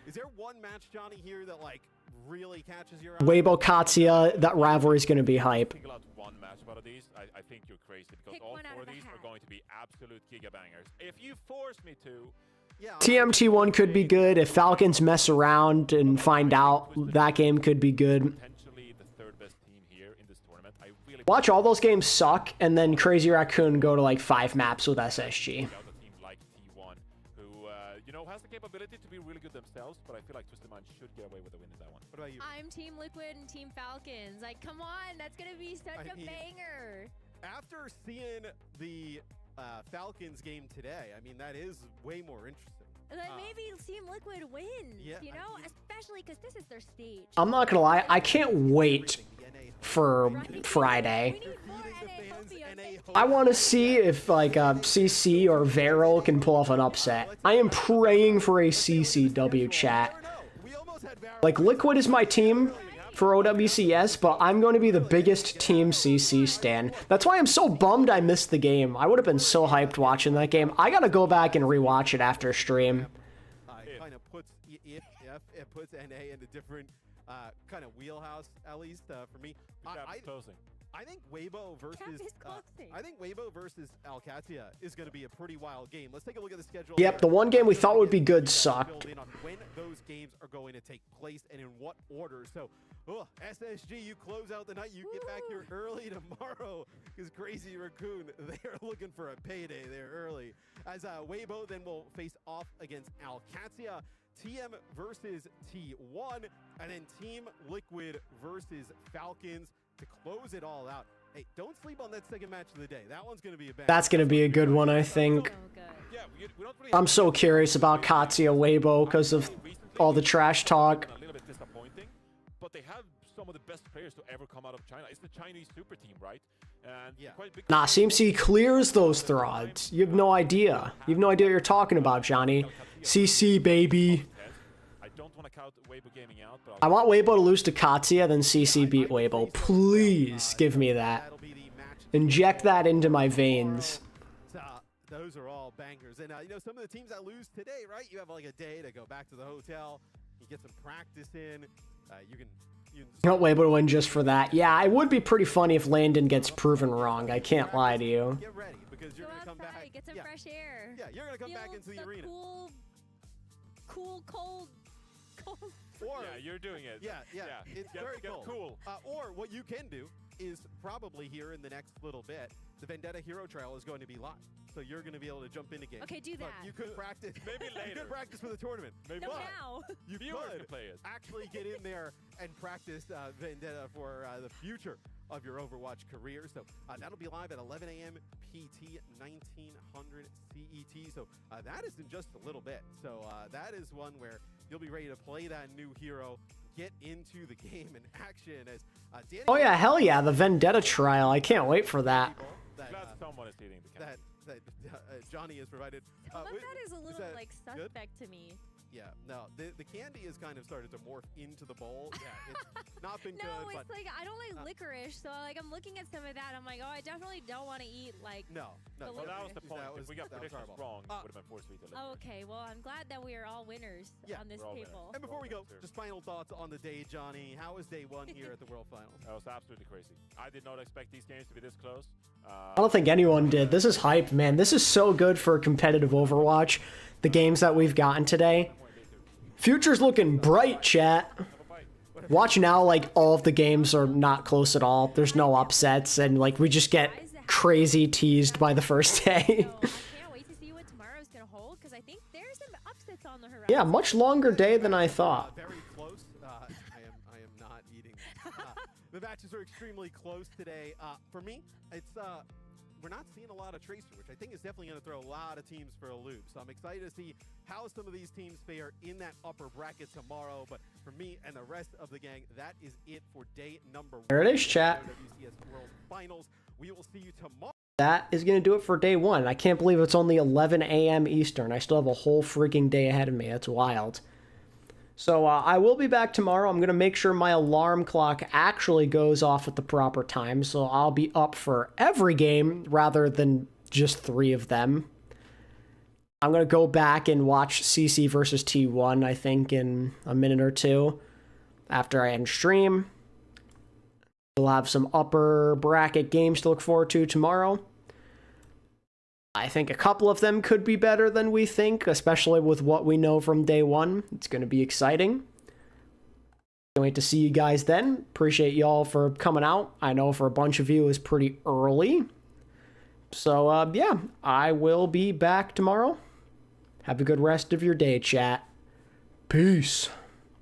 Is there one match, Johnny, here that like really catches your eye? Weibo Katsuya, that rivalry is going to be hype. Single out one match out of these, I think you're crazy, because all 4 of these are going to be absolute gigabangers. If you force me to, TMT1 could be good. If Falcons mess around and find out, that game could be good. potentially the 3rd best team here in this tournament. I really Watch all those games suck, and then Crazy Raccoon go to like 5 maps with SSG. a team like T1, who you know, has the capability to be really good themselves, but I feel like Twisted Mind should get away with a win in that one. What about you? I'm Team Liquid and Team Falcons. Like, come on, that's gonna be such a banger. After seeing the Falcons game today, I mean, that is way more interesting. Then maybe Team Liquid wins, you know? Especially because this is their stage. I'm not gonna lie, I can't wait for Friday. I want to see if like CC or Varrel can pull off an upset. I am praying for a CCW, chat. Like, Liquid is my team for OWCS, but I'm going to be the biggest Team CC stan. That's why I'm so bummed I missed the game. I would have been so hyped watching that game. I gotta go back and rewatch it after stream. It kind of puts it puts NA in a different kind of wheelhouse, at least for me. I think Weibo versus Alcatia is going to be a pretty wild game. Let's take a look at the schedule. Yep, the one game we thought would be good sucked. On when those games are going to take place and in what order. So, SSG, you close out the night. You get back here early tomorrow because Crazy Raccoon, they are looking for a payday there early. As Weibo then will face off against Alcatia. TM versus T1, and then Team Liquid versus Falcons to close it all out. Hey, don't sleep on that second match of the day. That one's going to be a bang. That's going to be a good one, I think. I'm so curious about Katsuya Weibo because of all the trash talk. A little bit disappointing, but they have some of the best players to ever come out of China. It's the Chinese super team, right? And quite big. Nah, CMC clears those throds. You have no idea. You have no idea what you're talking about, Johnny. CC, baby. I don't want to count Weibo gaming out, but I want Weibo to lose to Katsuya, then CC beat Weibo. Please give me that. Inject that into my veins. those are all bangers. And, you know, some of the teams that lose today, right? You have like a day to go back to the hotel. You get some practice in. You can Not able to win just for that. Yeah, it would be pretty funny if Landon gets proven wrong. I can't lie to you. Get ready because you're going to come back. Get some fresh air. Yeah, you're going to come back into the arena. Cold. Or, yeah, you're doing it. Yeah. It's very cool. Or what you can do is probably here in the next little bit, the Vendetta Hero Trial is going to be live. So you're going to be able to jump in again. Okay, do that. You could practice. Maybe later. You could practice for the tournament. Maybe now. You could play it. actually get in there and practice Vendetta for the future of your Overwatch career. So that'll be live at 11 a.m. PT, 1900 CET. So that is in just a little bit. So that is one where you'll be ready to play that new hero, get into the game and action as Danny. Oh yeah, hell yeah, the Vendetta trial. I can't wait for that. Glad someone is eating the cat. That Johnny has provided. Some of that is a little like suspect to me. Yeah, no, the candy has kind of started to morph into the bowl. Yeah, it's not been good. No, it's like I don't like licorice, so like I'm looking at some of that. I'm like, oh, I definitely don't want to eat like. No. Well, that was the point. If we got predictions wrong, it would have been force feed. Okay, well, I'm glad that we are all winners on this table. And before we go, just final thoughts on the day, Johnny. How was day one here at the World Finals? That was absolutely crazy. I did not expect these games to be this close. I don't think anyone did. This is hype, man. This is so good for competitive Overwatch. The games that we've gotten today. Future's looking bright, chat. Watch now, like, all of the games are not close at all. There's no upsets, and, like, we just get crazy teased by the first day. I can't wait to see what tomorrow's going to hold, because I think there's some upsets on the horizon. Yeah, much longer day than I thought. Very close. I am not eating. The matches are extremely close today. For me, it's we're not seeing a lot of Tracer, which I think is definitely going to throw a lot of teams for a loop. So I'm excited to see how some of these teams fare in that upper bracket tomorrow. But for me and the rest of the gang, that is it for day number 1. There it is, chat. OWCS World Finals. We will see you tomorrow. That is going to do it for day 1. I can't believe it's only 11 a.m. Eastern. I still have a whole freaking day ahead of me. That's wild. So I will be back tomorrow. I'm going to make sure my alarm clock actually goes off at the proper time. So I'll be up for every game rather than just 3 of them. I'm going to go back and watch CC versus T1, I think, in a minute or 2 after I end stream. We'll have some upper bracket games to look forward to tomorrow. I think a couple of them could be better than we think, especially with what we know from day 1. It's going to be exciting. Can't wait to see you guys then. Appreciate y'all for coming out. I know for a bunch of you it was pretty early. So, yeah, I will be back tomorrow. Have a good rest of your day, chat. Peace.